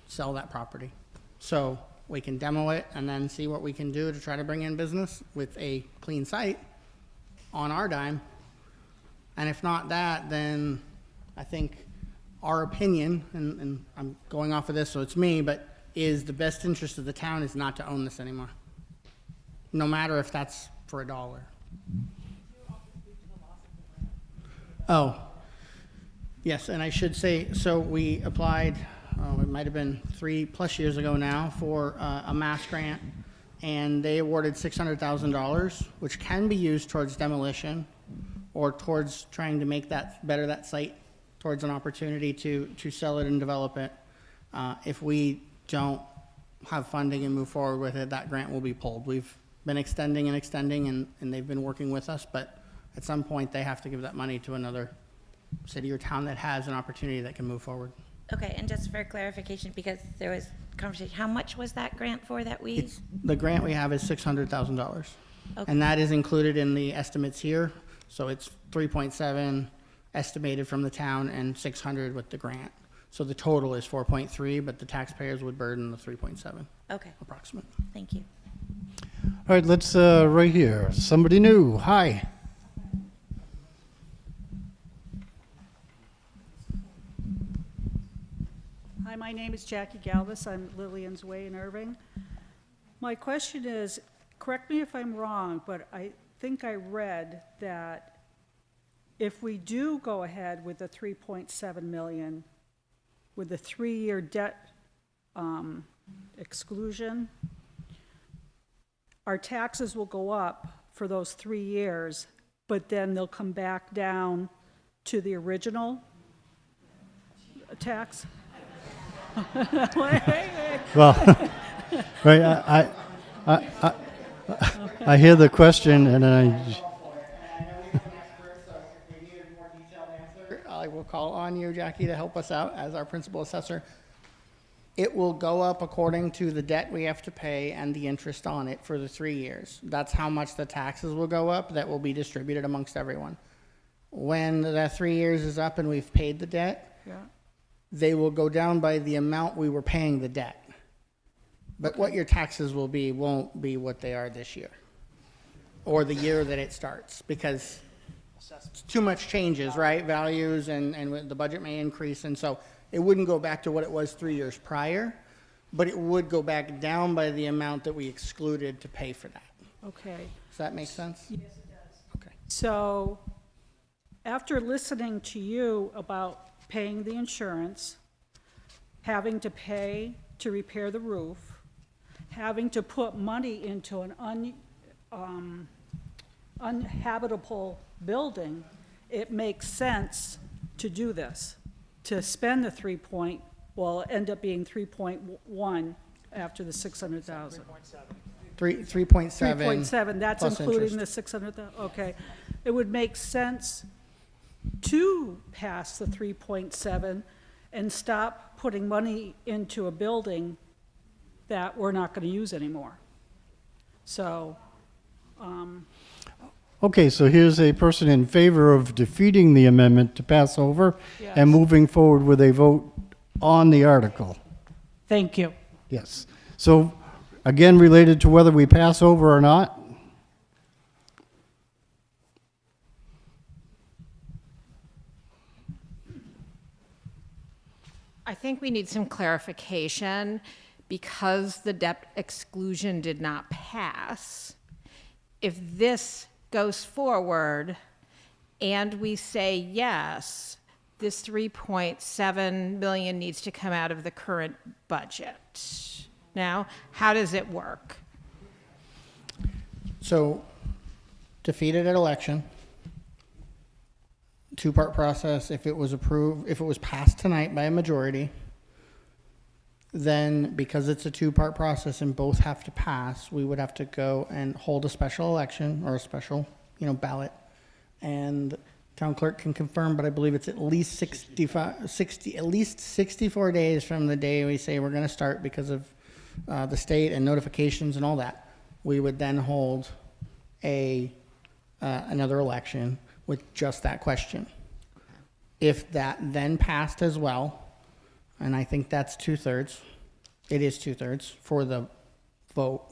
sell that property. So we can demo it and then see what we can do to try to bring in business with a clean site on our dime. And if not that, then I think our opinion, and I'm going off of this, so it's me, but is the best interest of the town is not to own this anymore. No matter if that's for $1. Oh, yes, and I should say, so we applied, it might have been 3+ years ago now, for a mass grant, and they awarded $600,000, which can be used towards demolition or towards trying to make that better, that site, towards an opportunity to sell it and develop it. If we don't have funding and move forward with it, that grant will be pulled. We've been extending, and they've been working with us, but at some point they have to give that money to another city or town that has an opportunity that can move forward. Okay, and just for clarification, because there was conversation, how much was that grant for that we? The grant we have is $600,000. Okay. And that is included in the estimates here. So it's 3.7 estimated from the town and 600 with the grant. So the total is 4.3, but the taxpayers would burden the 3.7. Okay. Approximate. Thank you. All right, let's, right here, somebody new, hi. Hi, my name is Jackie Galvis. I'm Lillian's Way in Erving. My question is, correct me if I'm wrong, but I think I read that if we do go ahead with the 3.7 million, with the 3-year debt exclusion, our taxes will go up for those 3 years, but then they'll come back down to the original tax? Well, right, I hear the question, and I will call on you, Jackie, to help us out as our principal assessor. It will go up according to the debt we have to pay and the interest on it for the 3 years. That's how much the taxes will go up. That will be distributed amongst everyone. When that 3 years is up and we've paid the debt, Yeah. they will go down by the amount we were paying the debt. But what your taxes will be won't be what they are this year or the year that it starts, because too much changes, right? Values and the budget may increase, and so it wouldn't go back to what it was 3 years prior, but it would go back down by the amount that we excluded to pay for that. Okay. Does that make sense? Yes, it does. Okay. So, after listening to you about paying the insurance, having to pay to repair the roof, having to put money into an uninhabitable building, it makes sense to do this, to spend the end up being 3.1 after the 600,000. 3.7. 3.7, that's plus including interest. the 600,000, okay. It would make sense to pass the 3.7 and stop putting money into a building that we're not going to use anymore. So, Okay, so here's a person in favor of defeating the amendment to pass over Yes. and moving forward with a vote on the article. thank you. Yes. So, again, related to whether we pass over or not, I think we need some clarification because the debt exclusion did not pass. If this goes forward and we say yes, this 3.7 million needs to come out of the current budget. Now, how does it work? So, defeated at election, two-part process. If it was approved, if it was passed tonight by a majority, then because it's a two-part process and both have to pass, we would have to go and hold a special election or a special, ballot. And town clerk can confirm, but I believe it's at least 64 days from the day we say we're going to start because of the state and notifications and all that. We would then hold another election with just that question. If that then passed as well, and I think that's 2/3, it is 2/3 for the vote.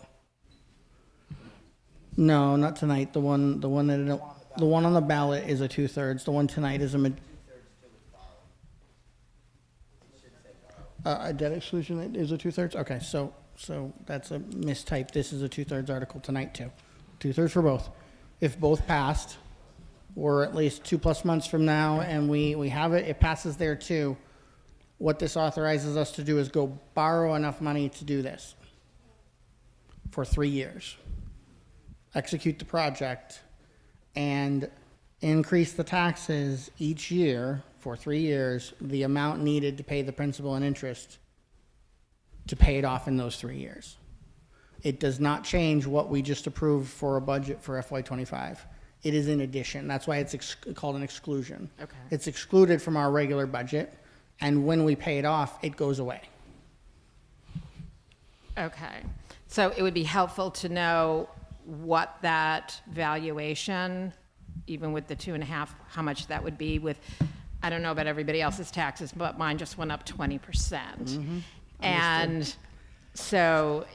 No, not tonight. The one on the ballot is a 2/3. The one tonight is a debt exclusion is a 2/3. Okay, so that's a mistype. This is a 2/3 article tonight too. 2/3 for both. If both passed, we're at least 2+ months from now, and we have it. It passes there too. What this authorizes us to do is go borrow enough money to do this for 3 years, execute the project, and increase the taxes each year for 3 years, the amount needed to pay the principal and interest to pay it off in those 3 years. It does not change what we just approved for a budget for FY25. It is in addition. That's why it's called an exclusion. Okay. It's excluded from our regular budget, and when we pay it off, it goes away. Okay. So it would be helpful to know what that valuation, even with the 2.5, how much that would be with, I don't know about everybody else's taxes, but mine just went up 20%. And so,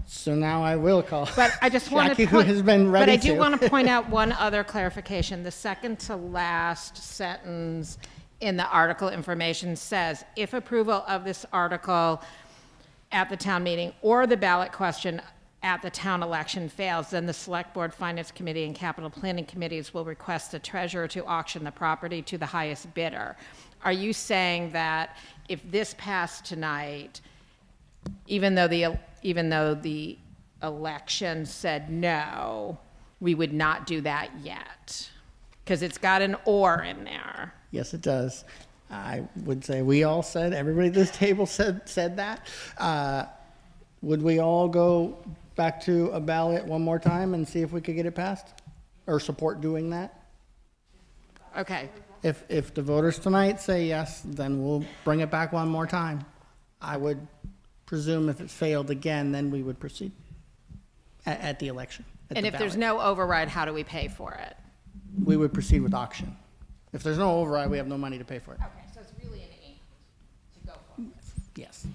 So now I will call. But I just want Jackie, to who has been ready But I do to. want to point out one other clarification. The second to last sentence in the article information says, if approval of this article at the town meeting or the ballot question at the town election fails, then the Select Board, Finance Committee, and Capital Planning Committees will request the treasurer to auction the property to the highest bidder. Are you saying that if this passed tonight, even though the election said no, we would not do that yet? Because it's got an or in there. Yes, it does. I would say we all said, everybody at this table said that. Would we all go back to a ballot one more time and see if we could get it passed? Or support doing that? Okay. If the voters tonight say yes, then we'll bring it back one more time. I would presume if it failed again, then we would proceed at the election. at And the if there's ballot. no override, how do we pay for it? We would proceed with auction. If there's no override, we have no money to pay for it. Okay, so it's really an aim to go for. Yes.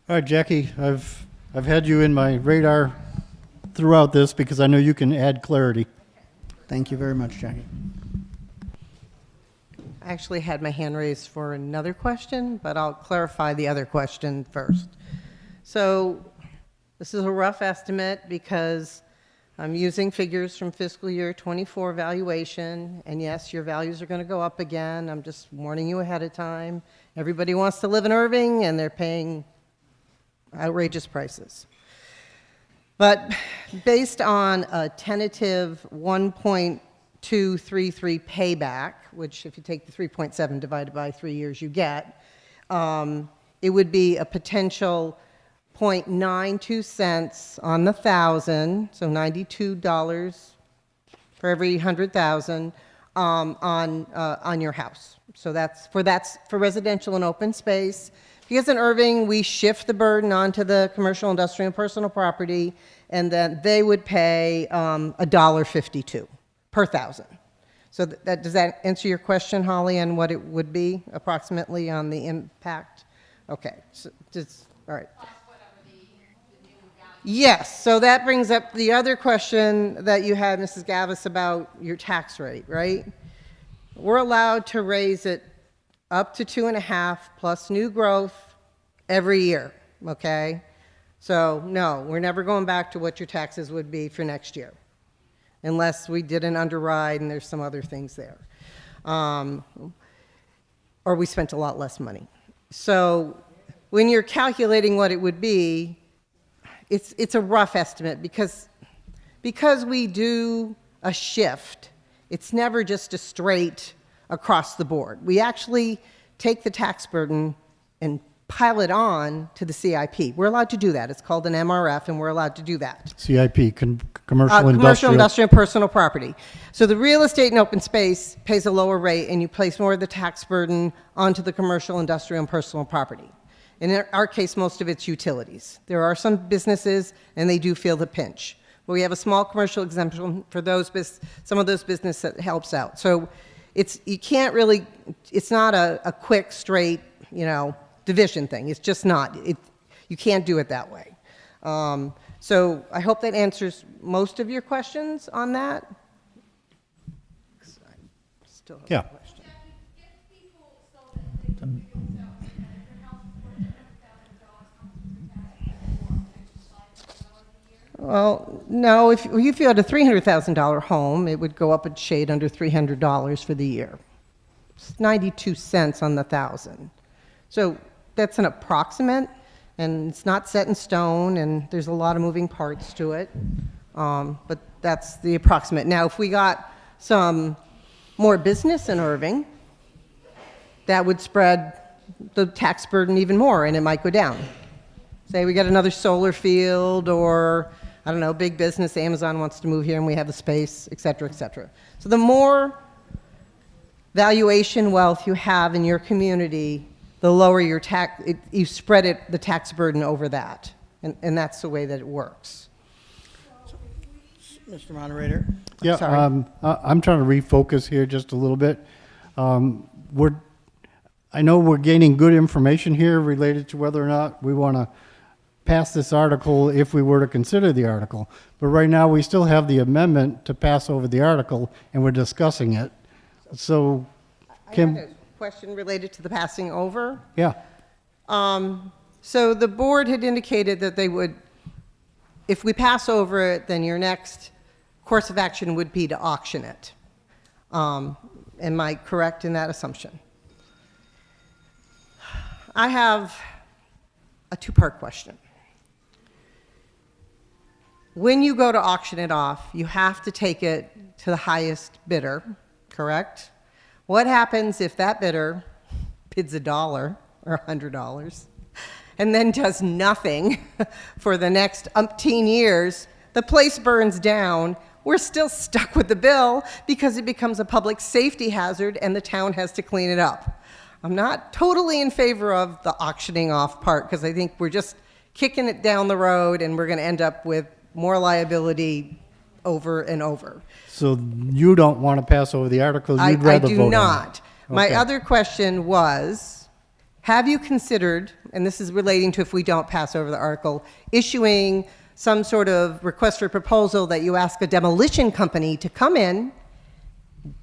All right, Jackie, I've had you in my radar throughout this because I know you can add clarity. Thank you very much, Jackie. I actually had my hand raised for another question, but I'll clarify the other question first. So this is a rough estimate because I'm using figures from fiscal year 24 valuation, and yes, your values are going to go up again. I'm just warning you ahead of time. Everybody wants to live in Erving, and they're paying outrageous prices. But based on a tentative 1.233 payback, which if you take the 3.7 divided by 3 years, you get, it would be a potential 0.92 cents on the 1,000, so $92 for every 100,000 on your house. So that's for residential and open space. Because in Erving, we shift the burden onto the commercial, industrial, and personal property, and then they would pay $1.52 per 1,000. So does that answer your question, Holly, on what it would be approximately on the impact? Okay, so all right. Yes, so that brings up the other question that you had, Mrs. Gavis, about your tax rate, right? We're allowed to raise it up to 2.5 plus new growth every year, okay? So no, we're never going back to what your taxes would be for next year, unless we did an underride and there's some other things there. Or we spent a lot less money. So when you're calculating what it would be, it's a rough estimate because we do a shift. It's never just a straight across the board. We actually take the tax burden and pile it on to the CIP. We're allowed to do that. It's called an MRF, and we're allowed to do that. CIP, commercial, Commercial, industrial. industrial, and personal property. So the real estate and open space pays a lower rate, and you place more of the tax burden onto the commercial, industrial, and personal property. In our case, most of it's utilities. There are some businesses, and they do feel the pinch. But we have a small commercial exemption for those some of those businesses that helps out. So you can't really, it's not a quick, straight, division thing. It's just not. You can't do it that way. So I hope that answers most of your questions on that. Yeah. Well, no, if you had a $300,000 home, it would go up a shade under $300 for the year. It's 92 cents on the 1,000. So that's an approximate, and it's not set in stone, and there's a lot of moving parts to it. But that's the approximate. Now, if we got some more business in Erving, that would spread the tax burden even more, and it might go down. Say we get another solar field, or I don't know, big business, Amazon wants to move here and we have the space, et cetera, et cetera. So the more valuation wealth you have in your community, the lower your tax, you spread the tax burden over that. And that's the way that it works. Mr. Moderator? Yeah, Sorry. I'm trying to refocus here just a little bit. I know we're gaining good information here related to whether or not we want to pass this article if we were to consider the article. But right now, we still have the amendment to pass over the article, and we're discussing it. So, I have a question related to the passing over. Yeah. So the board had indicated that they would, if we pass over it, then your next course of action would be to auction it. Am I correct in that assumption? I have a two-part question. When you go to auction it off, you have to take it to the highest bidder, correct? What happens if that bidder bids $1 or $100 and then does nothing for the next umpteen years? The place burns down. We're still stuck with the bill because it becomes a public safety hazard and the town has to clean it up. I'm not totally in favor of the auctioning off part, because I think we're just kicking it down the road and we're going to end up with more liability over and over. So you don't want to pass over the article, I you'd rather do vote on it? not. My Okay. other question was, have you considered, and this is relating to if we don't pass over the article, issuing some sort of request for proposal that you ask a demolition company to come in,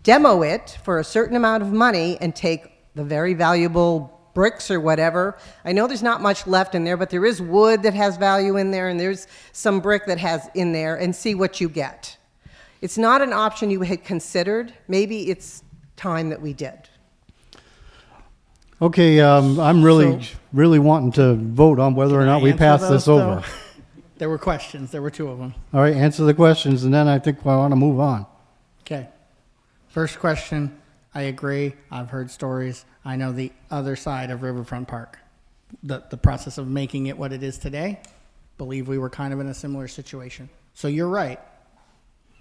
demo it for a certain amount of money, and take the very valuable bricks or whatever. I know there's not much left in there, but there is wood that has value in there, and there's some brick that has in there, and see what you get. It's not an option you had considered. Maybe it's time that we did. Okay, I'm really wanting to vote on whether or Can I not we answer pass those, this over. though? There were questions. There were two of them. All right, answer the questions, and then I think I want to move on. Okay. First question, I agree. I've heard stories. I know the other side of Riverfront Park. The process of making it what it is today, believe we were kind of in a similar situation. So you're right.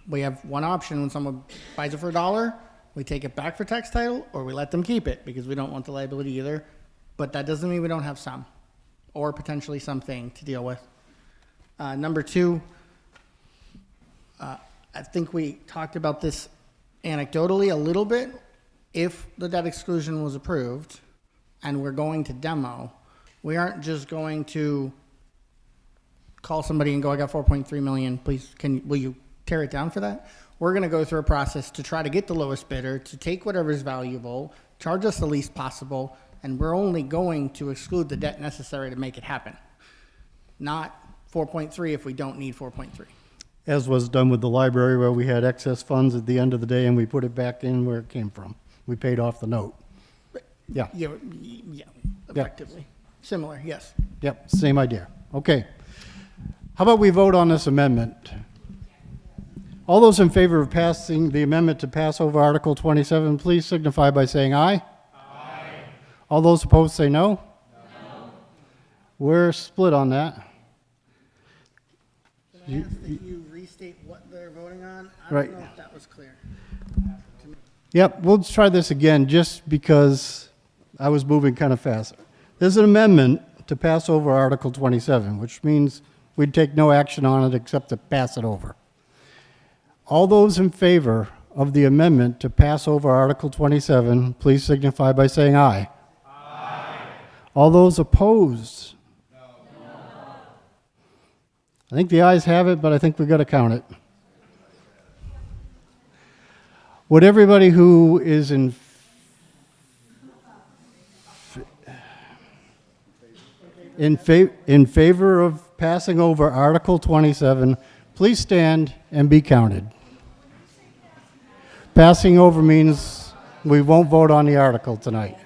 We have one option when someone buys it for $1, we take it back for tax title, or we let them keep it because we don't want the liability either. But that doesn't mean we don't have some, or potentially something to deal with. Number two, I think we talked about this anecdotally a little bit. If the debt exclusion was approved and we're going to demo, we aren't just going to call somebody and go, I got 4.3 million, please, will you tear it down for that? We're going to go through a process to try to get the lowest bidder, to take whatever's valuable, charge us the least possible, and we're only going to exclude the debt necessary to make it happen. Not 4.3 if we don't need 4.3. As was done with the library, where we had excess funds at the end of the day and we put it back in where it came from. We paid off the note. Yeah. Yeah, effectively. Similar, yes. Yep, same idea. Okay. How about we vote on this amendment? All those in favor of passing the amendment to pass over Article 27, please signify by saying aye. Aye. All those opposed say no? No. We're split on that. Can I ask that you restate what they're voting on? I Right. don't know if that was clear. Yep, we'll try this again just because I was moving kind of fast. There's an amendment to pass over Article 27, which means we'd take no action on it except to pass it over. All those in favor of the amendment to pass over Article 27, please signify by saying aye. Aye. All those opposed? No. I think the ayes have it, but I think we've got to count it. Would everybody who is in favor of passing over Article 27, please stand and be counted. Passing over means we won't vote on the article tonight.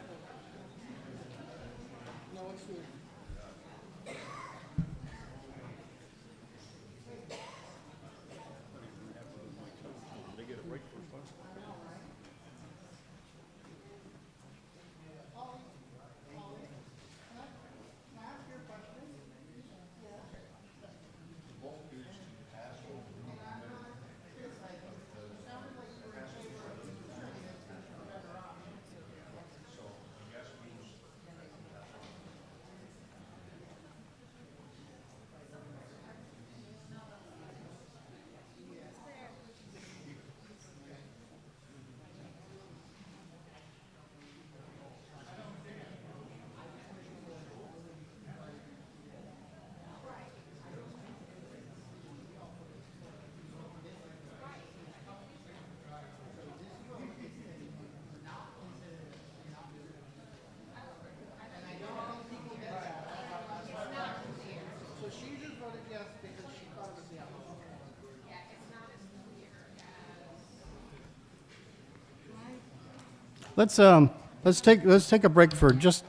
Let's take a break for just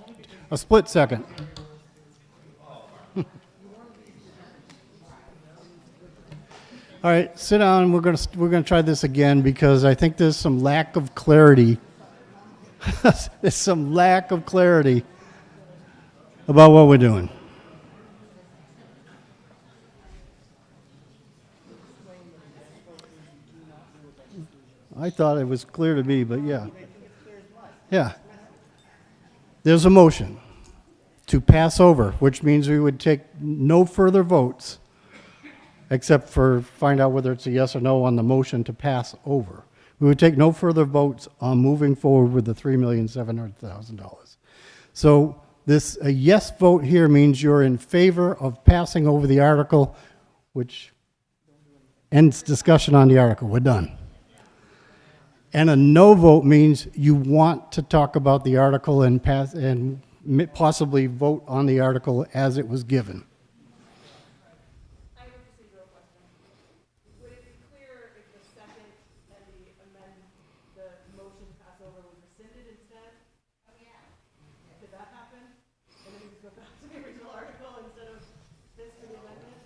a split second. All right, sit down. We're gonna try this again because I think there's some lack of clarity. There's some lack of clarity about what we're doing. I thought it was clear to me, but yeah. Yeah. There's a motion to pass over, which means we would take no further votes except for find out whether it's a yes or no on the motion to pass over. We would take no further votes on moving forward with the $3,700,000. So a yes vote here means you're in favor of passing over the article, which ends discussion on the article. We're done. And a no vote means you want to talk about the article and pass and possibly vote on the article as it was given. Would it be clear if the second and the motion to pass over was rescinded instead? Oh, yeah. Did that happen? And then we just go back to the original article instead of this for the amendment?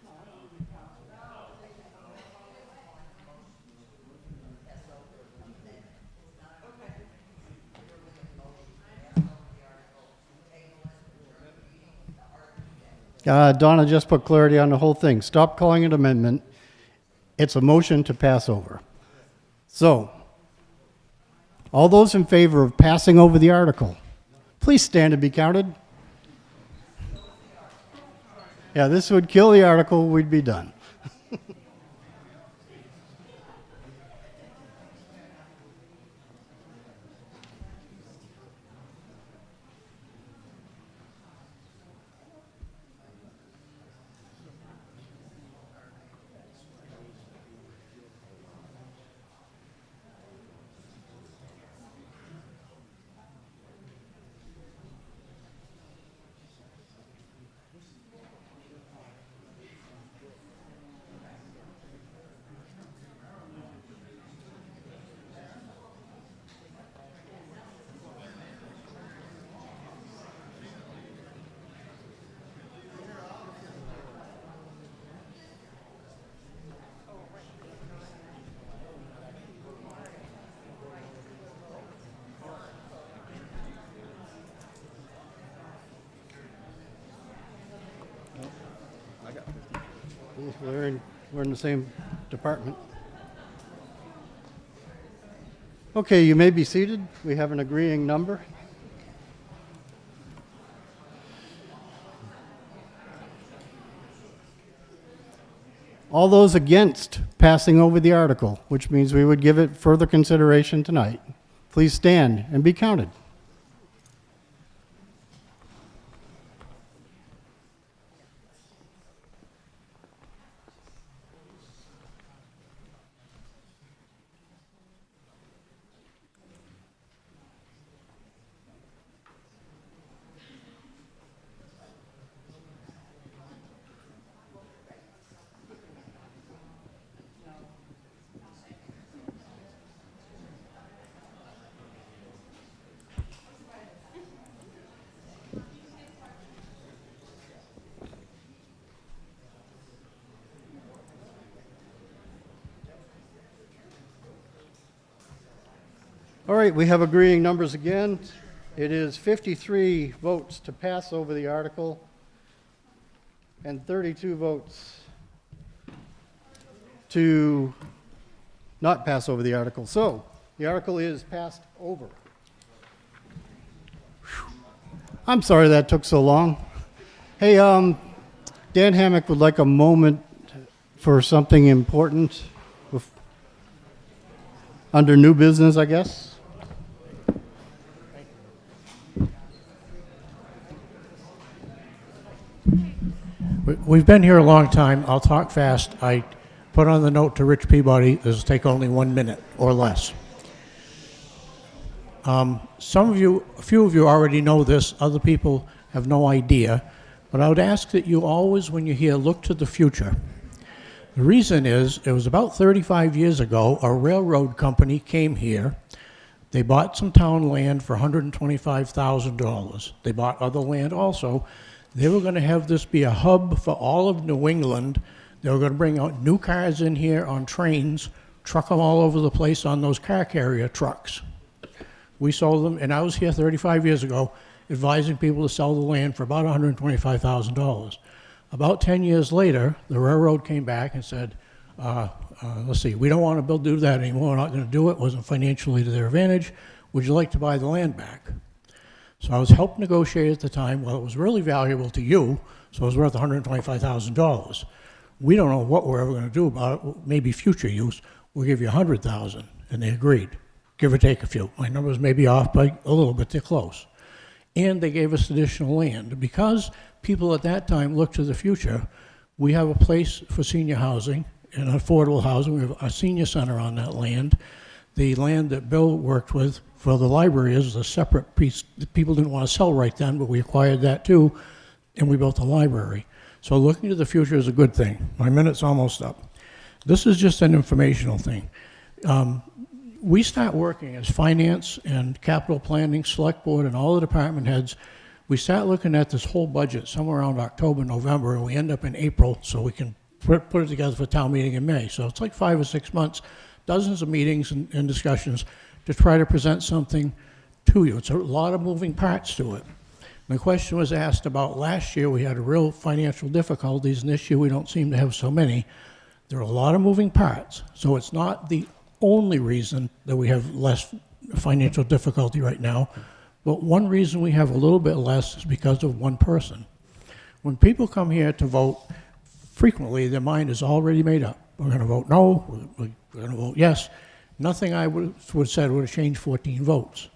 Donna just put clarity on the whole thing. Stop calling it amendment. It's a motion to pass over. So, all those in favor of passing over the article, please stand and be counted. Yeah, this would kill the article. We'd be done. We're in the same department. Okay, you may be seated. We have an agreeing number. All those against passing over the article, which means we would give it further consideration tonight, please stand and be counted. All right, we have agreeing numbers again. It is 53 votes to pass over the article and 32 votes to not pass over the article. So the article is passed over. Whew. I'm sorry that took so long. Hey, Dan Hammock would like a moment for something important under new business, I guess. We've been here a long time. I'll talk fast. I put on the note to Rich Peabody, this will take only 1 minute or less. A few of you already know this, other people have no idea, but I would ask that you always, when you're here, look to the future. The reason is, it was about 35 years ago, a railroad company came here. They bought some town land for $125,000. They bought other land also. They were going to have this be a hub for all of New England. They were going to bring out new cars in here on trains, truck them all over the place on those car carrier trucks. We sold them, and I was here 35 years ago advising people to sell the land for about $125,000. About 10 years later, the railroad came back and said, let's see, we don't want to do that anymore. We're not going to do it. It wasn't financially to their advantage. Would you like to buy the land back? So I was helping negotiate at the time. Well, it was really valuable to you, so it was worth $125,000. We don't know what we're ever going to do about it. Maybe future use. We'll give you $100,000, and they agreed, give or take a few. My numbers may be off by a little bit. They're close. And they gave us additional land. Because people at that time looked to the future, we have a place for senior housing and affordable housing. We have a senior center on that land. The land that Bill worked with for the library is a separate piece. The people didn't want to sell right then, but we acquired that too, and we built a library. So looking to the future is a good thing. My minute's almost up. This is just an informational thing. We start working as finance and capital planning, select board, and all the department heads. We start looking at this whole budget somewhere around October, November, and we end up in April so we can put it together for town meeting in May. So it's like 5 or 6 months, dozens of meetings and discussions to try to present something to you. It's a lot of moving parts to it. The question was asked about last year. We had real financial difficulties, and this year we don't seem to have so many. There are a lot of moving parts, so it's not the only reason that we have less financial difficulty right now, but one reason we have a little bit less is because of one person. When people come here to vote, frequently their mind is already made up. We're going to vote no, we're going to vote yes. Nothing I would have said would have changed 14 votes.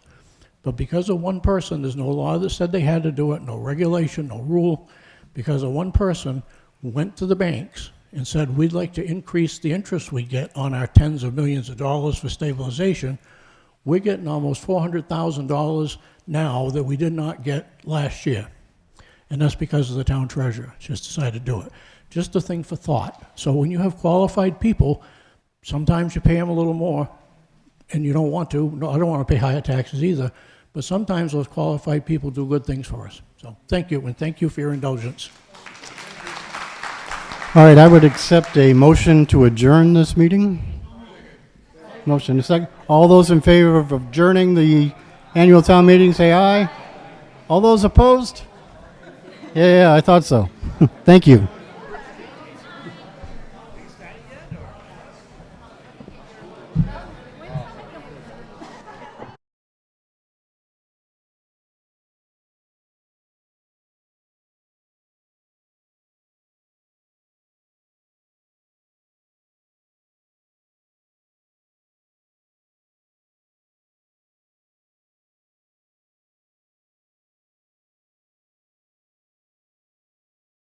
But because of one person, there's no law that said they had to do it, no regulation, no rule. Because of one person who went to the banks and said, we'd like to increase the interest we get on our tens of millions of dollars for stabilization, we're getting almost $400,000 now that we did not get last year. And that's because of the town treasurer just decided to do it. Just a thing for thought. So when you have qualified people, sometimes you pay them a little more, and you don't want to. No, I don't want to pay higher taxes either, but sometimes those qualified people do good things for us. So thank you, and thank you for your indulgence. All right, I would accept a motion to adjourn this meeting. Motion, a second. All those in favor of adjourning the annual town meeting, say aye. All those opposed? Yeah, I thought so. Thank you.